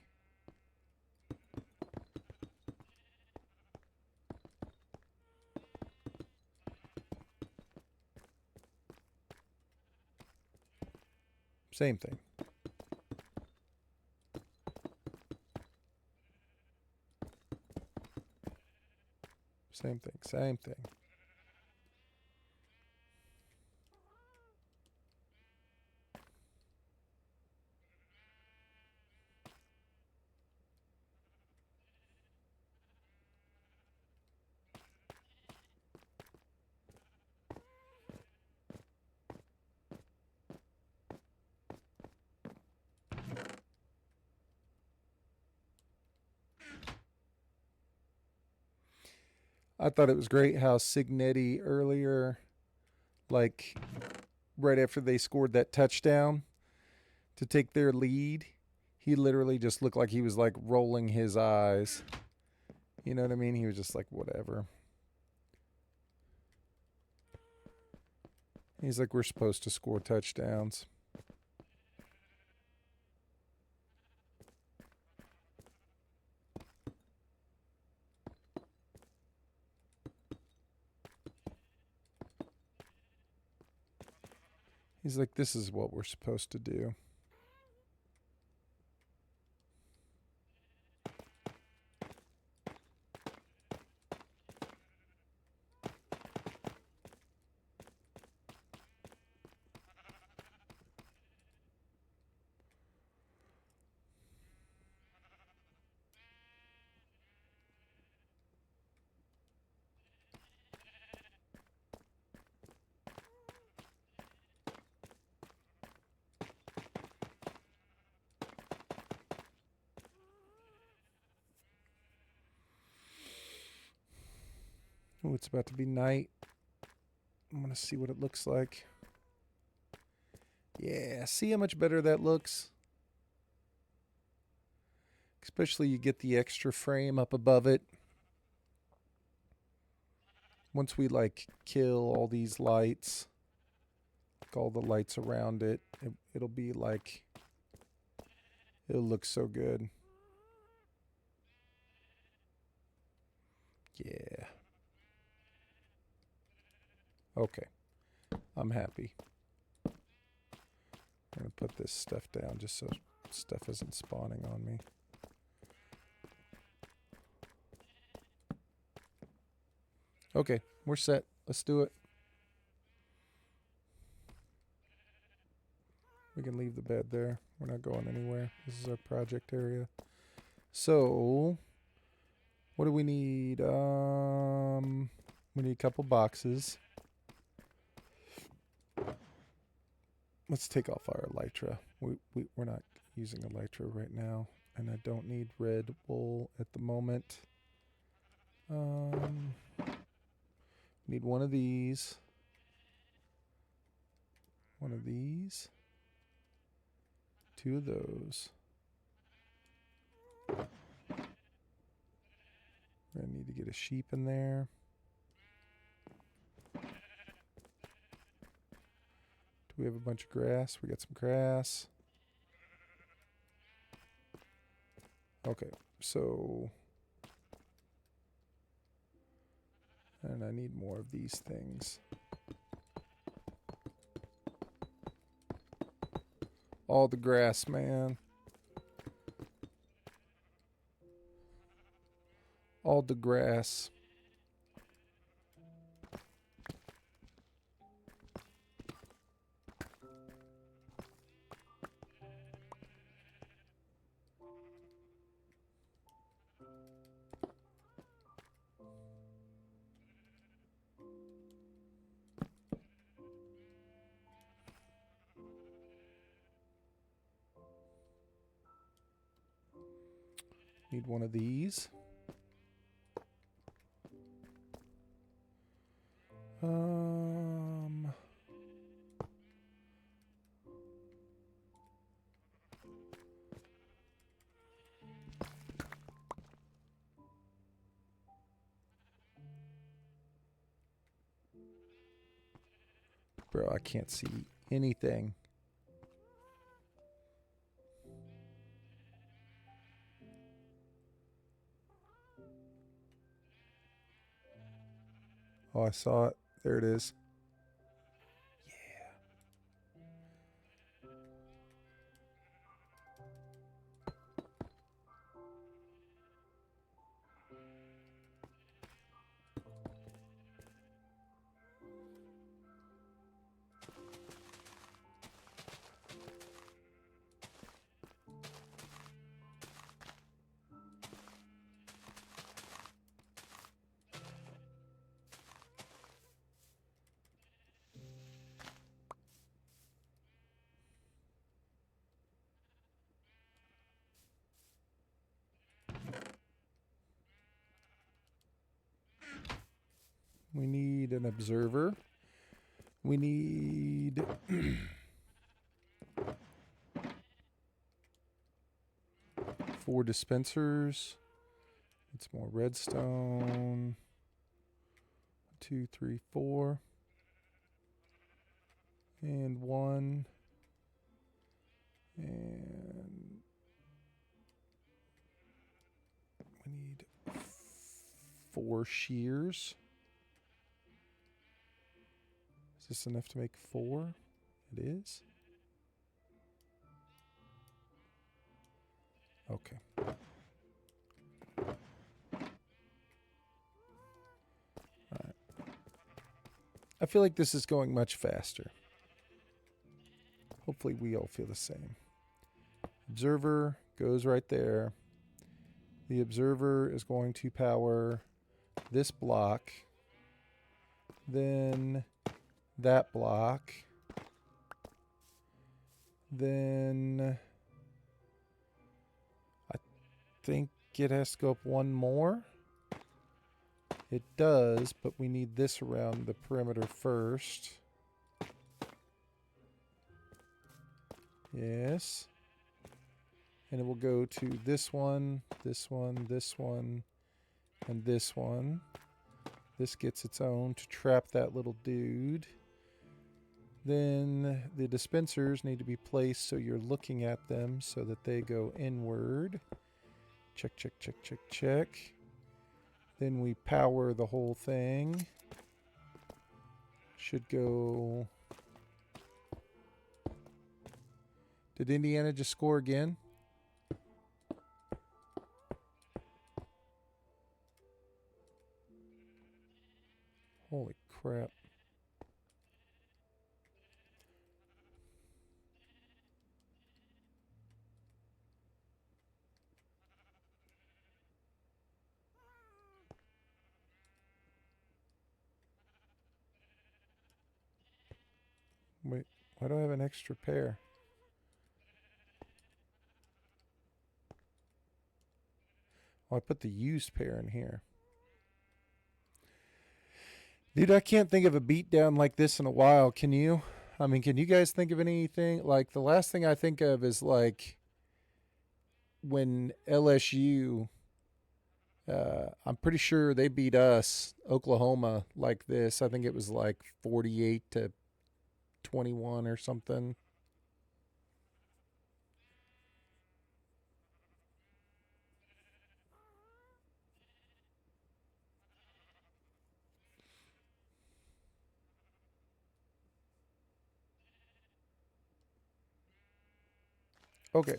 Same thing. Same thing, same thing. I thought it was great how Signetti earlier, like right after they scored that touchdown to take their lead, he literally just looked like he was like rolling his eyes. You know what I mean? He was just like, whatever. He's like, we're supposed to score touchdowns. He's like, this is what we're supposed to do. Oh, it's about to be night. I'm going to see what it looks like. Yeah, see how much better that looks? Especially you get the extra frame up above it. Once we like kill all these lights, like all the lights around it, it'll be like, it'll look so good. Yeah. Okay. I'm happy. I'm going to put this stuff down just so stuff isn't spawning on me. Okay, we're set. Let's do it. We can leave the bed there. We're not going anywhere. This is our project area. So, what do we need? We need a couple boxes. Let's take off our elytra. We're not using elytra right now, and I don't need red wool at the moment. Need one of these. One of these. Two of those. I need to get a sheep in there. Do we have a bunch of grass? We got some grass. Okay, so... And I need more of these things. All the grass, man. All the grass. Need one of these. Bro, I can't see anything. Oh, I saw it. There it is. an observer. We need 4 dispensers. Need some more redstone. 2, 3, 4. And 1. And we need 4 shears. Is this enough to make 4? It is. Okay. Alright. I feel like this is going much faster. Hopefully we all feel the same. Observer goes right there. The observer is going to power this block. Then that block. Then I think it has to go up one more. It does, but we need this around the perimeter first. Yes. And it will go to this one, this one, this one, and this one. This gets its own to trap that little dude. Then the dispensers need to be placed so you're looking at them so that they go inward. Check, check, check, check, check. Then we power the whole thing. Should go... Did Indiana just score again? Holy crap. Wait, why do I have an extra pair? Oh, I put the used pair in here. Dude, I can't think of a beatdown like this in a while. Can you? I mean, can you guys think of anything? Like, the last thing I think of is, like, when LSU, I'm pretty sure they beat us, Oklahoma, like this. I think it was like 48-21 or something. Okay.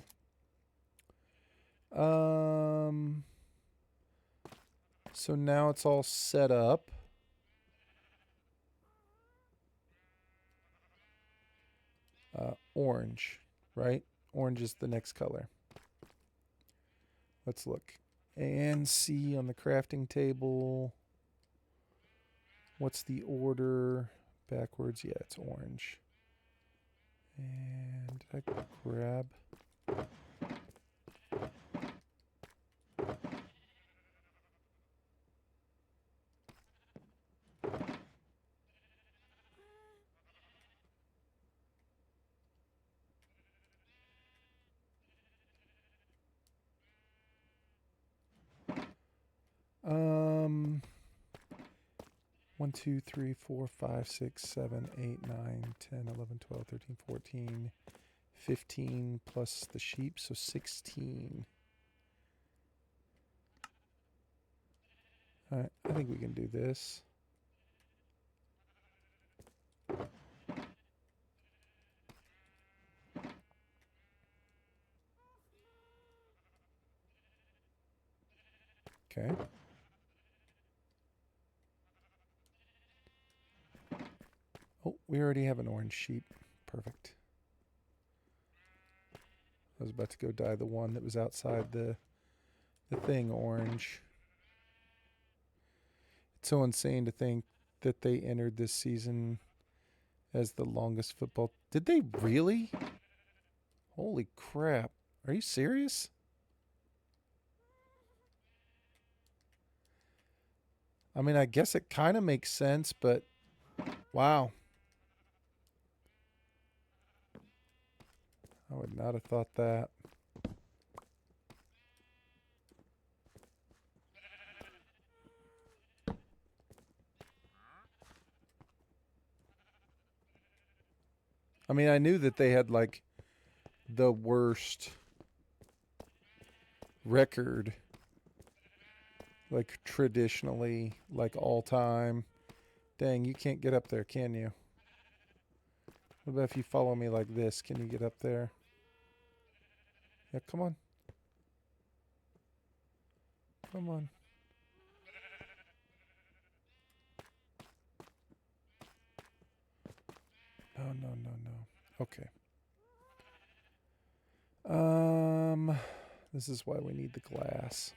So now it's all set up. Orange, right? Orange is the next color. Let's look. And see on the crafting table. What's the order? Backwards? Yeah, it's orange. And did I grab... Um, 1, 2, 3, 4, 5, 6, 7, 8, 9, 10, 11, 12, 13, 14, 15 plus the sheep, so 16. All right, I think we can do this. Okay. Oh, we already have an orange sheep. Perfect. I was about to go dye the one that was outside the thing orange. It's so insane to think that they entered this season as the longest football. Did they really? Holy crap. Are you serious? I mean, I guess it kind of makes sense, but Wow. I would not have thought that. I mean, I knew that they had like the worst record, like traditionally, like all time. Dang, you can't get up there, can you? What about if you follow me like this? Can you get up there? Yeah, come on. Come on. No, no, no, no. Okay. This is why we need the glass.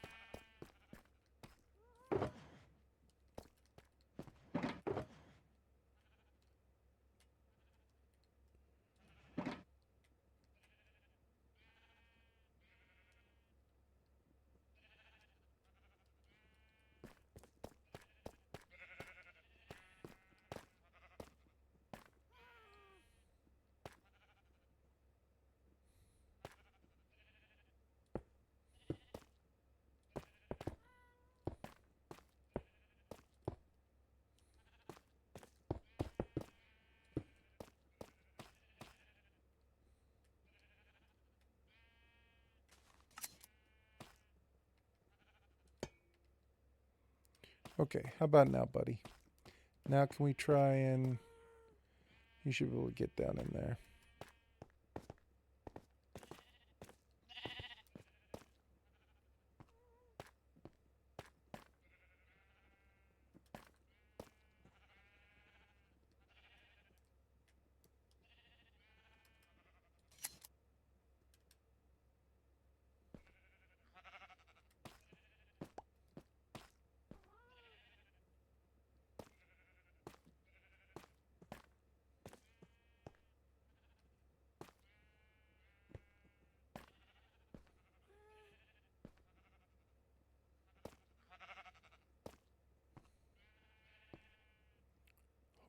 Okay, how about now, buddy? Now can we try and... You should be able to get down in there.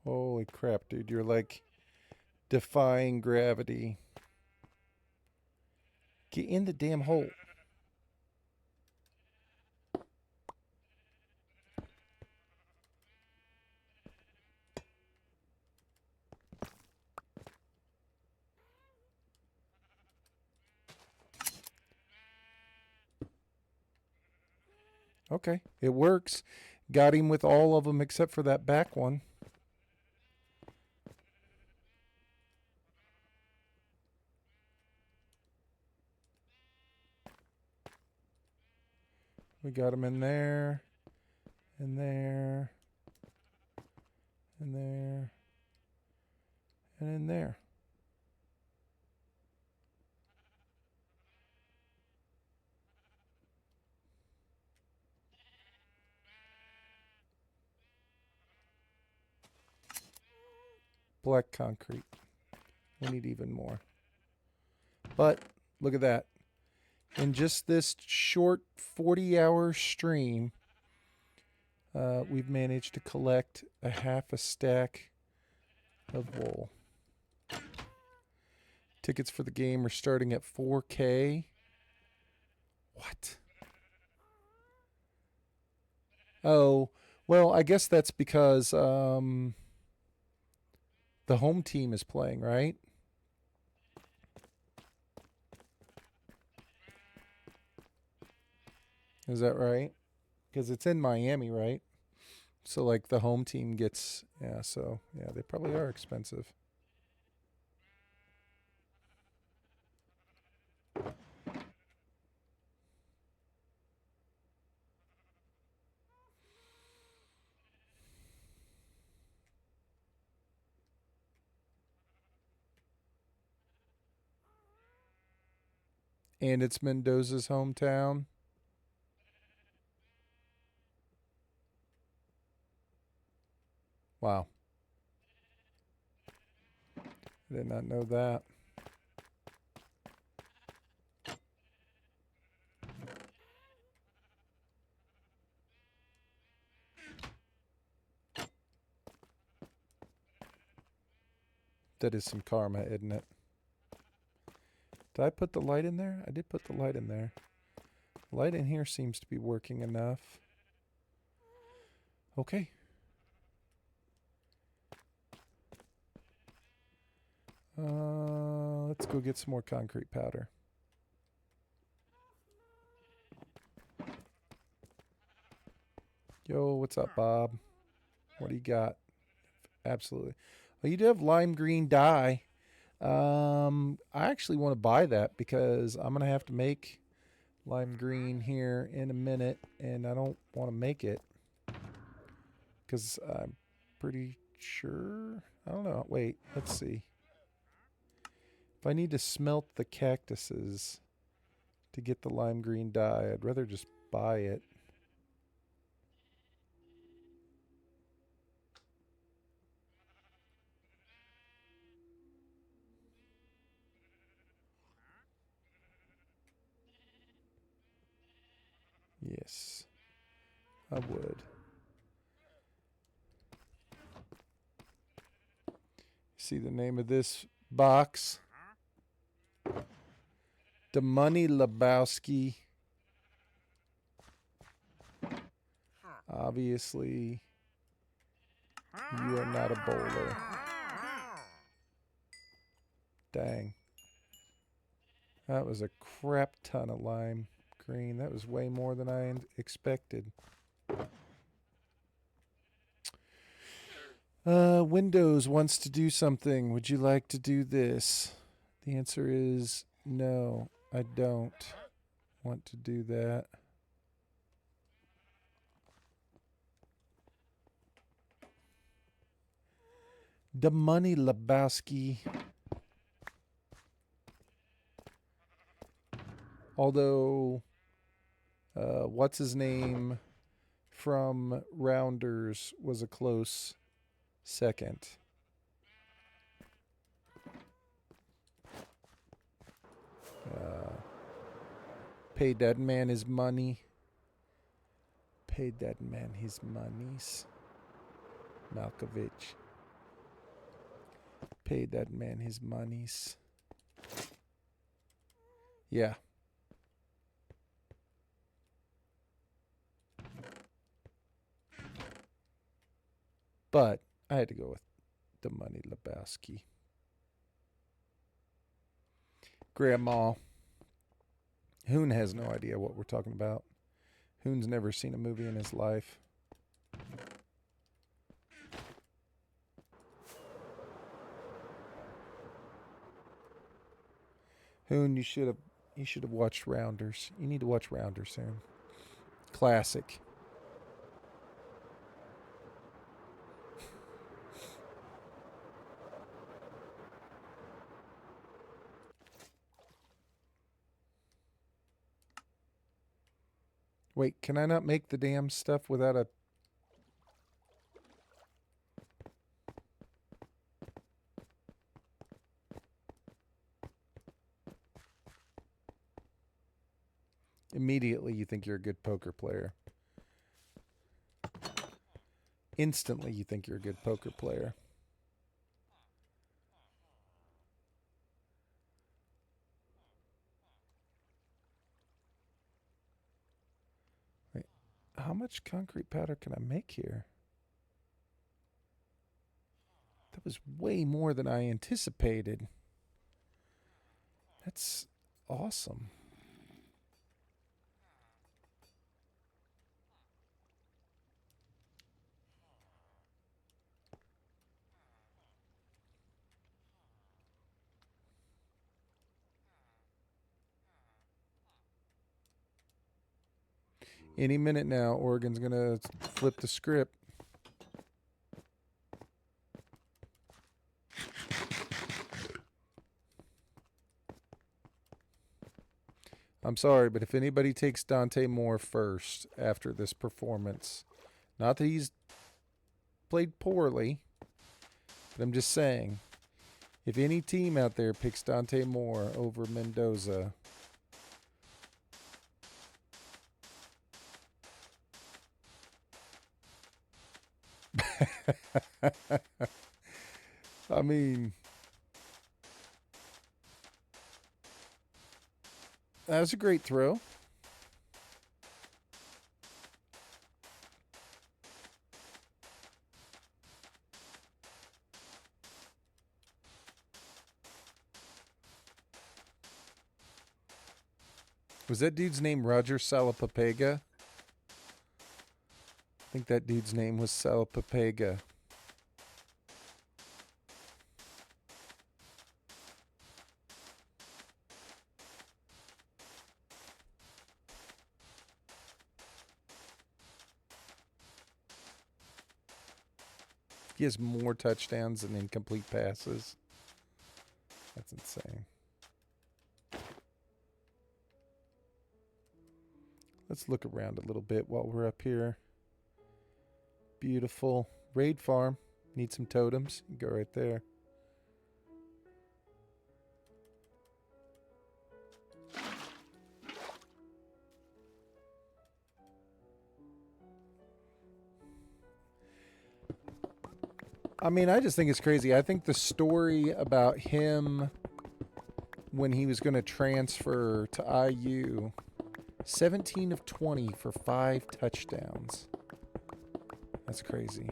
Holy crap, dude. You're like defying gravity. Get in the damn hole. Okay, it works. Got him with all of them except for that back one. We got him in there, and there, and there, and in there. Black concrete. We need even more. But look at that. In just this short 40-hour stream, we've managed to collect a half a stack of wool. Tickets for the game are starting at 4K. What? Oh, well, I guess that's because the home team is playing, right? Is that right? Because it's in Miami, right? So, like, the home team gets, yeah, so, yeah, they probably are expensive. And it's Mendoza's hometown. Wow. I did not know that. That is some karma, isn't it? Did I put the light in there? I did put the light in there. Light in here seems to be working enough. Okay. Let's go get some more concrete powder. Yo, what's up, Bob? What do you got? Absolutely. Well, you do have lime green dye. I actually want to buy that because I'm gonna have to make lime green here in a minute, and I don't want to make it because I'm pretty sure. I don't know. Wait, let's see. If I need to smelt the cactuses to get the lime green dye, I'd rather just buy it. Yes, I would. See the name of this box? The Money Lebowski. Obviously, you are not a bowler. Dang. That was a crap ton of lime green. That was way more than I expected. Windows wants to do something. Would you like to do this? The answer is no, I don't want to do that. The Money Lebowski. Although, what's his name from Rounders was a close second. Paid that man his money. Paid that man his monies. Malkovich. Paid that man his monies. Yeah. But I had to go with the Money Lebowski. Grandma. Hoon has no idea what we're talking about. Hoon's never seen a movie in his life. Hoon, you should have watched Rounders. You need to watch Rounders soon. Classic. Wait, can I not make the damn stuff without a... Immediately you think you're a good poker player. Instantly you think you're a good poker player. Wait, how much concrete powder can I make here? That was way more than I anticipated. That's awesome. Any minute now, Oregon's going to flip the script. I'm sorry, but if anybody takes Dante Moore first after this performance, not that he's played poorly, but I'm just saying, if any team out there picks Dante Moore over Mendoza, I mean, That was a great throw. Was that dude's name Roger Salapapega? I think that dude's name was Salapapega. He has more touchdowns than incomplete passes. That's insane. Let's look around a little bit while we're up here. Beautiful raid farm. Need some totems. You go right there. I mean, I just think it's crazy. I think the story about him when he was going to transfer to IU, 17 of 20 for 5 touchdowns. That's crazy.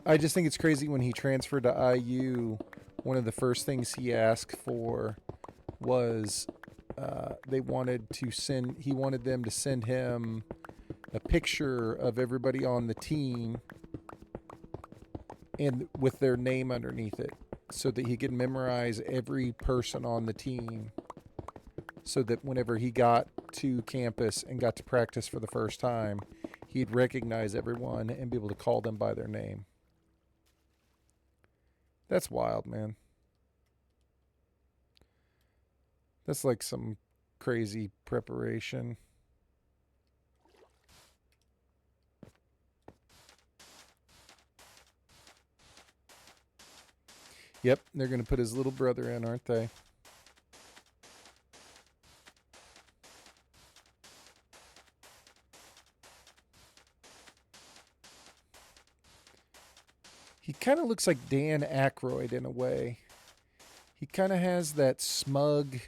I just think it's crazy when he transferred to IU, one of the first things he asked for was he wanted them to send him a picture of everybody on the team and with their name underneath it so that he could memorize every person on the team so that whenever he got to campus and got to practice for the first time, he'd recognize everyone and be able to call them by their name. That's wild, man. That's like some crazy preparation. Yep, they're going to put his little brother in, aren't they? He kind of looks like Dan Aykroyd in a way. He kind of has that smug,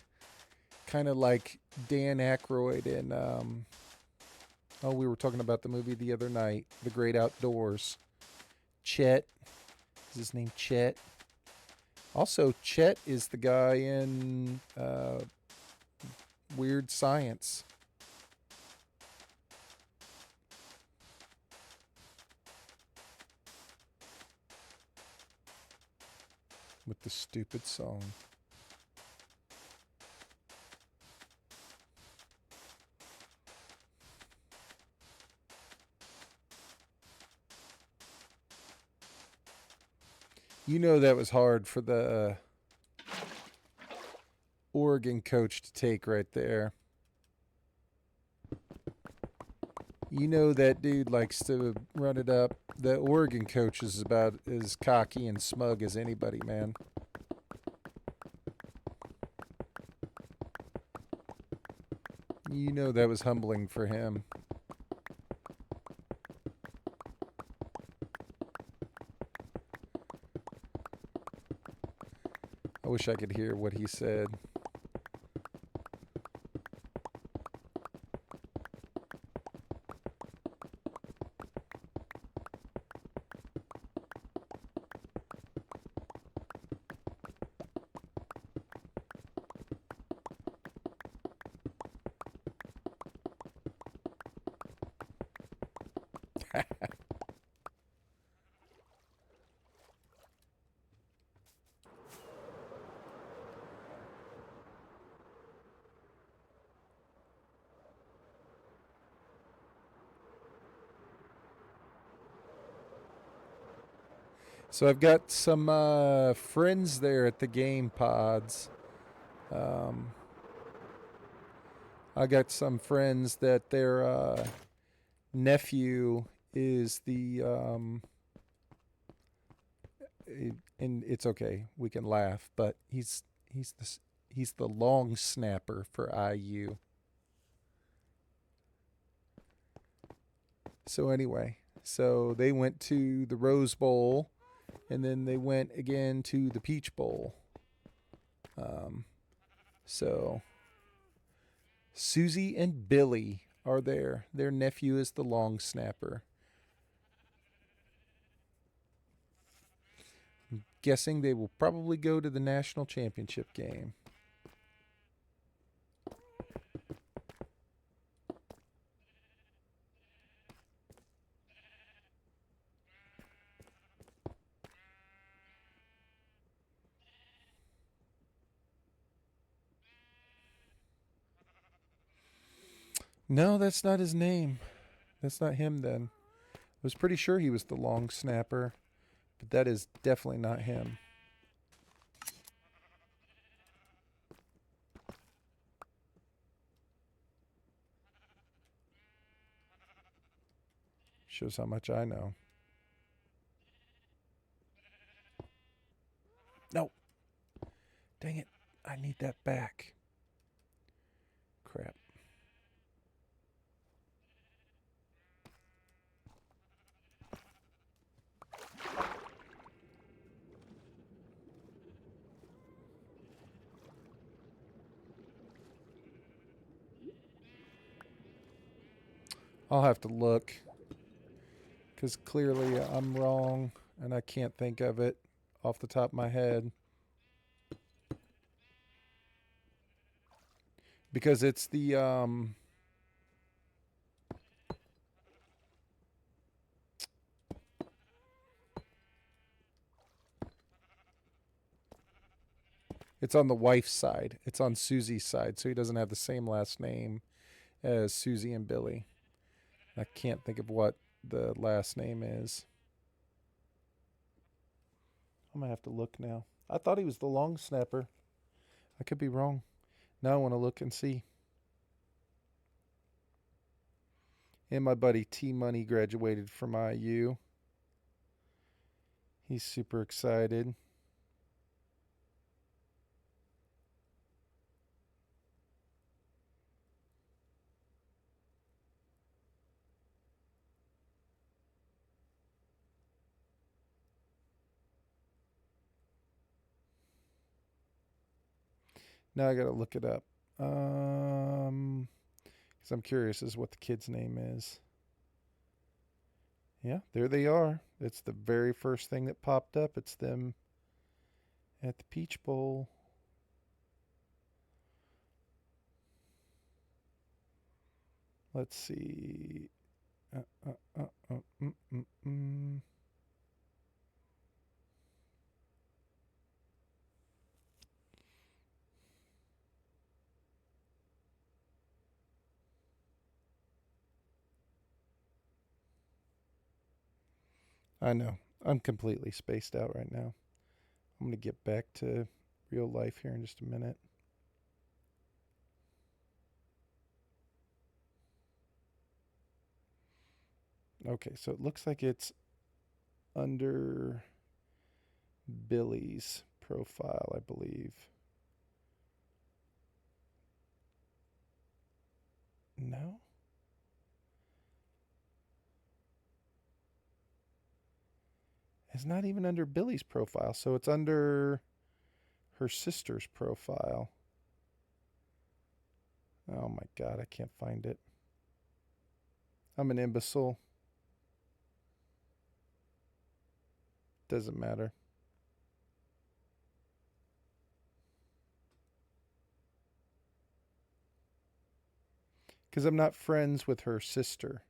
kind of like Dan Aykroyd in. We were talking about the movie the other night, The Great Outdoors. Chet. Is his name Chet? Also, Chet is the guy in Weird Science. With the stupid song. You know that was hard for the Oregon coach to take right there. You know that dude likes to run it up. The Oregon coach is about as cocky and smug as anybody, man. You know that was humbling for him. I wish I could hear what he said. So I've got some friends there at the game pods. Um, I got some friends that their nephew is the and it's okay, we can laugh, but he's the long snapper for IU. So anyway, so they went to the Rose Bowl And then they went again to the Peach Bowl. So Susie and Billy are there. Their nephew is the long snapper. I'm guessing they will probably go to the national championship game. No, that's not his name. That's not him then. I was pretty sure he was the long snapper, but that is definitely not him. Shows how much I know. No. Dang it. I need that back. Crap. I'll have to look because clearly I'm wrong and I can't think of it off the top of my head. Because it's the it's on the wife's side. It's on Susie's side, so he doesn't have the same last name as Susie and Billy. I can't think of what the last name is. I'm gonna have to look now. I thought he was the long snapper. I could be wrong. Now I want to look and see. And my buddy T Money graduated from IU. He's super excited. Now I gotta look it up. Because I'm curious as what the kid's name is. Yeah, there they are. It's the very first thing that popped up. It's them at the Peach Bowl. Let's see. I know. I'm completely spaced out right now. I'm going to get back to real life here in just a minute. Okay, so it looks like it's under Billy's profile, I believe. No? It's not even under Billy's profile, so it's under her sister's profile. Oh my god, I can't find it. I'm an imbecile. Doesn't matter. Because I'm not friends with her sister.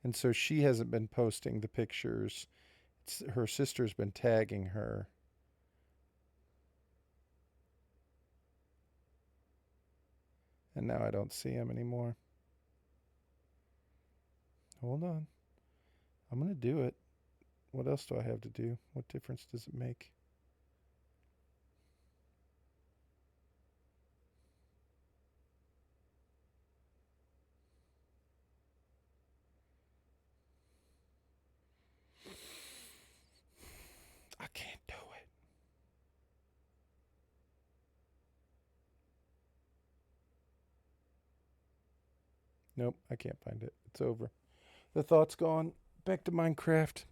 And so she hasn't been posting the pictures. Her sister's been tagging her. And now I don't see him anymore. Hold on. I'm going to do it. What else do I have to do? What difference does it make? I can't do it. Nope, I can't find it. It's over. The thought's gone. Back to Minecraft.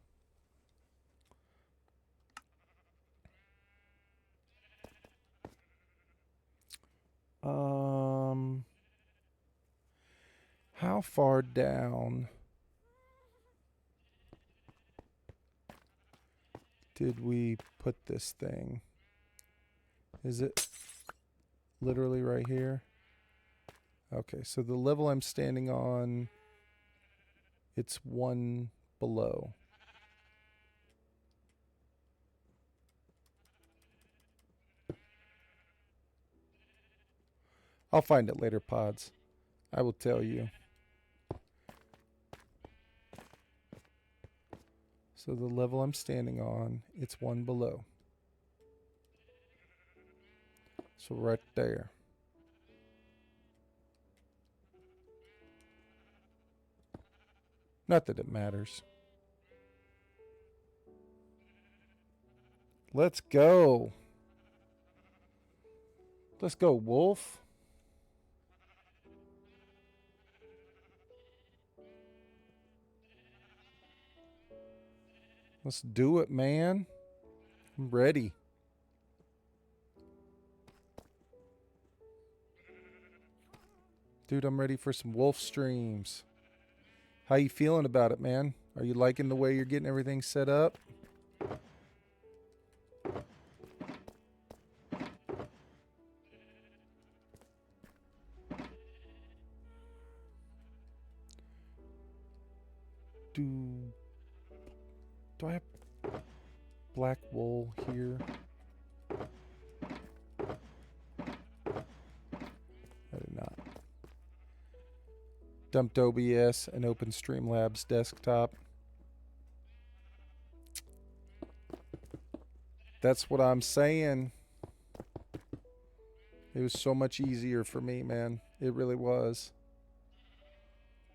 far down did we put this thing? Is it literally right here? Okay, so the level I'm standing on, it's one below. I'll find it later, pods. I will tell you. So the level I'm standing on, it's one below. So right there. Not that it matters. Let's go. Let's go, Wolf. Let's do it, man. I'm ready. Dude, I'm ready for some wolf streams. How you feeling about it, man? Are you liking the way you're getting everything set up? Do I have black wool here? I did not. Dumped OBS and opened Streamlabs desktop. That's what I'm saying. It was so much easier for me, man. It really was.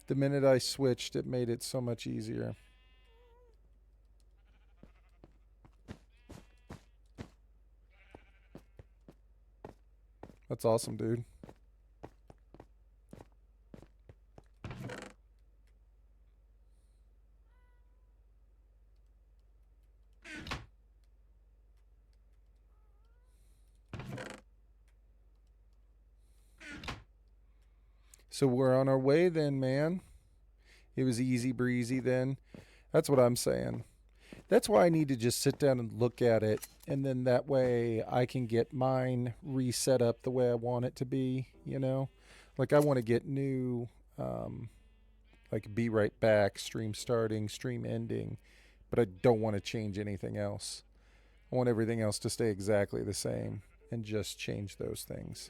The minute I switched, it made it so much easier. That's awesome, dude. So we're on our way then, man. It was easy breezy then. That's what I'm saying. That's why I need to just sit down and look at it, and then that way I can get mine reset up the way I want it to be, you know? Like I want to get new, like be right back, stream starting, stream ending, but I don't want to change anything else. I want everything else to stay exactly the same and just change those things.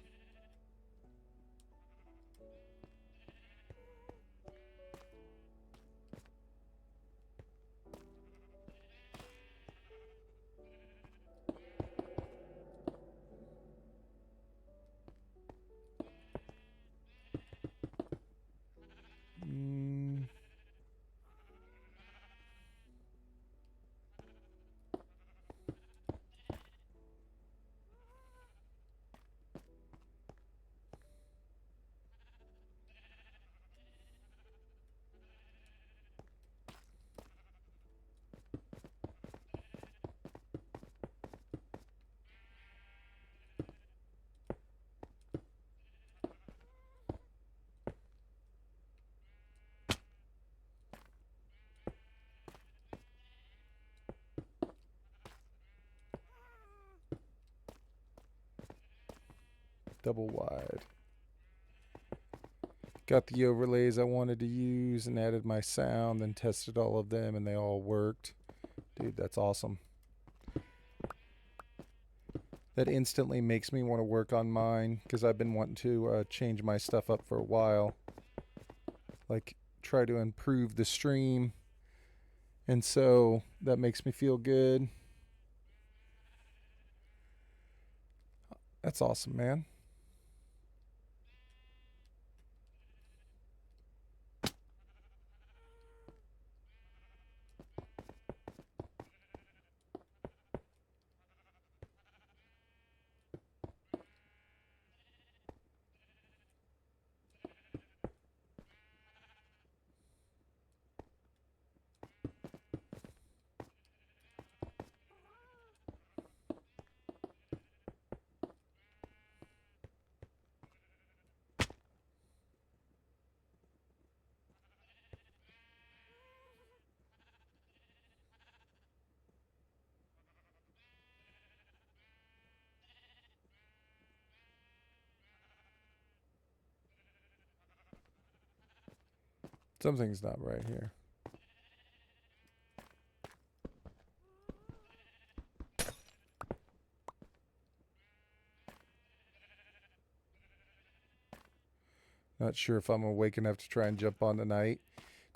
Double wide. Got the overlays I wanted to use and added my sound and tested all of them and they all worked. Dude, that's awesome. That instantly makes me want to work on mine because I've been wanting to change my stuff up for a while. Like try to improve the stream. And so that makes me feel good. That's awesome, man. Something's not right here. Not sure if I'm awake enough to try and jump on tonight.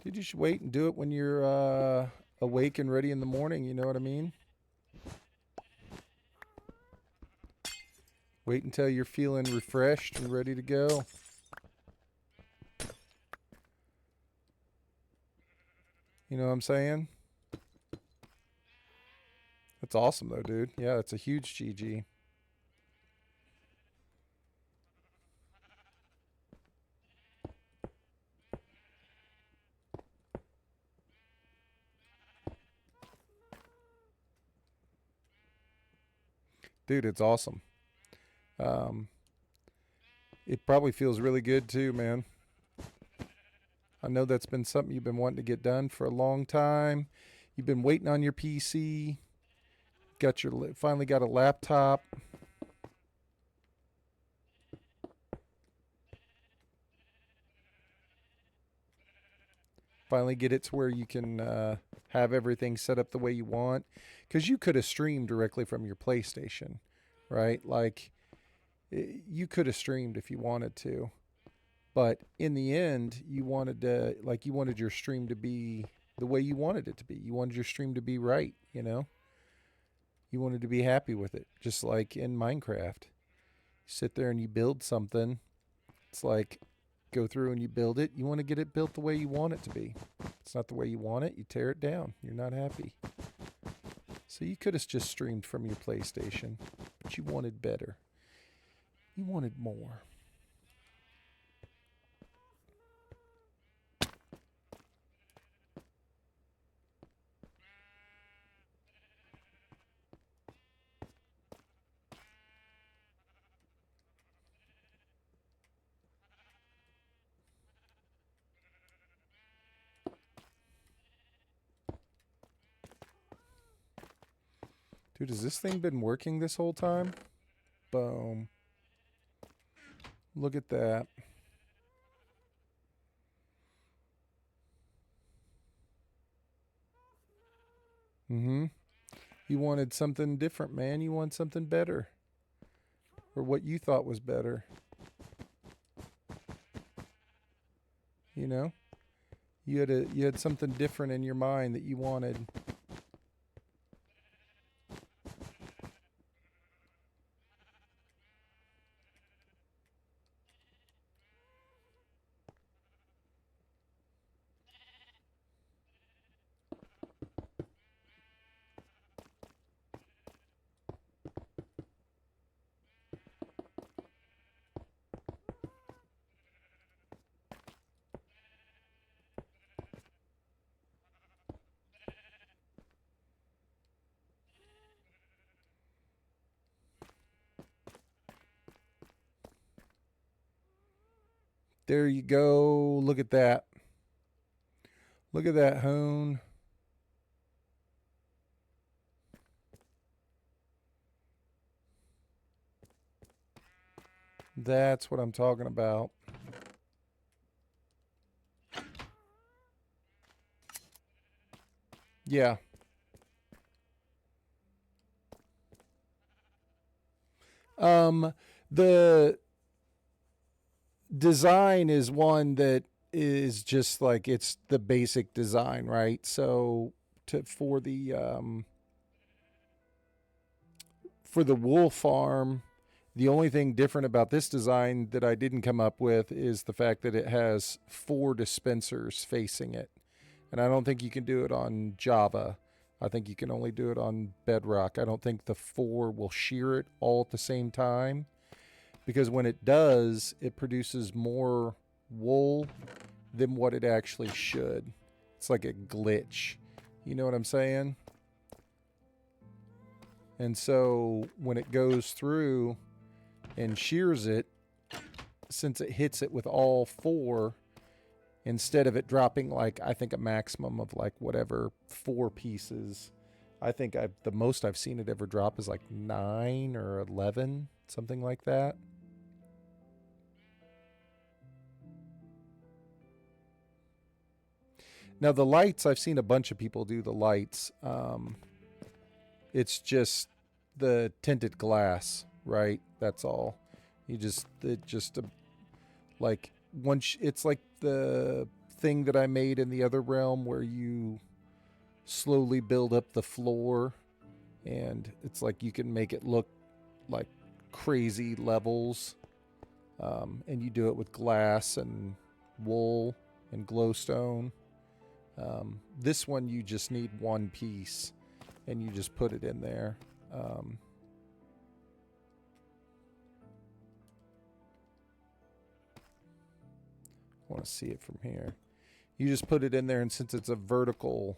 Dude, you should wait and do it when you're awake and ready in the morning. You know what I mean? Wait until you're feeling refreshed and ready to go. You know what I'm saying? That's awesome, though, dude. Yeah, it's a huge GG. Dude, it's awesome. It probably feels really good, too, man. I know that's been something you've been wanting to get done for a long time. You've been waiting on your PC. Finally got a laptop. Finally get it to where you can have everything set up the way you want. Because you could have streamed directly from your PlayStation, right? Like, you could have streamed if you wanted to. But in the end, you wanted your stream to be the way you wanted it to be. You wanted your stream to be right, you know? You wanted to be happy with it. Just like in Minecraft. You sit there and you build something. It's like go through and you build it. You want to get it built the way you want it to be. It's not the way you want it, you tear it down. You're not happy. So you could have just streamed from your PlayStation, but you wanted better. You wanted more. Dude, has this thing been working this whole time? Boom. Look at that. Mm-hmm. You wanted something different, man. You want something better. Or what you thought was better. You know? You had something different in your mind that you wanted. There you go. Look at that. Look at that hone. That's what I'm talking about. Yeah. The design is one that is just like it's the basic design, right? So for the wool farm, the only thing different about this design that I didn't come up with is the fact that it has 4 dispensers facing it. And I don't think you can do it on Java. I think you can only do it on Bedrock. I don't think the 4 will shear it all at the same time. Because when it does, it produces more wool than what it actually should. It's like a glitch. You know what I'm saying? And so when it goes through and shears it, since it hits it with all 4, instead of it dropping like I think a maximum of like whatever 4 pieces, I think the most I've seen it ever drop is like 9 or 11, something like that. Now the lights, I've seen a bunch of people do the lights. It's just the tinted glass, right? That's all. You just it just like once it's like the thing that I made in the other realm where you slowly build up the floor, and it's like you can make it look like crazy levels, and you do it with glass and wool and glowstone. This one you just need one piece, and you just put it in there. I want to see it from here. You just put it in there, and since it's a vertical,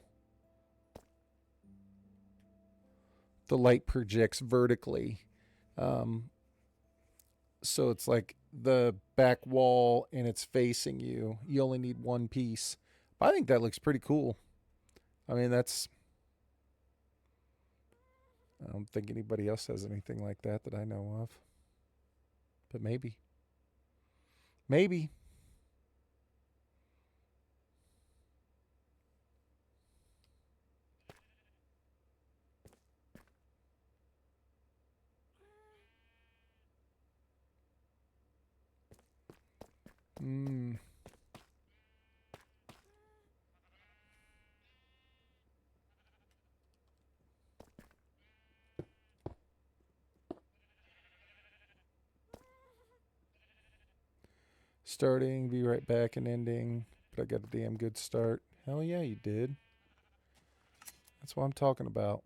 the light projects vertically. So it's like the back wall and it's facing you. You only need one piece. But I think that looks pretty cool. I mean, I don't think anybody else has anything like that that I know of. But maybe. Maybe. Hmm. Starting, be right back, and ending. But I got a damn good start. Hell yeah, you did. That's what I'm talking about.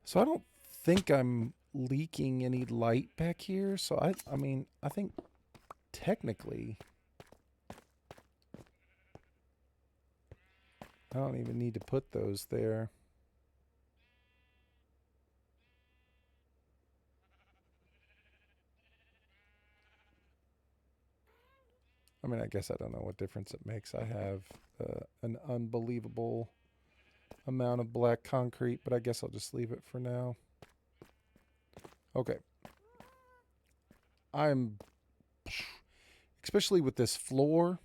So I don't think I'm leaking any light back here. So I mean, I think technically I don't even need to put those there. I mean, I guess I don't know what difference it makes. I have an unbelievable amount of black concrete, but I guess I'll just leave it for now. Okay. I'm, especially with this floor.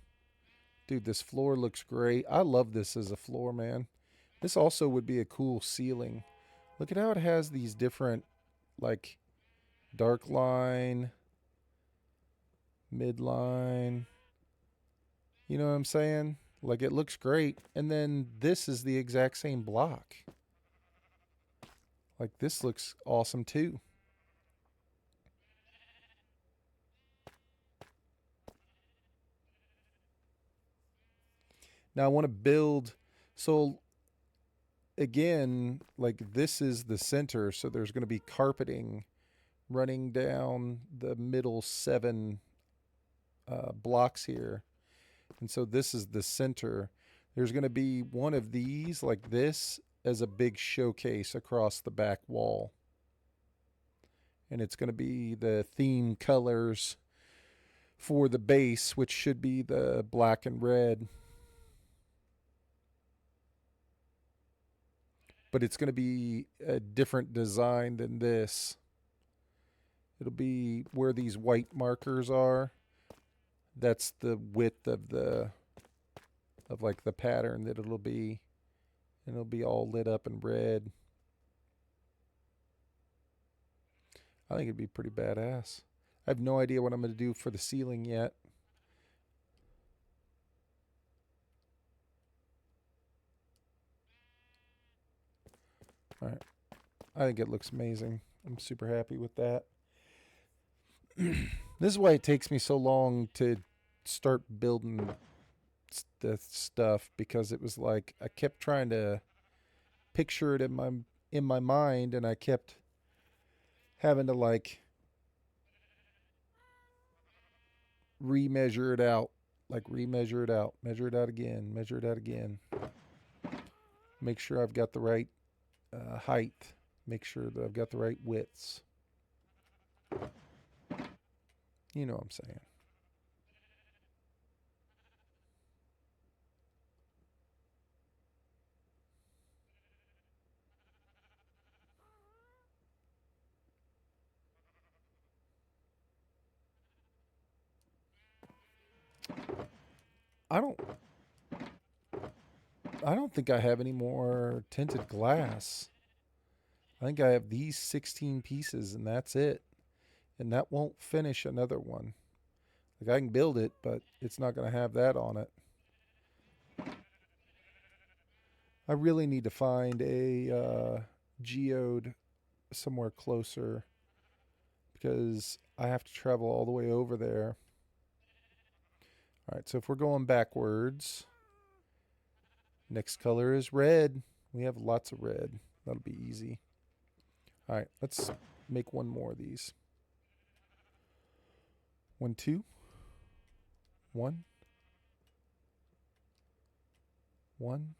Dude, this floor looks great. I love this as a floor, man. This also would be a cool ceiling. Look at how it has these different, like, dark line, midline. You know what I'm saying? Like, it looks great. And then this is the exact same block. Like, this looks awesome too. Now I want to build. So again, like this is the center, so there's going to be carpeting running down the middle 7 blocks here, and so this is the center. There's going to be one of these like this as a big showcase across the back wall, and it's going to be the theme colors for the base, which should be the black and red. But it's going to be a different design than this. It'll be where these white markers are. That's the width of like the pattern that it'll be, and it'll be all lit up in red. I think it'd be pretty badass. I have no idea what I'm going to do for the ceiling yet. All right. I think it looks amazing. I'm super happy with that. This is why it takes me so long to start building the stuff, because it was like I kept trying to picture it in my mind, and I kept having to like remeasure it out, like remeasure it out, measure it out again, measure it out again. Make sure I've got the right height. Make sure that I've got the right widths. You know what I'm saying. I don't I don't think I have any more tinted glass. I think I have these 16 pieces and that's it. And that won't finish another one. Like I can build it, but it's not going to have that on it. I really need to find a geode somewhere closer because I have to travel all the way over there. All right, so if we're going backwards, next color is red. We have lots of red. That'll be easy. All right, let's make one more of these. 1, 2, 1, 1.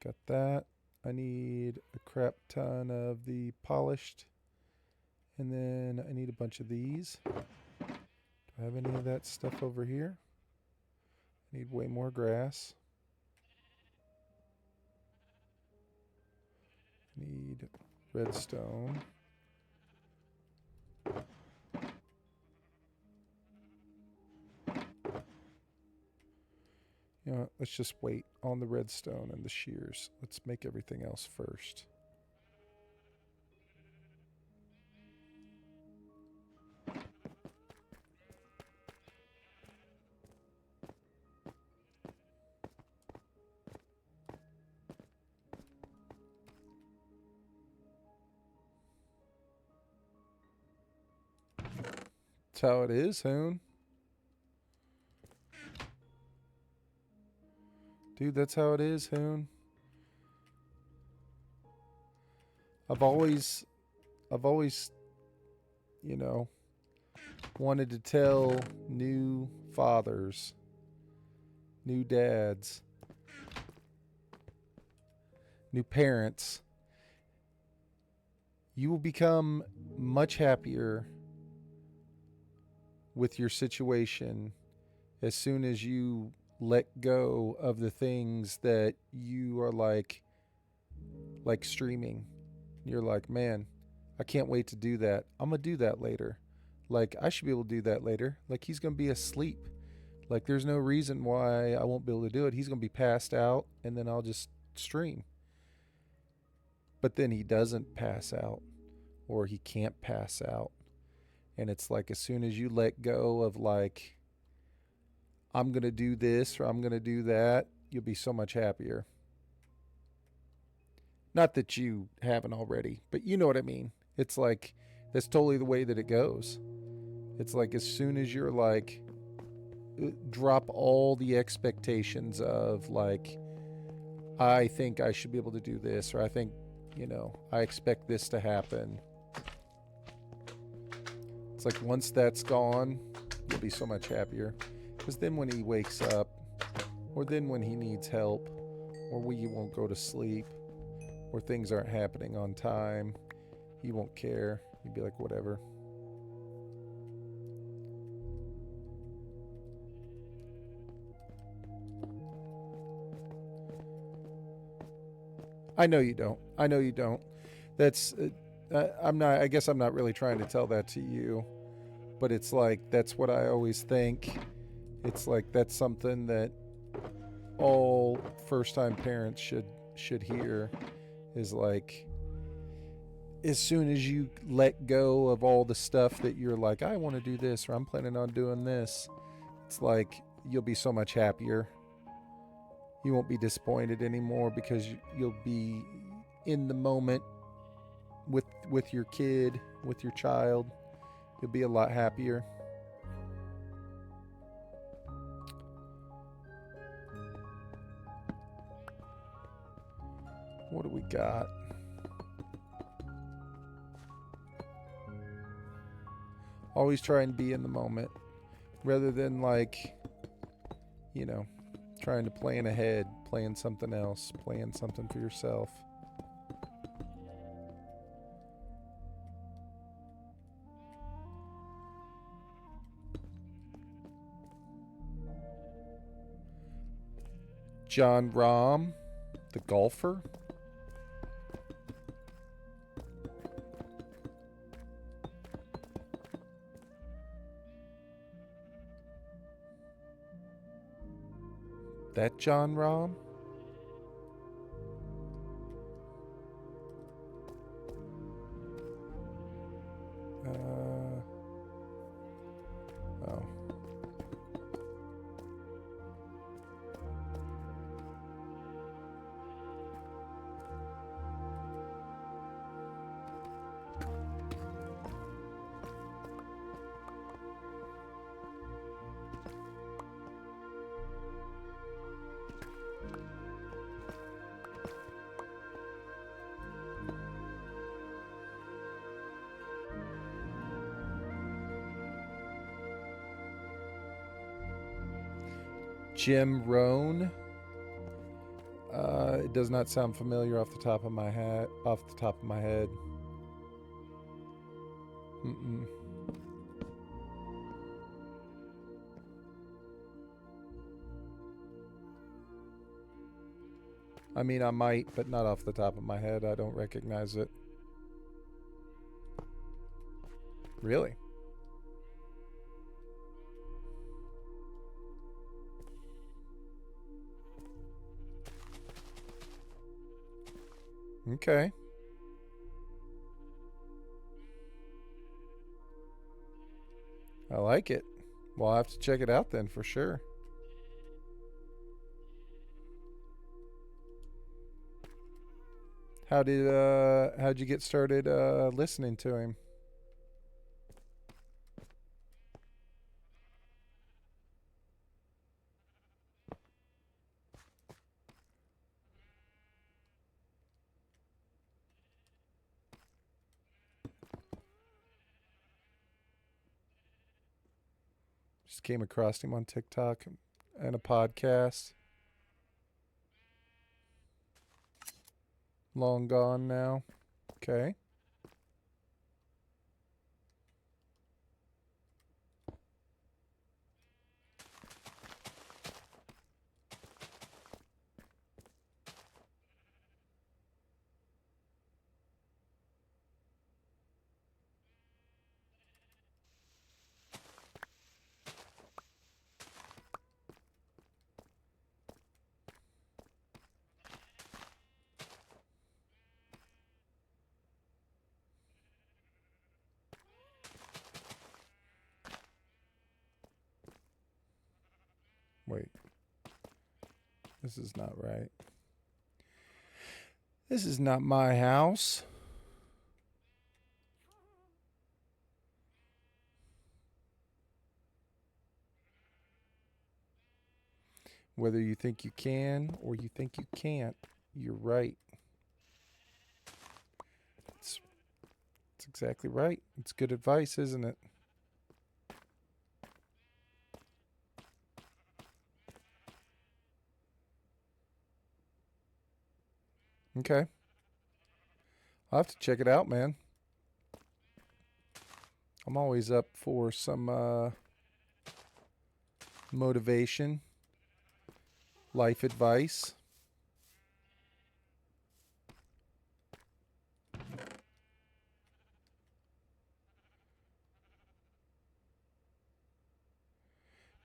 Got that. I need a crap ton of the polished. And then I need a bunch of these. Do I have any of that stuff over here? I need way more grass. I need redstone. You know what, let's just wait on the redstone and the shears. Let's make everything else first. That's how it is, Hoon. Dude, that's how it is, Hoon. I've always, you know, wanted to tell new fathers, new dads, new parents, you will become much happier with your situation as soon as you let go of the things that you are like streaming. You're like, man, I can't wait to do that. I'm going to do that later. Like, I should be able to do that later. Like, he's going to be asleep. Like, there's no reason why I won't be able to do it. He's going to be passed out, and then I'll just stream. But then he doesn't pass out, or he can't pass out. And it's like, as soon as you let go of, like, I'm going to do this or I'm going to do that, you'll be so much happier. Not that you haven't already, but you know what I mean. It's like, that's totally the way that it goes. It's like, as soon as you're like, drop all the expectations of like, I think I should be able to do this, or I think, you know, I expect this to happen. It's like, once that's gone, you'll be so much happier. Because then when he wakes up, or then when he needs help, or when you won't go to sleep, or things aren't happening on time, you won't care. You'd be like, whatever. I know you don't. I know you don't. That's, I'm not, I guess I'm not really trying to tell that to you, but it's like, that's what I always think. It's like, that's something that all first-time parents should hear, is like, as soon as you let go of all the stuff that you're like, I want to do this, or I'm planning on doing this, it's like, you'll be so much happier. You won't be disappointed anymore because you'll be in the moment with your kid, with your child. You'll be a lot happier. What do we got? Always try and be in the moment rather than, like, you know, trying to plan ahead, plan something else, plan something for yourself. John Rahm, the golfer. That John Rahm? Oh. Jim Rohn. It does not sound familiar off the top of my head. Mm-mm. I mean, I might, but not off the top of my head. I don't recognize it. Really? Okay. I like it. Well, I'll have to check it out then for sure. How'd you get started listening to him? Just came across him on TikTok and a podcast. Long gone now. Okay. Wait. This is not right. This is not my house. Whether you think you can or you think you can't, you're right. It's exactly right. It's good advice, isn't it? Okay. I'll have to check it out, man. I'm always up for some motivation, life advice.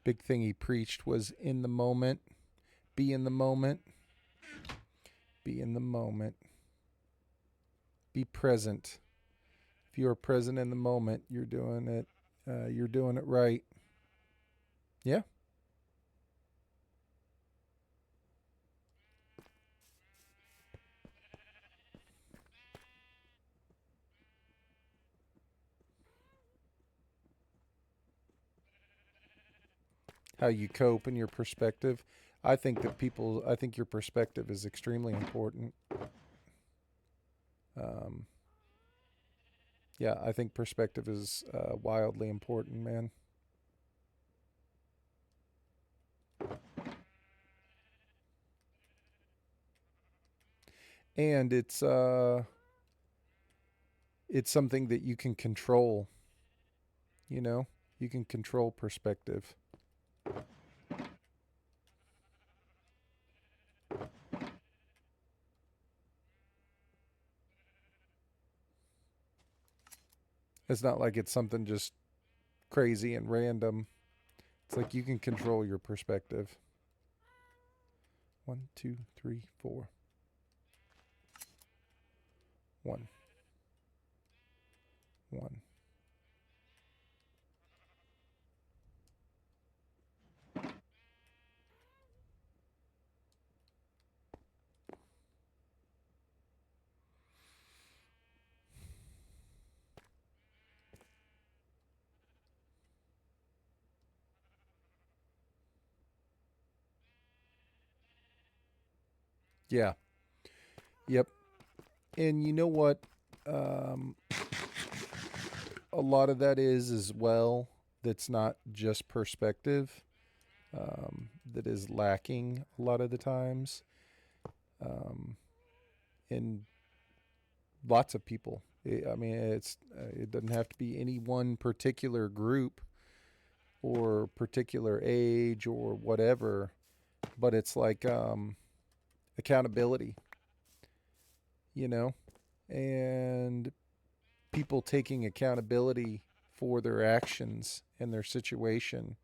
Big thing he preached was in the moment, be in the moment, be in the moment, be present. If you are present in the moment, you're doing it. You're doing it right. Yeah. How you cope and your perspective. I think your perspective is extremely important. Um, yeah, I think perspective is wildly important, man. And it's something that you can control, you know? You can control perspective. It's not like it's something just crazy and random. It's like you can control your perspective. 1, 2, 3, 4. 1, 1. Yeah. Yep. And you know what? Um, a lot of that is as well. That's not just perspective. That is lacking a lot of the times. Um, in lots of people. I mean, it doesn't have to be any one particular group or particular age or whatever, but it's like accountability, you know, and people taking accountability for their actions and their situation,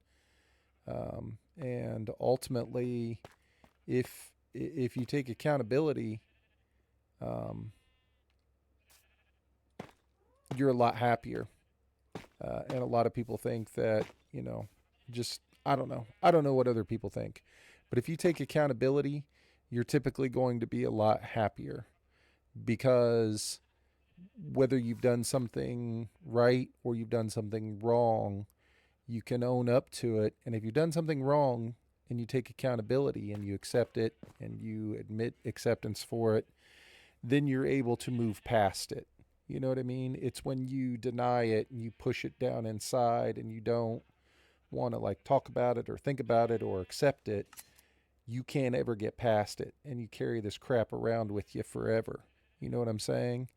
and ultimately, if you take accountability, um, you're a lot happier. And a lot of people think that, you know, just, I don't know. I don't know what other people think. But if you take accountability, you're typically going to be a lot happier because whether you've done something right or you've done something wrong, you can own up to it. And if you've done something wrong and you take accountability and you accept it and you admit acceptance for it, then you're able to move past it. You know what I mean? It's when you deny it and you push it down inside and you don't want to like talk about it or think about it or accept it, you can't ever get past it and you carry this crap around with you forever. You know what I'm saying?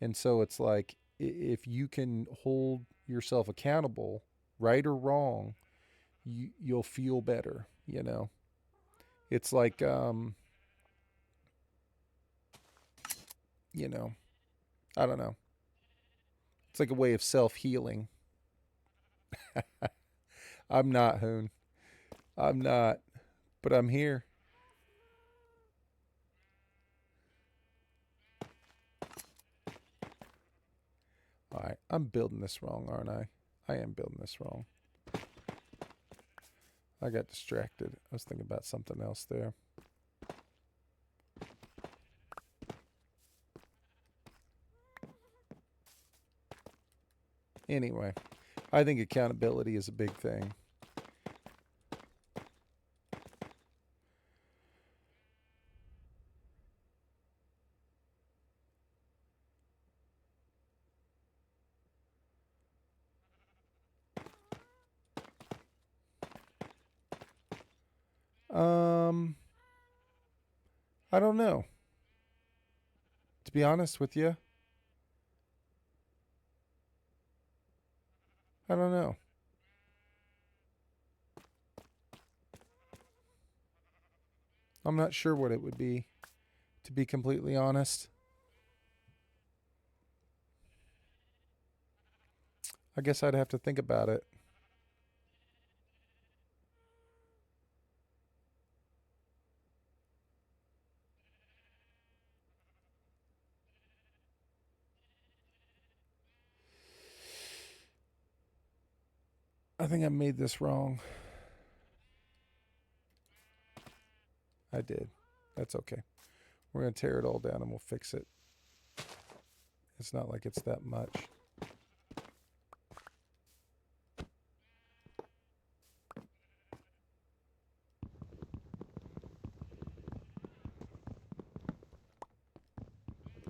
And so it's like if you can hold yourself accountable, right or wrong, you'll feel better, you know. It's like you know, I don't know. It's like a way of self-healing. I'm not Hoon. I'm not, but I'm here. All right, I'm building this wrong, aren't I? I am building this wrong. I got distracted. I was thinking about something else there. Anyway, I think accountability is a big thing. Um, I don't know. To be honest with you, I don't know. I'm not sure what it would be, to be completely honest. I guess I'd have to think about it. I think I made this wrong. I did. That's okay. We're going to tear it all down and we'll fix it. It's not like it's that much.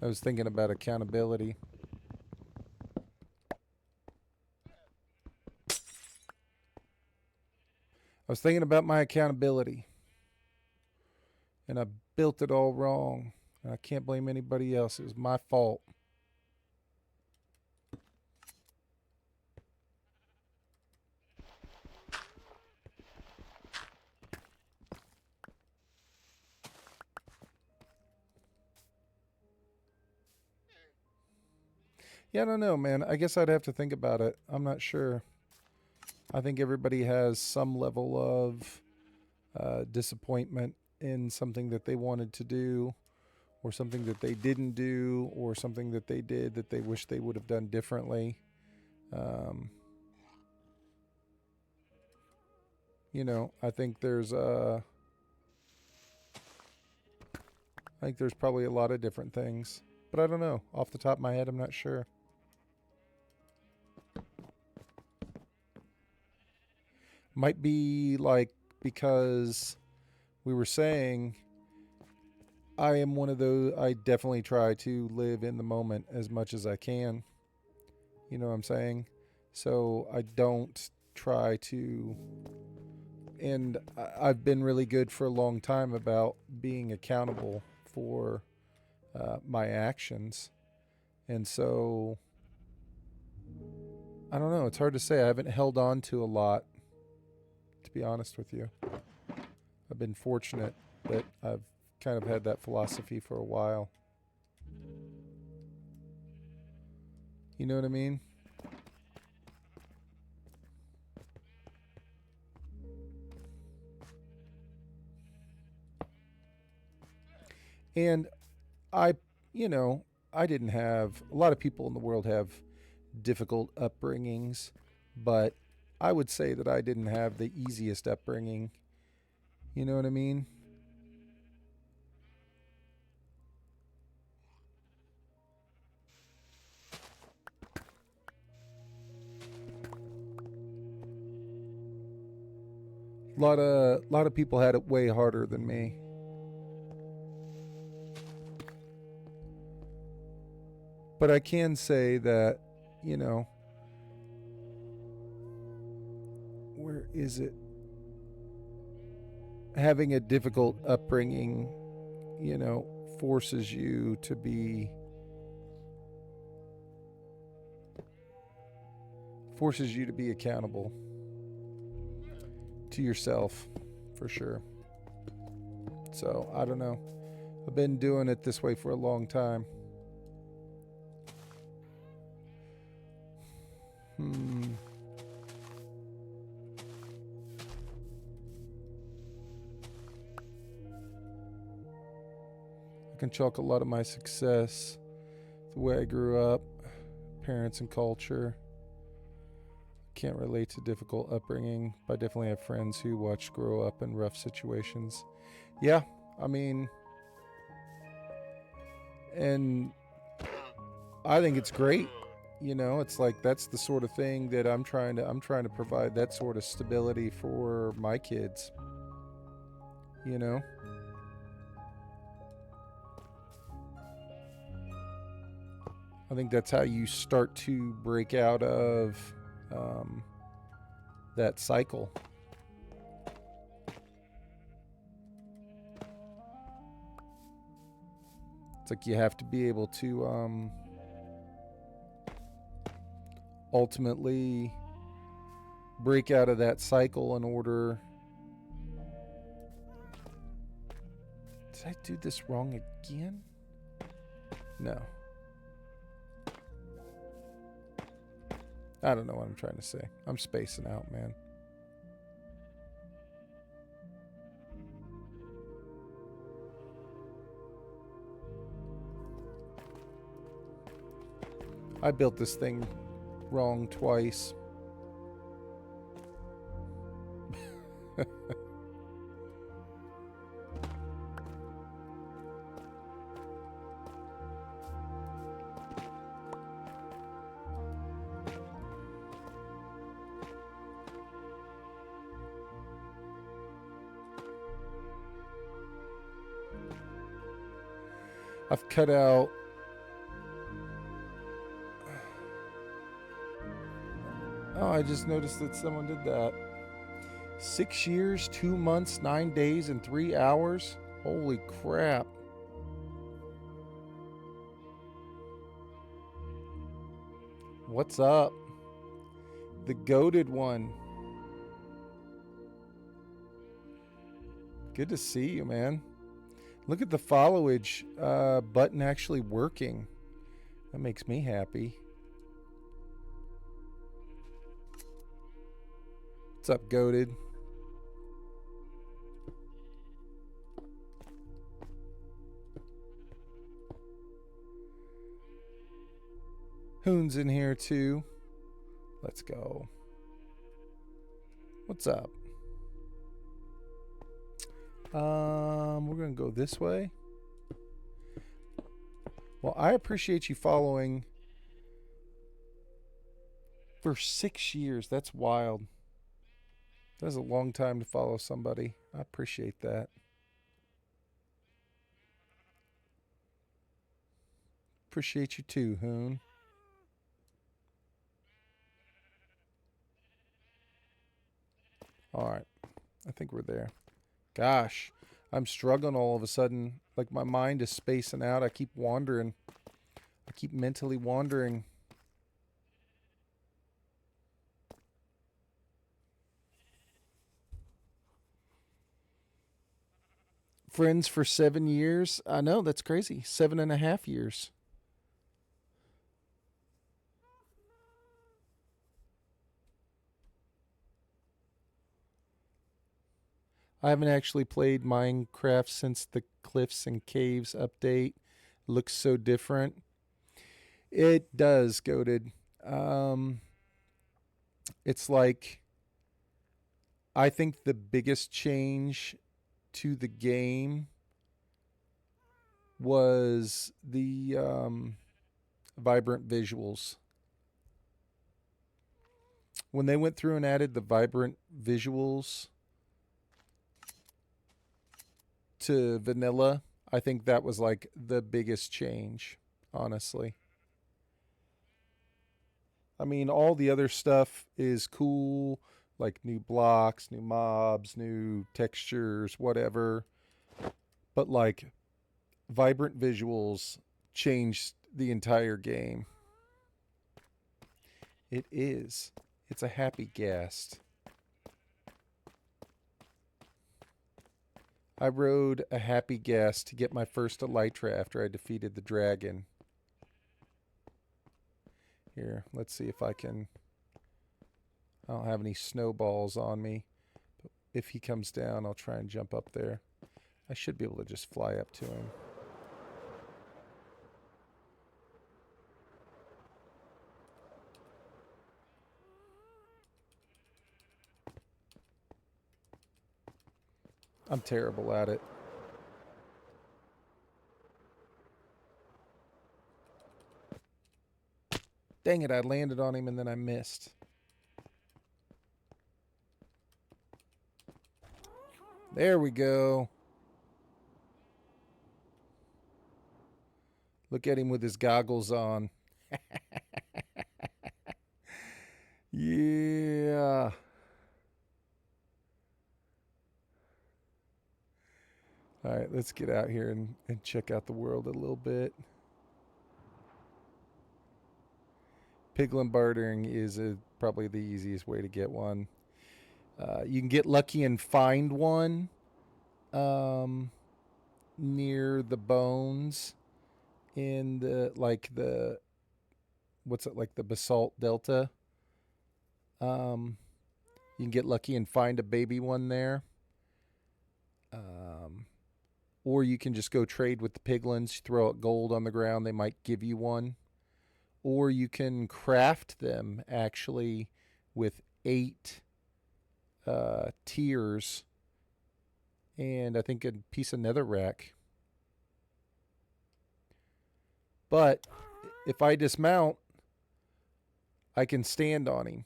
I was thinking about accountability. I was thinking about my accountability and I built it all wrong. And I can't blame anybody else. It was my fault. Yeah, I don't know, man. I guess I'd have to think about it. I'm not sure. I think everybody has some level of disappointment in something that they wanted to do, or something that they didn't do, or something that they did that they wish they would have done differently. I think there's probably a lot of different things, but I don't know. Off the top of my head, I'm not sure. Might be like because we were saying I am one of those, I definitely try to live in the moment as much as I can. You know what I'm saying? So I don't try to, and I've been really good for a long time about being accountable for my actions. And so I don't know. It's hard to say. I haven't held on to a lot, to be honest with you. I've been fortunate that I've kind of had that philosophy for a while. You know what I mean? And I, I didn't have, a lot of people in the world have difficult upbringings, but I would say that I didn't have the easiest upbringing. You know what I mean? A lot of people had it way harder than me. But I can say that, you know, where is it? Having a difficult upbringing, you know, forces you to be accountable to yourself, for sure. So, I don't know. I've been doing it this way for a long time. I can chalk a lot of my success the way I grew up, parents and culture. Can't relate to difficult upbringing, but I definitely have friends who watched grow up in rough situations. Yeah, I mean, and I think it's great. You know, it's like that's the sort of thing that I'm trying to provide that sort of stability for my kids. You know? I think that's how you start to break out of that cycle. It's like you have to be able to ultimately break out of that cycle in order. Did I do this wrong again? No. I don't know what I'm trying to say. I'm spacing out, man. I built this thing wrong twice. I've cut out. Oh, I just noticed that someone did that. 6 years, 2 months, 9 days, and 3 hours? Holy crap. What's up? The goated one. Good to see you, man. Look at the followage button actually working. That makes me happy. What's up, goated? Hoon's in here too. Let's go. What's up? We're gonna go this way. Well, I appreciate you following for 6 years. That's wild. That's a long time to follow somebody. I appreciate that. Appreciate you too, Hoon. All right. I think we're there. Gosh, I'm struggling all of a sudden. Like my mind is spacing out. I keep wandering. I keep mentally wandering. Friends for 7 years. I know, that's crazy. 7.5 years. I haven't actually played Minecraft since the Cliffs and Caves update. Looks so different. It does, goated. It's like, I think the biggest change to the game was the vibrant visuals. When they went through and added the vibrant visuals to vanilla, I think that was like the biggest change, honestly. I mean, all the other stuff is cool, like new blocks, new mobs, new textures, whatever. But like vibrant visuals changed the entire game. It is. It's a happy ghast. I rode a happy ghast to get my first elytra after I defeated the dragon. Here, let's see if I can... I don't have any snowballs on me. But if he comes down, I'll try and jump up there. I should be able to just fly up to him. I'm terrible at it. Dang it, I landed on him and then I missed. There we go. Look at him with his goggles on. Yeah. All right, let's get out here and check out the world a little bit. Piglin bartering is probably the easiest way to get one. You can get lucky and find one near the bones in the what's it, like the basalt delta. You can get lucky and find a baby one there. Or you can just go trade with the piglins. You throw out gold on the ground, they might give you one. Or you can craft them actually with 8 tiers and I think a piece of netherrack. But if I dismount, I can stand on him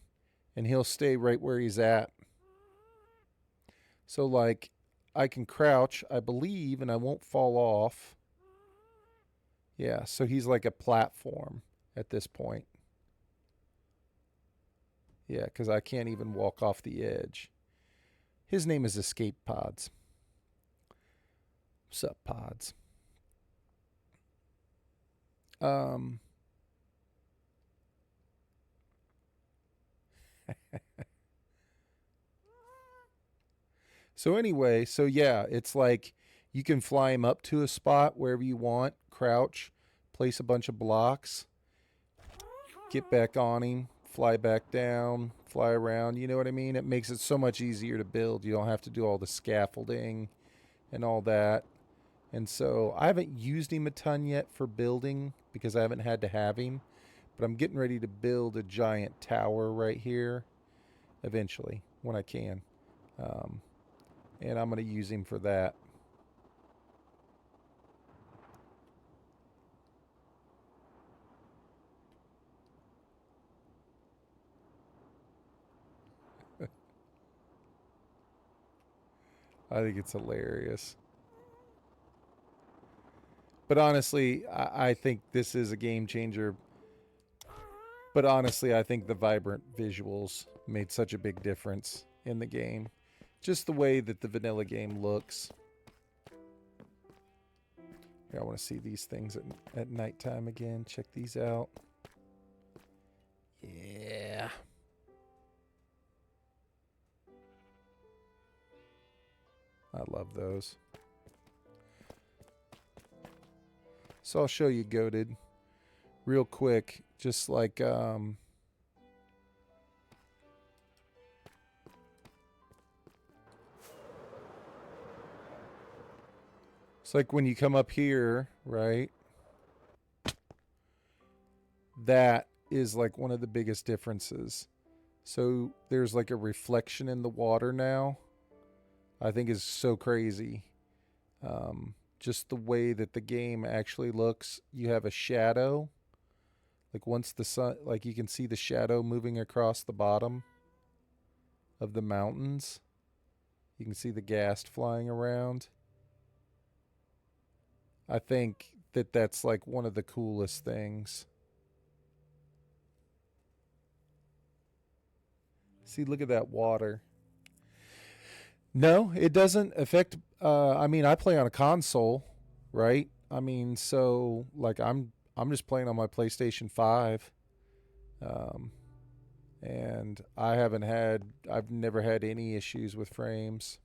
and he'll stay right where he's at. So like I can crouch, I believe, and I won't fall off. Yeah, so he's like a platform at this point. Yeah, because I can't even walk off the edge. His name is Escape Pods. What's up, Pods? So anyway, so yeah, it's like you can fly him up to a spot wherever you want, crouch, place a bunch of blocks, get back on him, fly back down, fly around, you know what I mean? It makes it so much easier to build. You don't have to do all the scaffolding and all that. And so I haven't used him a ton yet for building because I haven't had to have him. But I'm getting ready to build a giant tower right here eventually when I can. And I'm going to use him for that. I think it's hilarious. But honestly, I think this is a game changer. But honestly, I think the vibrant visuals made such a big difference in the game. Just the way that the vanilla game looks. I want to see these things at nighttime again. Check these out. Yeah. I love those. So I'll show you Goated real quick. Just like... it's like when you come up here, right? That is like one of the biggest differences. So there's like a reflection in the water now. I think is so crazy. Just the way that the game actually looks. You have a shadow. Like once the sun, like you can see the shadow moving across the bottom of the mountains. You can see the ghast flying around. I think that that's like one of the coolest things. See, look at that water. No, it doesn't affect. I mean, I play on a console, right? I mean, so like I'm just playing on my PlayStation 5, and I've never had any issues with frames.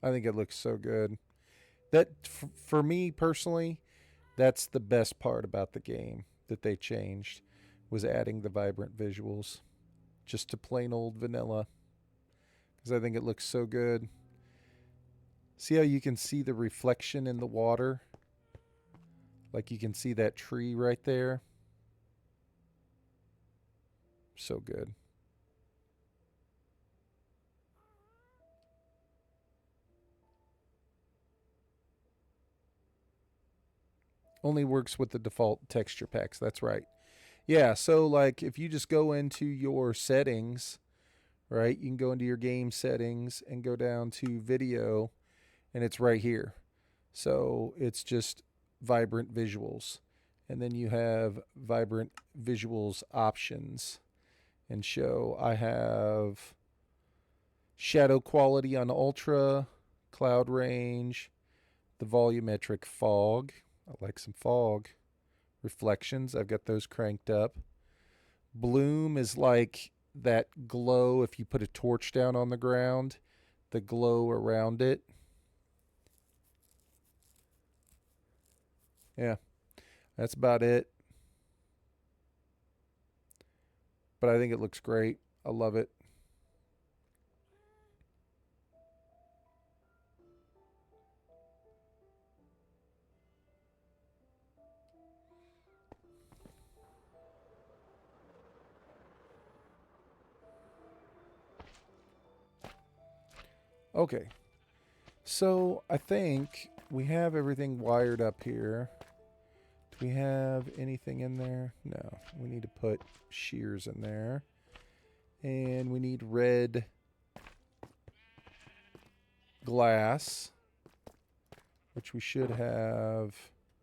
I think it looks so good. That for me personally, that's the best part about the game that they changed was adding the vibrant visuals just to plain old vanilla because I think it looks so good. See how you can see the reflection in the water? Like you can see that tree right there. So good. Only works with the default texture packs. That's right. Yeah, so like if you just go into your settings, right? You can go into your game settings and go down to video and it's right here. So it's just vibrant visuals. And then you have vibrant visuals options and show. I have shadow quality on ultra, cloud range, the volumetric fog. I like some fog. Reflections, I've got those cranked up. Bloom is like that glow if you put a torch down on the ground, the glow around it. Yeah, that's about it. But I think it looks great. I love it. Okay, so I think we have everything wired up here. Do we have anything in there? No, we need to put shears in there. And we need red glass, which we should have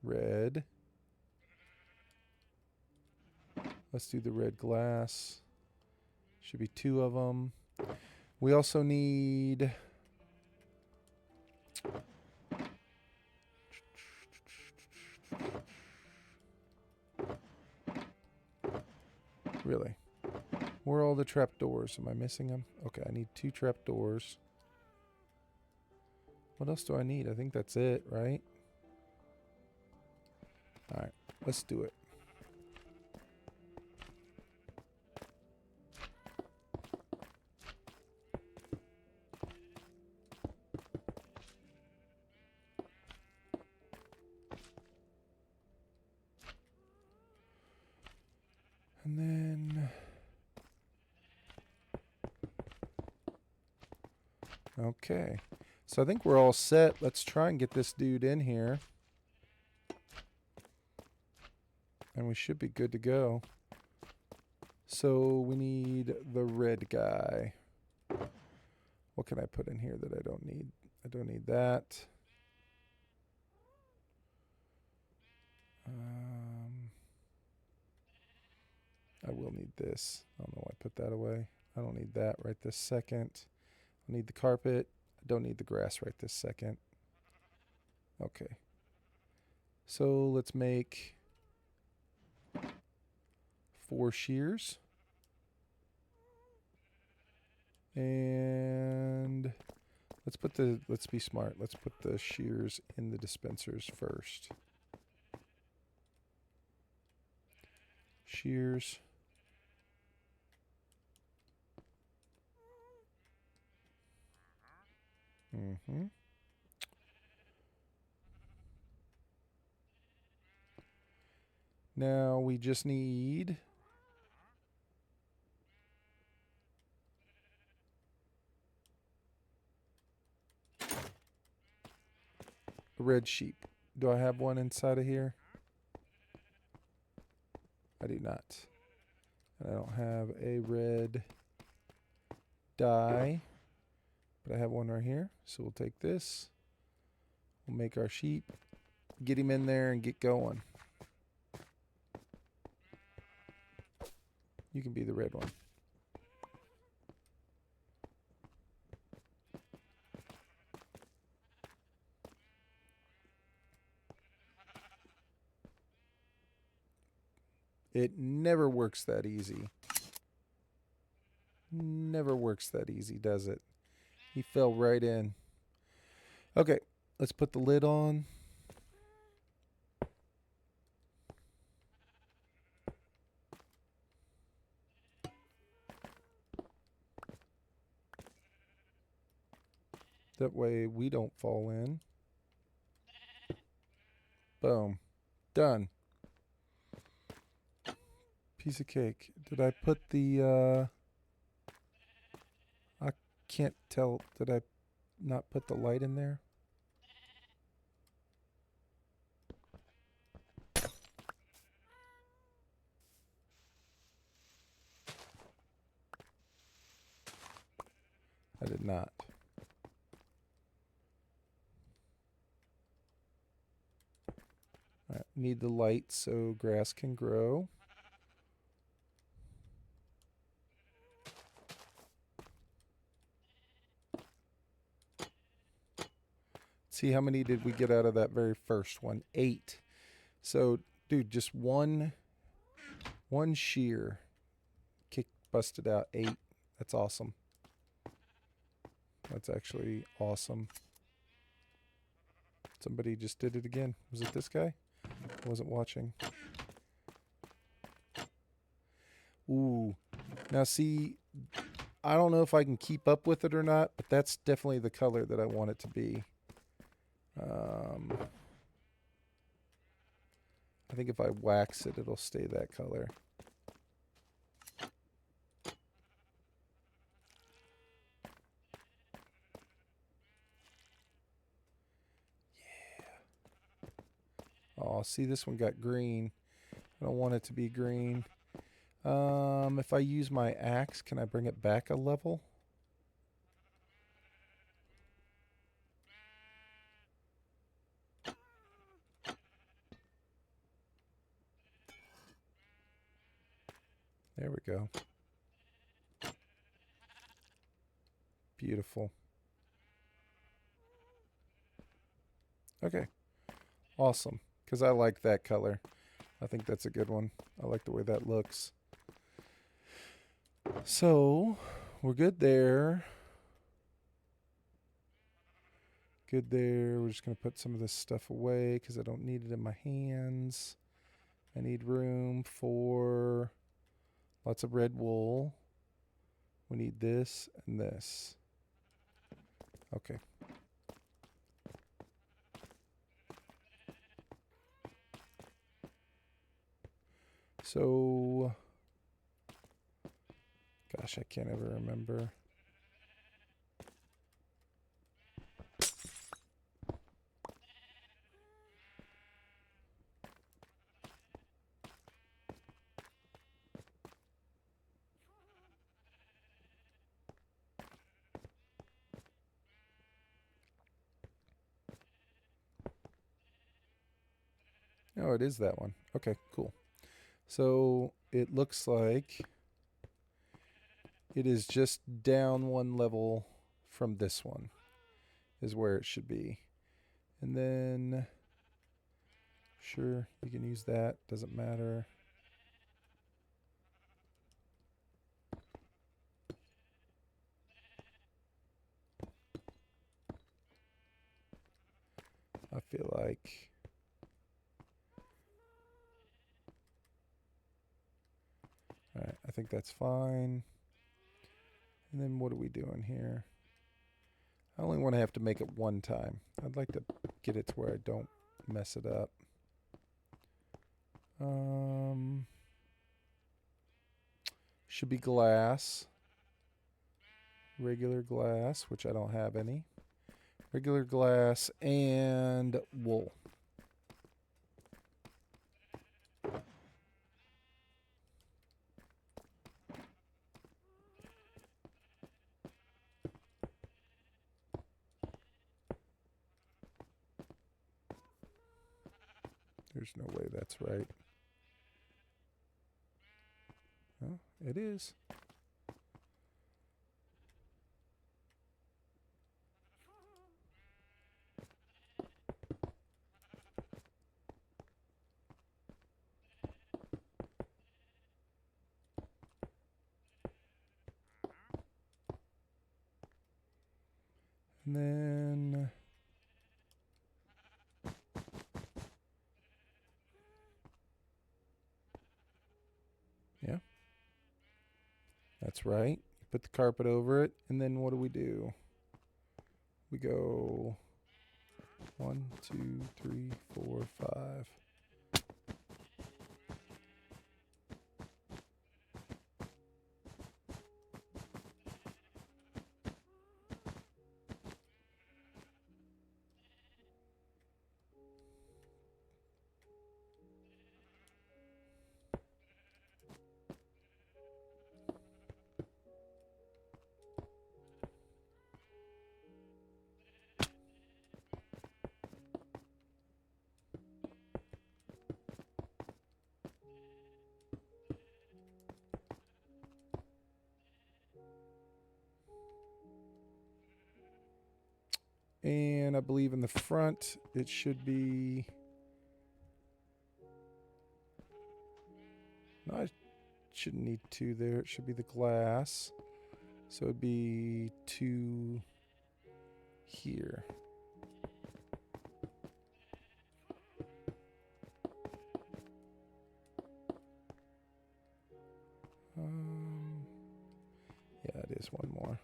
red. Let's do the red glass. Should be 2 of them. We also need... Really? Where are all the trapdoors? Am I missing them? Okay, I need 2 trapdoors. What else do I need? I think that's it, right? Alright, let's do it. Okay. So I think we're all set. Let's try and get this dude in here. And we should be good to go. So we need the red guy. What can I put in here that I don't need? I don't need that. I will need this. I don't know why I put that away. I don't need that right this second. I need the carpet. I don't need the grass right this second. Okay. So let's make 4 shears. And let's be smart. Let's put the shears in the dispensers first. Shears. Mm-hmm. Now we just need a red sheep. Do I have one inside of here? I do not. And I don't have a red dye, but I have one right here. So we'll take this. We'll make our sheep. Get him in there and get going. You can be the red one. It never works that easy. Never works that easy, does it? He fell right in. Okay, let's put the lid on. That way we don't fall in. Boom. Done. Piece of cake. Did I put the, I can't tell. Did I not put the light in there? I did not. All right, need the light so grass can grow. See, how many did we get out of that very first one? 8. So, dude, just one shear busted out 8. That's awesome. That's actually awesome. Somebody just did it again. Was it this guy? I wasn't watching. Ooh. Now see, I don't know if I can keep up with it or not, but that's definitely the color that I want it to be. I think if I wax it, it'll stay that color. Oh, see, this one got green. I don't want it to be green. If I use my axe, can I bring it back a level? There we go. Beautiful. Okay. Awesome. Because I like that color. I think that's a good one. I like the way that looks. So, we're good there. Good there. We're just going to put some of this stuff away because I don't need it in my hands. I need room for lots of red wool. We need this and this. Okay. So, gosh, I can't ever remember. No, it is that one. Okay, cool. So it looks like it is just down one level from this one is where it should be. And then, sure, you can use that. Doesn't matter. I feel like all right, I think that's fine. And then what are we doing here? I only want to have to make it one time. I'd like to get it to where I don't mess it up. Should be glass. Regular glass, which I don't have any. Regular glass and wool. There's no way that's right. Oh, it is. And then yeah, that's right. You put the carpet over it, and then what do? We go 1, 2, 3, 4, 5. And I believe in the front it should be. No, I shouldn't need 2 there. It should be the glass. So it'd be 2 here. Yeah, it is one more.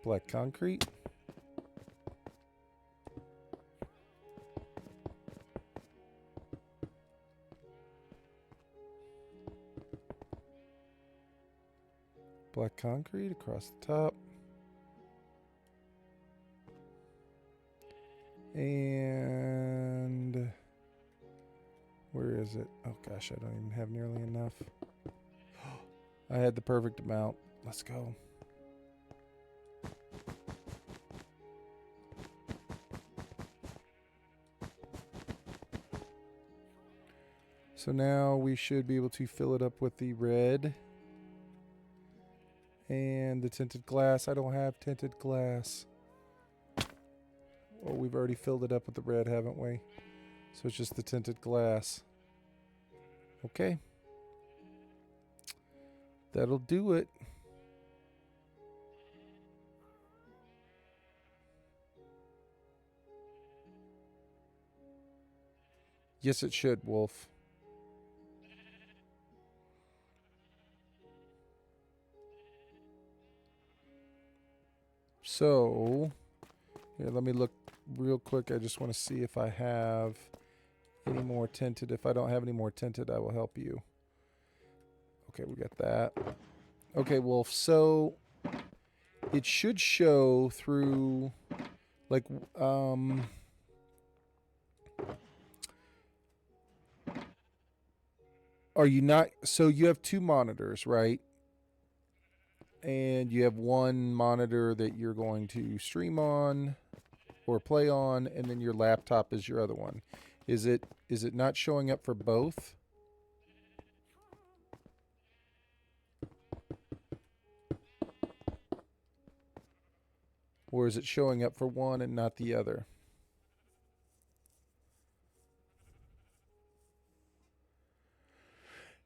Black concrete. Black concrete across the top. And where is it? Oh gosh, I don't even have nearly enough. I had the perfect amount. Let's go. So now we should be able to fill it up with the red and the tinted glass. I don't have tinted glass. Oh, we've already filled it up with the red, haven't we? So it's just the tinted glass. Okay. That'll do it. Yes, it should, Wolf. So, here, let me look real quick. I just want to see if I have any more tinted. If I don't have any more tinted, I will help you. Okay, we got that. Okay, Wolf. So it should show through, like, are you not? So you have 2 monitors, right? and you have one monitor that you're going to stream on or play on, and then your laptop is your other one. Is it not showing up for both? Or is it showing up for one and not the other?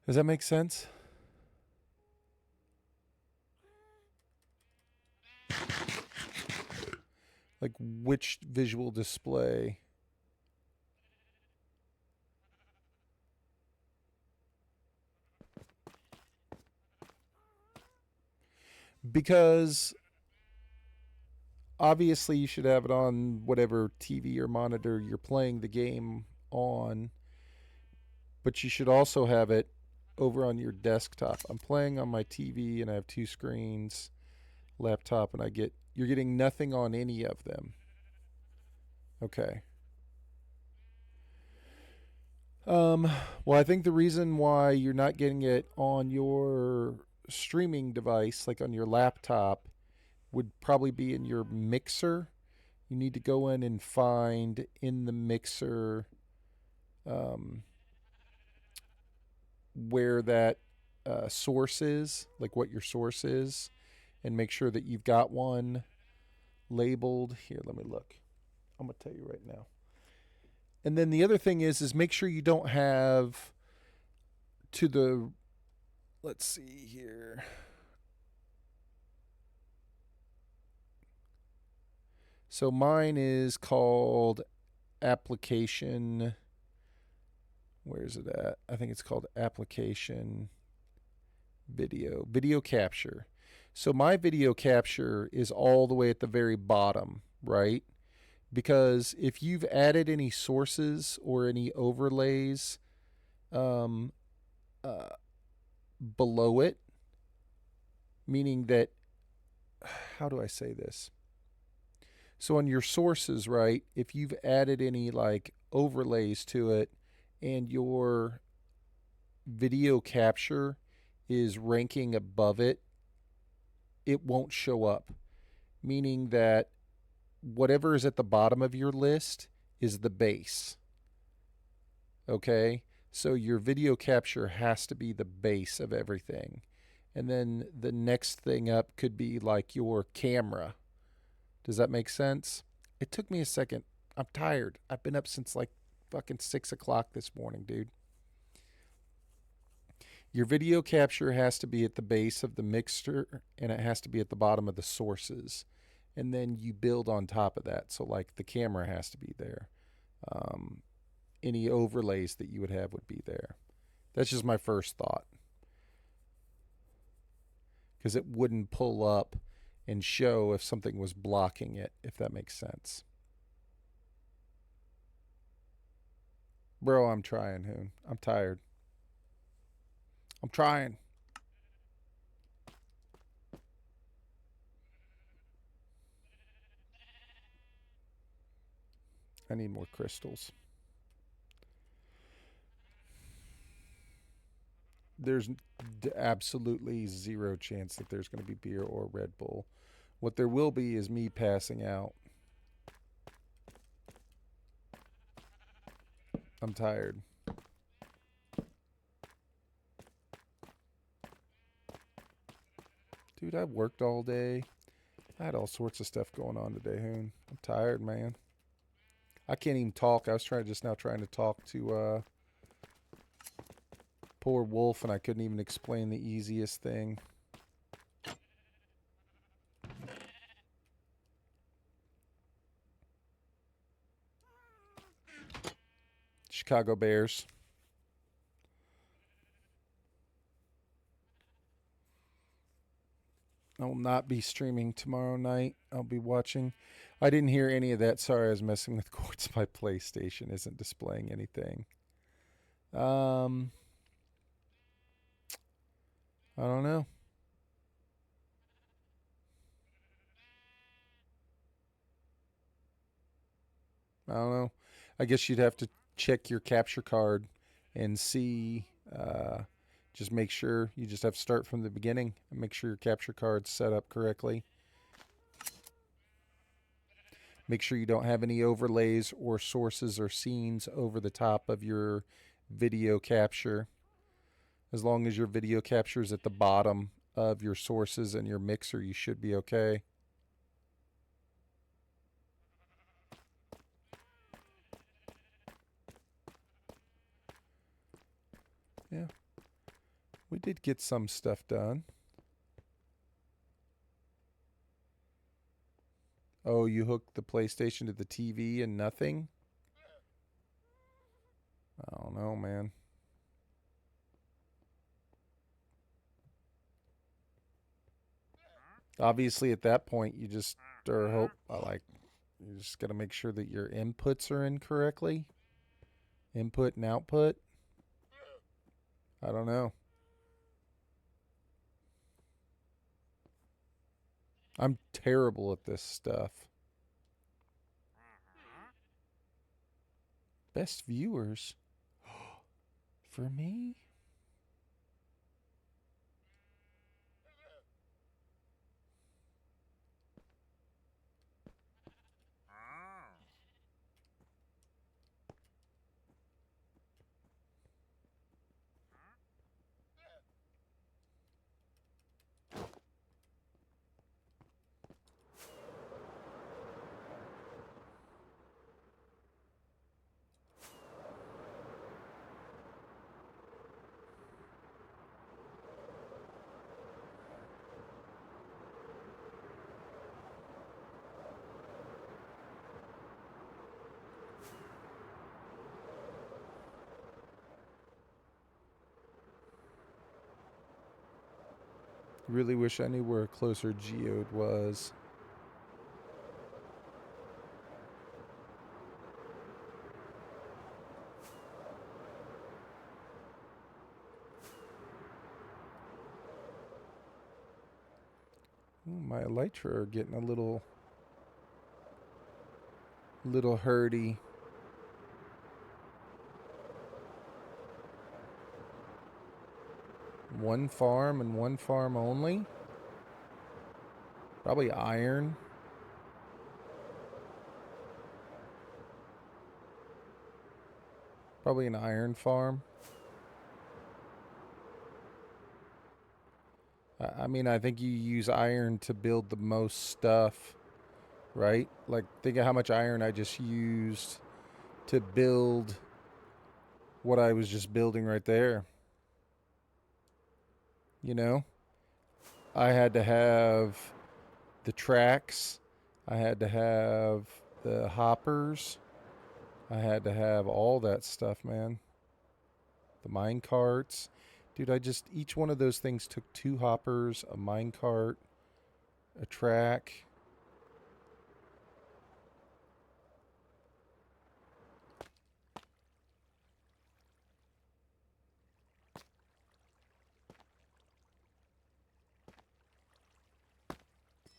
Does that make sense? Like which visual display? Because obviously you should have it on whatever TV or monitor you're playing the game on, but you should also have it over on your desktop. I'm playing on my TV and I have two screens, laptop, and you're getting nothing on any of them. Okay. Um, well, I think the reason why you're not getting it on your streaming device, like on your laptop, would probably be in your mixer. You need to go in and find in the mixer um, where that source is, like what your source is, and make sure that you've got one labeled. Here, let me look. I'm going to tell you right now. And then the other thing is make sure you don't have to the, let's see here. So mine is called application. Where is it at? I think it's called application video capture. So my video capture is all the way at the very bottom, right? Because if you've added any sources or any overlays um, uh, below it, meaning that, how do I say this? So on your sources, right, if you've added any like overlays to it and your video capture is ranking above it, it won't show up. Meaning that whatever is at the bottom of your list is the base. Okay? So your video capture has to be the base of everything. And then the next thing up could be like your camera. Does that make sense? It took me a second. I'm tired. I've been up since like fucking 6 o'clock this morning, dude. Your video capture has to be at the base of the mixer and it has to be at the bottom of the sources. And then you build on top of that. So, like, the camera has to be there. Um, any overlays that you would have would be there. That's just my first thought. Because it wouldn't pull up and show if something was blocking it, if that makes sense. Bro, I'm trying, Hoon. I'm tired. I'm trying. I need more crystals. There's absolutely zero chance that there's going to be beer or Red Bull. What there will be is me passing out. I'm tired. Dude, I worked all day. I had all sorts of stuff going on today, Hoon. I'm tired, man. I can't even talk. I was trying to talk to poor Wolf, and I couldn't even explain the easiest thing. Chicago Bears. I will not be streaming tomorrow night. I'll be watching. I didn't hear any of that. Sorry, I was messing with cords. My PlayStation isn't displaying anything. I don't know. I don't know. I guess you'd have to check your capture card and see. Just make sure you just have to start from the beginning and make sure your capture card's set up correctly. Make sure you don't have any overlays or sources or scenes over the top of your video capture. As long as your video capture is at the bottom of your sources and your mixer, you should be okay. Yeah, we did get some stuff done. Oh, you hooked the PlayStation to the TV and nothing? I don't know, man. Obviously, at that point, you just or hope you just got to make sure that your inputs are in correctly. Input and output. I don't know. I'm terrible at this stuff. Best viewers for me. Really wish I knew where a closer geode was. Ooh, my elytra are getting a little hurdy. One farm and one farm only. Probably iron. Probably an iron farm. I mean, I think you use iron to build the most stuff, right? Like, think of how much iron I just used to build what I was just building right there. You know? I had to have the tracks. I had to have the hoppers. I had to have all that stuff, man. The mine carts. Dude, each one of those things took 2 hoppers, a mine cart, a track.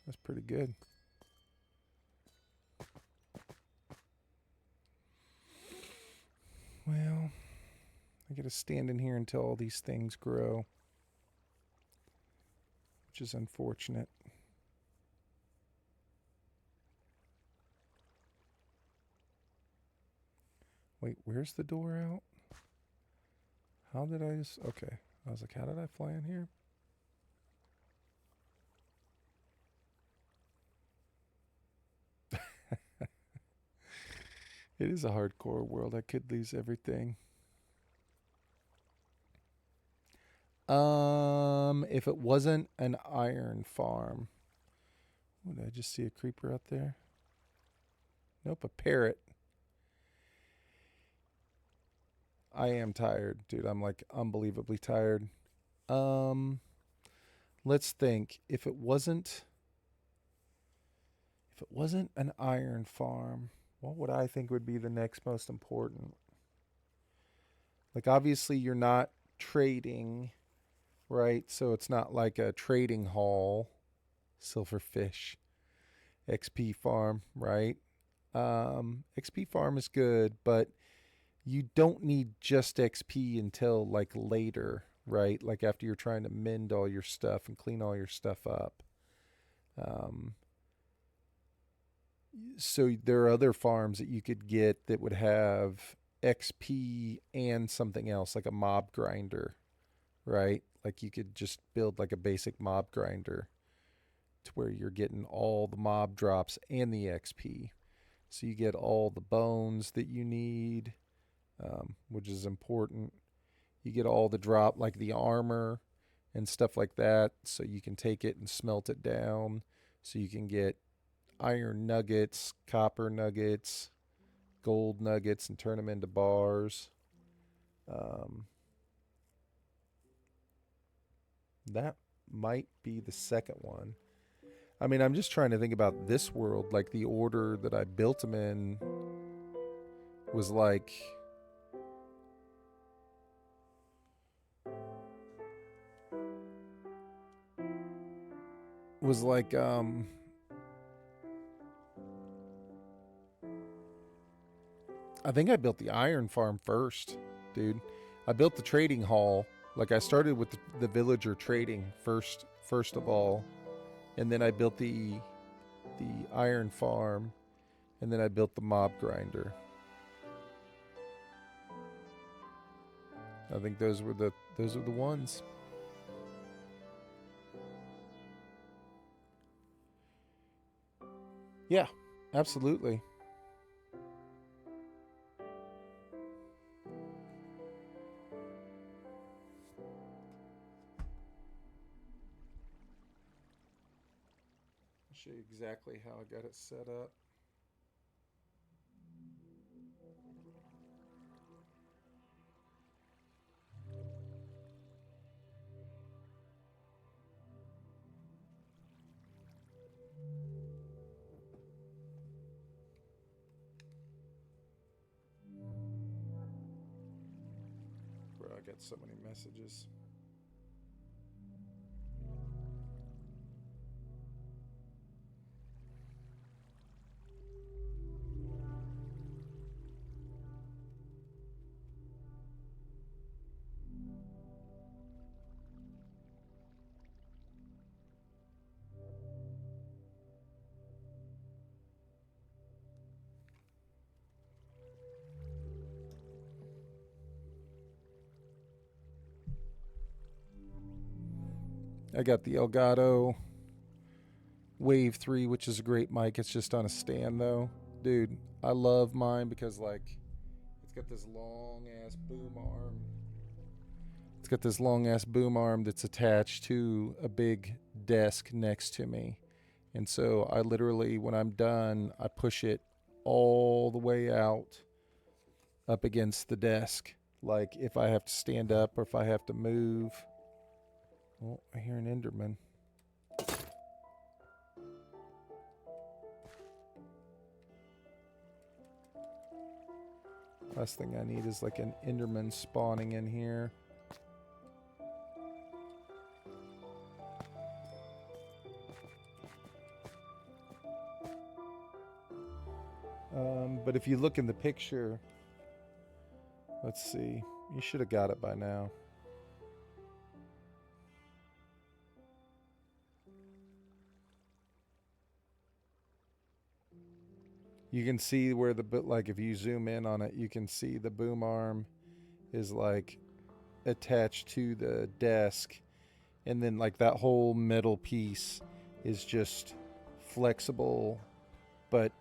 That's pretty good. Well, I gotta stand in here until all these things grow, which is unfortunate. Wait, where's the door out? How did I just... Okay. I was like, how did I fly in here? It is a hardcore world. I could lose everything. If it wasn't an iron farm. Oh, did I just see a creeper out there? Nope, a parrot. I am tired, dude. I'm like unbelievably tired. Let's think. If it wasn't an iron farm, what would I think would be the next most important? Like, obviously you're not trading, right? So it's not like a trading hall, silverfish, XP farm, right? XP farm is good, but you don't need just XP until like later, right? Like after you're trying to mend all your stuff and clean all your stuff up. Um, so there are other farms that you could get that would have XP and something else, like a mob grinder, right? Like you could just build like a basic mob grinder to where you're getting all the mob drops and the XP. So you get all the bones that you need, which is important. You get all the drop, like the armor and stuff like that, so you can take it and smelt it down. So you can get iron nuggets, copper nuggets, gold nuggets, and turn them into bars. Um, that might be the second one. I mean, I'm just trying to think about this world. Like the order that I built them in was like was like I think I built the iron farm first, dude. I built the trading hall. Like I started with the villager trading first of all, and then I built the iron farm, and then I built the mob grinder. I think those were the ones. Yeah, absolutely. I'll show you exactly how I got it set up. Bro, I got so many messages. I got the Elgato Wave 3, which is a great mic. It's just on a stand though. Dude, I love mine because like it's got this long ass boom arm. It's got this long ass boom arm that's attached to a big desk next to me. And so I literally, when I'm done, I push it all the way out up against the desk. Like if I have to stand up or if I have to move. Oh, I hear an Enderman. Last thing I need is like an Enderman spawning in here. But if you look in the picture, let's see. You should have got it by now. You can see where like if you zoom in on it, you can see the boom arm is like attached to the desk, and then like that whole middle piece is just flexible, but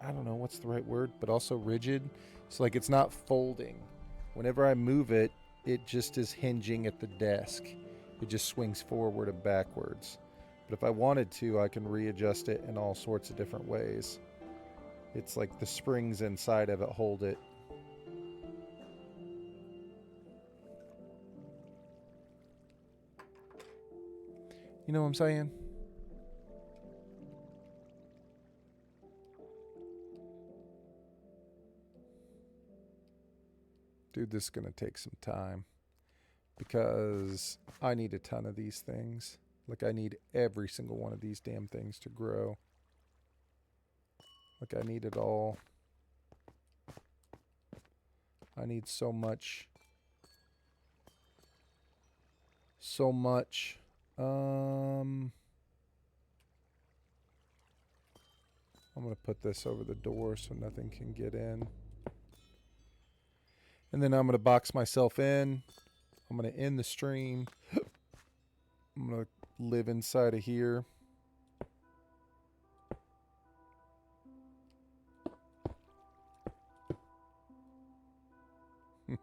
I don't know what's the right word, but also rigid. So like it's not folding. Whenever I move it, it just is hinging at the desk. It just swings forward and backwards. But if I wanted to, I can readjust it in all sorts of different ways. It's like the springs inside of it hold it. You know what I'm saying? Dude, this is going to take some time because I need a ton of these things. Like I need every single one of these damn things to grow. Like I need it all. I need so much. so much. I'm going to put this over the door so nothing can get in. And then I'm going to box myself in. I'm going to end the stream. I'm going to live inside of here. It's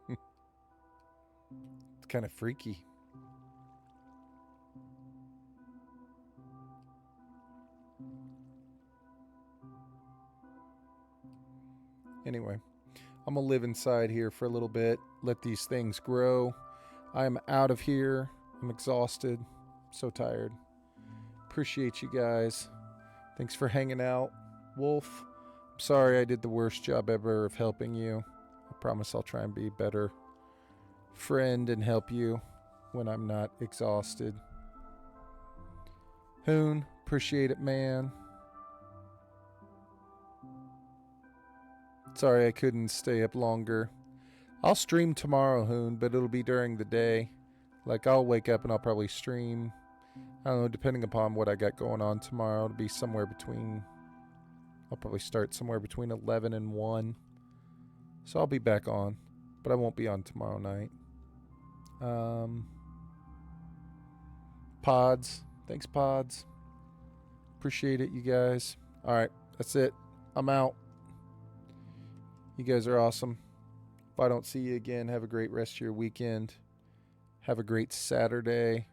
kind of freaky. Anyway, I'm going to live inside here for a little bit, let these things grow. I'm out of here. I'm exhausted. So tired. Appreciate you guys. Thanks for hanging out. Wolf, I'm sorry I did the worst job ever of helping you. I promise I'll try and be a better friend and help you when I'm not exhausted. Hoon, appreciate it, man. Sorry I couldn't stay up longer. I'll stream tomorrow, Hoon, but it'll be during the day. Like, I'll wake up and I'll probably stream. I don't know, depending upon what I got going on tomorrow. It'll be somewhere between... I'll probably start somewhere between 11 and 1. So I'll be back on. But I won't be on tomorrow night. Pods. Thanks, Pods. Appreciate it, you guys. Alright, that's it. I'm out. You guys are awesome. If I don't see you again, have a great rest of your weekend. Have a great Saturday.